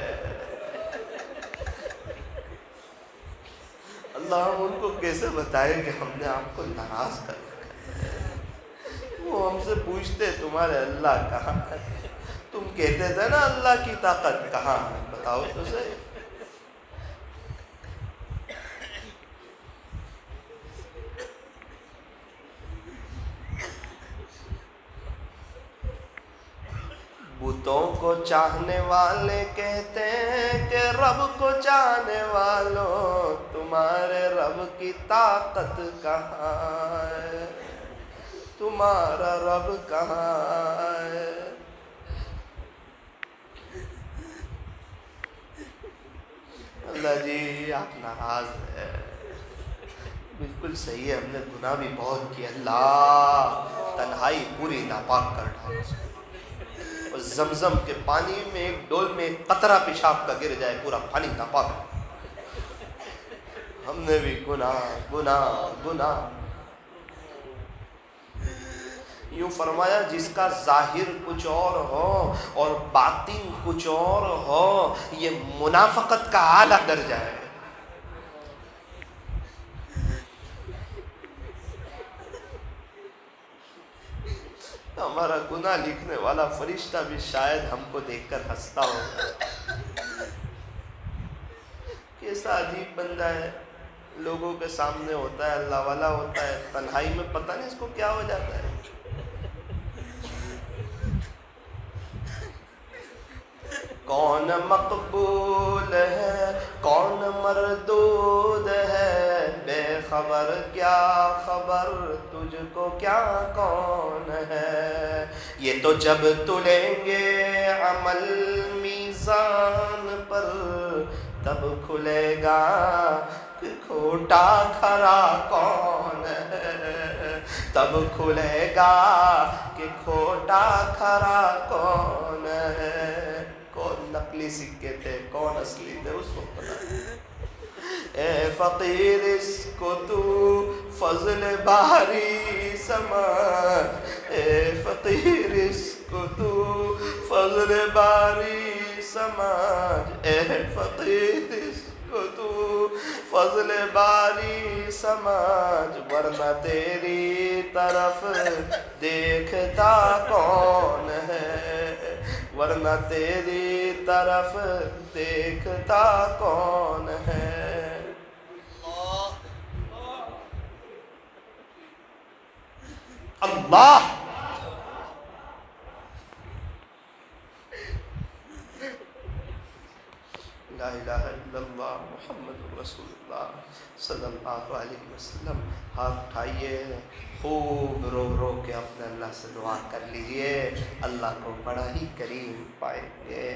اللہ ہم ان کو کیسے بتائیں کہ ہم نے آپ کو ناراض کر رکھا ہے۔ وہ ہم سے پوچھتے تمہارے اللہ کہاں ہے، تم کہتے تھے نا اللہ کی طاقت کہاں ہے، بتاؤ تو صحیح۔ بتوں کو چاہنے والے کہتے ہیں کہ رب کو چاہنے والوں تمہارے رب کی طاقت کہاں ہے، تمہارا رب کہاں ہے۔ اللہ جی آپ ناراض ہے، بالکل صحیح ہے، ہم نے گناہ بھی بہت کیا، اللہ تنہائی پوری ناپاک کر ڈالا، اور زمزم کے پانی میں ایک ڈول میں ایک قطرہ پیشاب کا گر جائے پورا پانی ناپاک۔ ہم نے بھی گناہ گناہ گناہ۔ یوں فرمایا جس کا ظاہر کچھ اور ہو اور باطن کچھ اور ہو، یہ منافقت کا اعلیٰ درجہ ہے۔ ہمارا گناہ لکھنے والا فرشتہ بھی شاید ہم کو دیکھ کر ہنستا ہوگا، کیسا عجیب بندہ ہے، لوگوں کے سامنے ہوتا ہے، اللہ والا ہوتا ہے، تنہائی میں پتہ نہیں اس کو کیا ہو جاتا ہے۔ کون مقبول ہے کون مردود ہے، بے خبر کیا خبر تجھ کو کیا کون ہے، یہ تو جب تلیں گے عمل میزان پر تب کھلے گا کہ کھوٹا کھرا کون ہے، تب کھلے گا کہ کھوٹا کھرا کون ہے۔ کون نقلی سکے تھے کون اصلی تھے اس کو پتا ہے۔ اے فقیر اس کو تو فضل باری سمجھ، اے فقیر اس کو تو فضل باری سمجھ، اے فقیر اس کو تو فضل باری سمجھ، ورنہ تیری طرف دیکھتا کون ہے، ورنہ تیری طرف دیکھتا کون ہے۔ اللہ لا الہ الا اللہ محمد رسول اللہ صلی اللہ علیہ وسلم۔ ہاتھ اٹھائیے، خوب رو رو کے اپنے اللہ سے دعا کر لیجئے، اللہ کو بڑا ہی کریم پائیں گے۔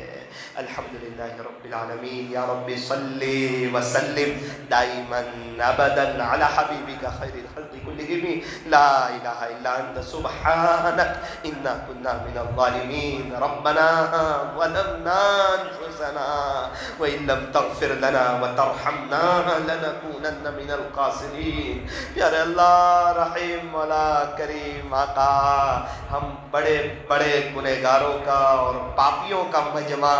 الحمدللہ رب العالمین، یا رب صلی وسلم دائما ابدا علی حبیبک خیر الخلق کلہم، لا الہ الا انت سبحانک انا کنا من الظالمین، ربنا ظلمنا انفسنا وان لم تغفر لنا وترحمنا لنکونن من الخاسرین۔ پیارے اللہ رحیم مولا کریم آقا، ہم بڑے بڑے گنہگاروں کا اور پاپیوں کا مجمع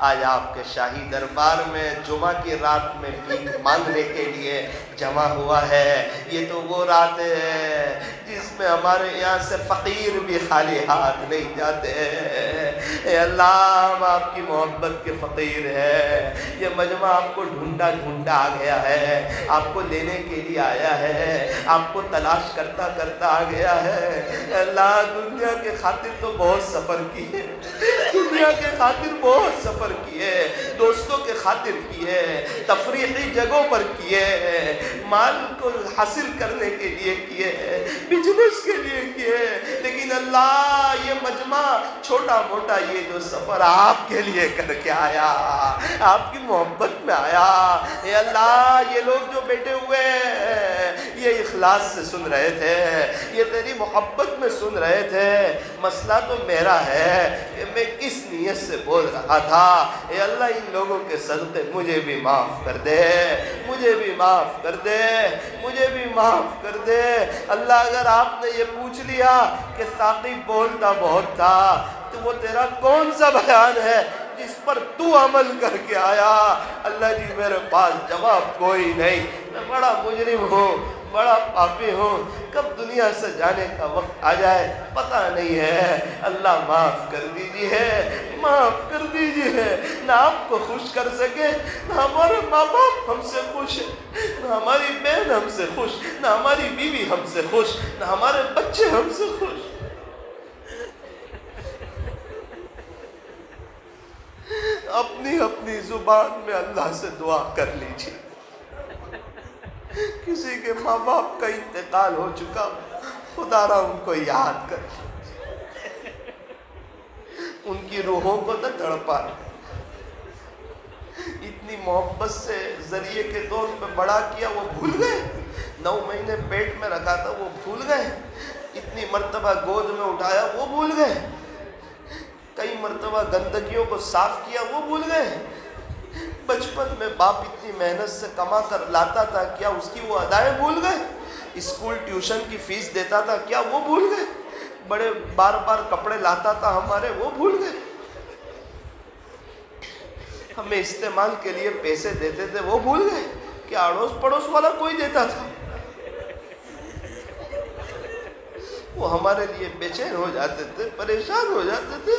آج آپ کے شاہی دربار میں جمعہ کی رات میں بھیک مانگنے کے لیے جمع ہوا ہے۔ یہ تو وہ رات ہے جس میں ہمارے یہاں سے فقیر بھی خالی ہاتھ نہیں جاتے۔ اے اللہ ہم آپ کی محبت کے فقیر ہیں، یہ مجمع آپ کو ڈھونڈا ڈھونڈا آ گیا ہے، آپ کو لینے کے لیے آیا ہے، آپ کو تلاش کرتا کرتا آ گیا ہے۔ اے اللہ دنیا کے خاطر تو بہت سفر کیے، دنیا کے خاطر بہت سفر کیے، دوستوں کے خاطر کیے، تفریحی جگہوں پر کیے، مال کو حاصل کرنے کے لیے کیے، بزنس کے لیے کیے، لیکن اللہ یہ مجمع چھوٹا موٹا یہ جو سفر آپ کے لیے کر کے آیا، آپ کی محبت میں آیا۔ اے اللہ یہ لوگ جو بیٹھے ہوئے یہ اخلاص سے سن رہے تھے، یہ تیری محبت میں سن رہے تھے، مسئلہ تو میرا ہے کہ میں کس نیت سے بول رہا تھا۔ اے اللہ ان لوگوں کے صدقے مجھے بھی معاف کر دے، مجھے بھی معاف کر دے، مجھے بھی معاف کر دے۔ اللہ اگر آپ نے یہ پوچھ لیا کہ ثاقب بولتا بہت تھا تو وہ تیرا کون سا بیان ہے جس پر تو عمل کر کے آیا؟ اللہ جی میرے پاس جواب کوئی نہیں، میں بڑا مجرم ہوں، بڑا پاپی ہوں، کب دنیا سے جانے کا وقت آ جائے پتہ نہیں ہے۔ اللہ معاف کر دیجئے، معاف کر دیجئے۔ نہ آپ کو خوش کر سکے، نہ ہمارے ماں باپ ہم سے خوش ہیں، نہ ہماری بہن ہم سے خوش، نہ ہماری بیوی ہم سے خوش، نہ ہمارے بچے ہم سے خوش۔ اپنی اپنی زبان میں اللہ سے دعا کر لیجیے. کسی کے ماں باپ کا انتقال ہو چکا، خدا را ان کو یاد کر، ان کی روحوں کو نہ تڑپا. اتنی محبت سے ذریعے کے طور پہ بڑا کیا، وہ بھول گئے. 9 مہینے پیٹ میں رکھا تھا، وہ بھول گئے. اتنی مرتبہ گود میں اٹھایا، وہ بھول گئے. کئی مرتبہ گندگیوں کو صاف کیا، وہ بھول گئے. بچپن میں باپ اتنی محنت سے کما کر لاتا تھا، کیا اس کی وہ ادائیں بھول گئے؟ اسکول ٹیوشن کی فیس دیتا تھا، کیا وہ بھول گئے؟ بڑے بار بار کپڑے لاتا تھا ہمارے، وہ بھول گئے؟ ہمیں استعمال کے لیے پیسے دیتے تھے، وہ بھول گئے؟ کیا اڑوس پڑوس والا کوئی دیتا تھا؟ وہ ہمارے لیے بے چین ہو جاتے تھے، پریشان ہو جاتے تھے.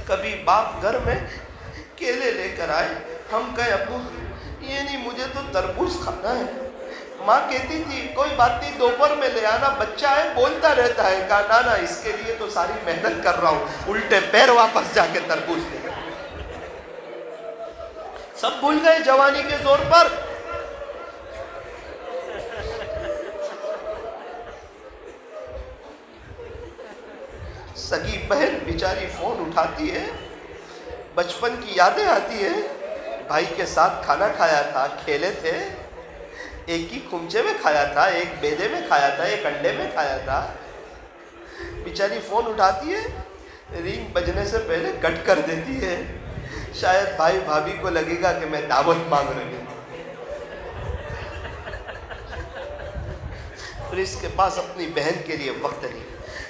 کبھی باپ گھر میں کیلے لے کر آئے، ہم کہے ابو یہ نہیں، مجھے تو تربوز کھانا ہے. ماں کہتی تھی کوئی بات نہیں، دوپہر میں لے آنا، بچہ ہے بولتا رہتا ہے. کہا نانا اس کے لیے تو ساری محنت کر رہا ہوں، الٹے پیر واپس جا کے تربوز لے. سب بھول گئے جوانی کے زور پر. سگی بہن بیچاری فون اٹھاتی ہے، بچپن کی یادیں آتی ہے. بھائی کے ساتھ کھانا کھایا تھا، کھیلے تھے، ایک ہی کھمچے میں کھایا تھا، ایک بیدے میں کھایا تھا، ایک انڈے میں کھایا تھا. بیچاری فون اٹھاتی ہے، رنگ بجنے سے پہلے کٹ کر دیتی ہے. شاید بھائی بھابھی کو لگے گا کہ میں دعوت مانگ رہی ہوں، اور اس کے پاس اپنی بہن کے لیے وقت نہیں.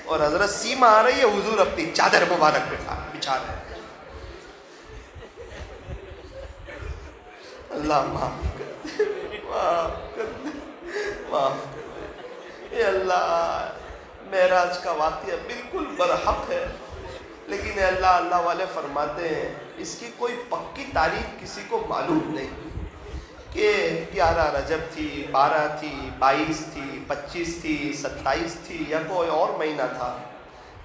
اور حضرت سیما آ رہی ہے، حضور اپنی چادر مبارک بچھا رہے ہیں. اللہ معاف کر دے، معاف کر دے، معاف کر دے. اے اللہ، معراج کا واقعہ بالکل برحق ہے، لیکن اے اللہ، اللہ والے فرماتے ہیں اس کی کوئی پکی تاریخ کسی کو معلوم نہیں کہ 11 رجب تھی، 12 تھی، 22 تھی، 25 تھی، 27 تھی، یا کوئی اور مہینہ تھا.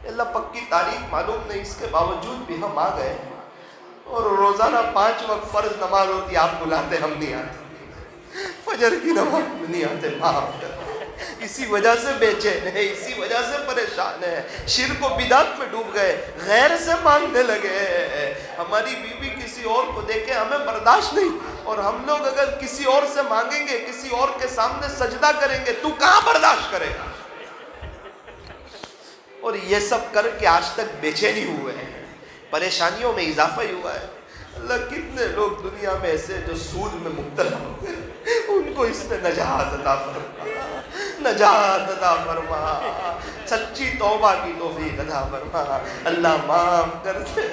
اللہ پکی تاریخ معلوم نہیں، اس کے باوجود بھی ہم آ گئے. اور روزانہ 5 وقت فرض نماز ہوتی، آپ بلاتے ہم نہیں آتے. فجر کی نماز نہیں آتے، معاف کر. اسی وجہ سے بے چین ہے، اسی وجہ سے پریشان ہے. شرک و بدعت میں ڈوب گئے، غیر سے مانگنے لگے. ہماری بیوی کسی اور کو دیکھے ہمیں برداشت نہیں، اور ہم لوگ اگر کسی اور سے مانگیں گے، کسی اور کے سامنے سجدہ کریں گے، تو کہاں برداشت کرے گا؟ اور یہ سب کر کے آج تک بے چینی ہوئے ہیں، پریشانیوں میں اضافہ ہی ہوا ہے. اللہ، کتنے لوگ دنیا میں ایسے جو سود میں مبتلا ہو گئے، ان کو اس نے نجات عطا فرما، نجات عطا فرما، سچی توبہ کی توفیق عطا فرما. اللہ معاف کر دے،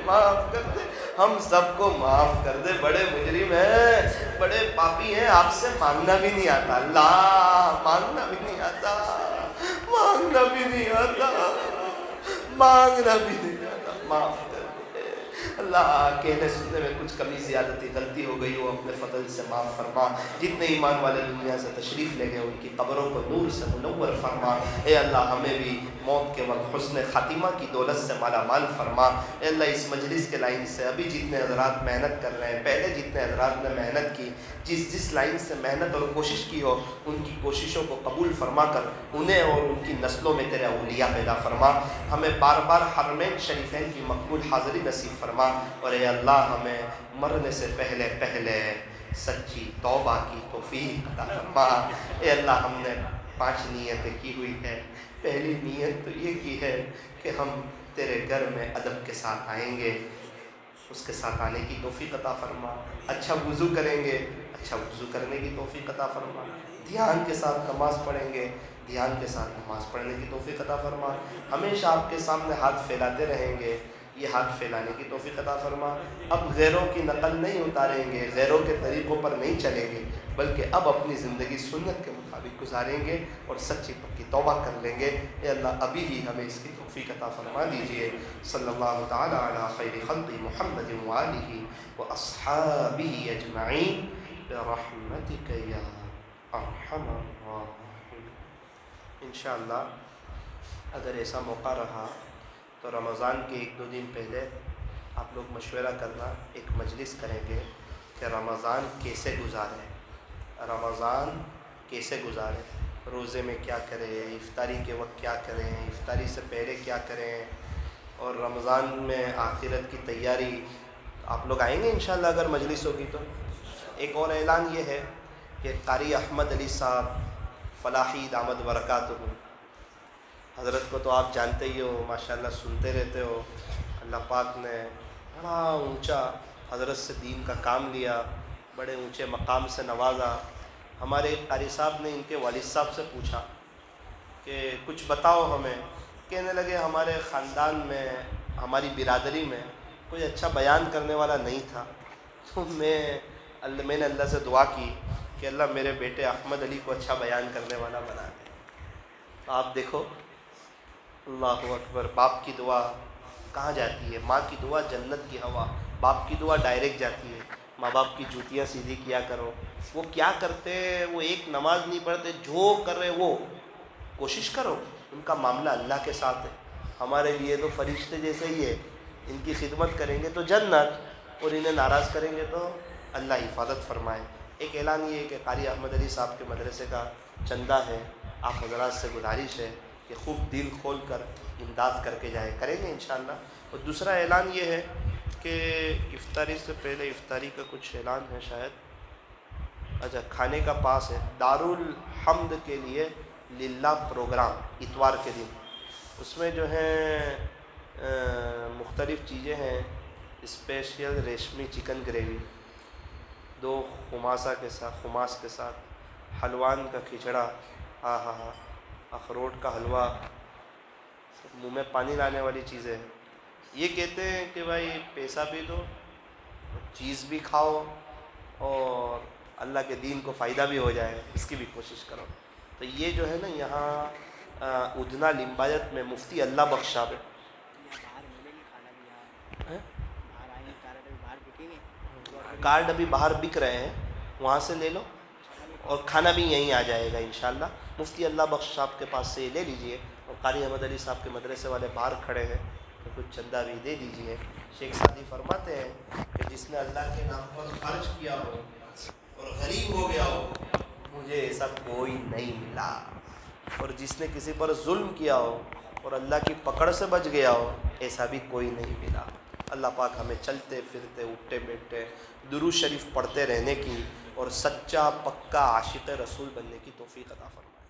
معاف کر دے، ہم سب کو معاف کر دے. بڑے مجرم ہیں، بڑے پاپی ہیں، آپ سے مانگنا بھی نہیں آتا. اللہ، مانگنا بھی نہیں آتا، مانگنا بھی نہیں آتا، مانگنا بھی نہیں آتا. معاف کر دے اللہ. کہنے سننے میں کچھ کمی زیادتی غلطی ہو گئی ہو، اپنے فضل سے معاف فرما. جتنے ایمان والے دنیا سے تشریف لے گئے ان کی قبروں کو نور سے منور فرما. اے اللہ، ہمیں بھی موت کے وقت حسن خاتمہ کی دولت سے مالا مال فرما. اے اللہ، اس مجلس کے لائن سے ابھی جتنے حضرات محنت کر رہے ہیں، پہلے جتنے حضرات نے محنت کی، جس لائن سے محنت اور کوشش کی ہو، ان کی کوششوں کو قبول فرما کر انہیں اور ان کی نسلوں میں تیرے اولیاء پیدا فرما. ہمیں بار بار حرمین شریفین کی مقبول حاضری نصیب فرما. اور اے اللہ، ہمیں مرنے سے پہلے پہلے سچی توبہ کی توفیق عطا فرما. اے اللہ، ہم نے 5 نیتیں کی ہوئی ہے. پہلی نیت تو یہ کی ہے کہ ہم تیرے گھر میں ادب کے ساتھ آئیں گے، اس کے ساتھ آنے کی توفیق عطا فرما. اچھا وضو کریں گے، اچھا وضو کرنے کی توفیق عطا فرما. دھیان کے ساتھ نماز پڑھیں گے، دھیان کے ساتھ نماز پڑھنے کی توفیق عطا فرما. ہمیشہ آپ کے سامنے ہاتھ پھیلاتے رہیں گے، یہ ہاتھ پھیلانے کی توفیق عطا فرما. اب غیروں کی نقل نہیں اتاریں گے، غیروں کے طریقوں پر نہیں چلیں گے، بلکہ اب اپنی زندگی سنت کے مطابق گزاریں گے اور سچی پکی توبہ کر لیں گے. اے اللہ، ابھی ہی ہمیں اس کی توفیق عطا فرما دیجیے. صلی اللہ تعالی علی خیر خلق محمد وآلہ واصحابہ اجمعین برحمتک یا ارحم الراحمین. انشاءاللہ اگر ایسا موقع رہا تو رمضان کے 1-2 دن پہلے آپ لوگ مشورہ کرنا، ایک مجلس کریں گے کہ رمضان کیسے گزاریں، رمضان کیسے گزاریں، روزے میں کیا کریں، افطاری کے وقت کیا کریں، افطاری سے پہلے کیا کریں، اور رمضان میں آخرت کی تیاری. آپ لوگ آئیں گے انشاءاللہ اگر مجلس ہوگی تو. ایک اور اعلان یہ ہے کہ قاری احمد علی صاحب فلاحی دامت برکاتہ، حضرت کو تو آپ جانتے ہی ہو، ماشاءاللہ سنتے رہتے ہو. اللہ پاک نے بڑا اونچا حضرت سے دین کا کام لیا، بڑے اونچے مقام سے نوازا. ہمارے قاری صاحب نے ان کے والد صاحب سے پوچھا کہ کچھ بتاؤ ہمیں. کہنے لگے ہمارے خاندان میں، ہماری برادری میں کوئی اچھا بیان کرنے والا نہیں تھا، تو میں نے اللہ سے دعا کی کہ اللہ میرے بیٹے احمد علی کو اچھا بیان کرنے والا بنا دے. تو آپ دیکھو، اللہ اکبر، باپ کی دعا کہاں جاتی ہے؟ ماں کی دعا جنت کی ہوا، باپ کی دعا ڈائریکٹ جاتی ہے. ماں باپ کی جوتیاں سیدھی کیا کرو. وہ کیا کرتے، وہ ایک نماز نہیں پڑھتے، جو کر رہے وہ کوشش کرو، ان کا معاملہ اللہ کے ساتھ ہے. ہمارے لیے تو فرشتے جیسے ہی ہے، ان کی خدمت کریں گے تو جنت، اور انہیں ناراض کریں گے تو اللہ حفاظت فرمائے. ایک اعلان یہ ہے کہ قاری احمد علی صاحب کے مدرسے کا چندہ ہے، آپ حضرات سے گزارش ہے کہ خوب دل کھول کر امداد کر کے جائیں، کریں گے انشاءاللہ. اور دوسرا اعلان یہ ہے کہ افطاری سے پہلے، افطاری کا کچھ اعلان ہے شاید، اچھا کھانے کا پاس ہے، دارالحمد کے لیے للہ پروگرام اتوار کے دن، اس میں جو ہے مختلف چیزیں ہیں. اسپیشل ریشمی چکن گریوی، 2 خماس کے ساتھ حلوان کا کھچڑا، ہاں ہاں ہاں، اخروٹ کا حلوہ، منہ میں پانی لانے والی چیزیں. یہ کہتے ہیں کہ بھائی پیسہ بھی دو، چیز بھی کھاؤ، اور اللہ کے دین کو فائدہ بھی ہو جائے، اس کی بھی کوشش کرو. تو یہ جو ہے نا یہاں ادنا لمبایت میں مفتی اللہ بخش صاحب ہے. کارڈ ابھی باہر بک رہے ہیں، وہاں سے لے لو، اور کھانا بھی یہیں آ جائے گا انشاءاللہ. مفتی اللہ بخش صاحب کے پاس سے یہ لے لیجئے، اور قاری احمد علی صاحب کے مدرسے والے باہر کھڑے ہیں تو کچھ چندہ بھی دے دیجئے. شیخ سعدی فرماتے ہیں کہ جس نے اللہ کے نام پر خرچ کیا ہو اور غریب ہو گیا ہو، مجھے ایسا کوئی نہیں ملا. اور جس نے کسی پر ظلم کیا ہو اور اللہ کی پکڑ سے بچ گیا ہو، ایسا بھی کوئی نہیں ملا. اللہ پاک ہمیں چلتے پھرتے اٹھتے بیٹھتے درود شریف پڑھتے رہنے کی اور سچا پکا عاشق رسول بننے کی توفیق عطا فرمائے.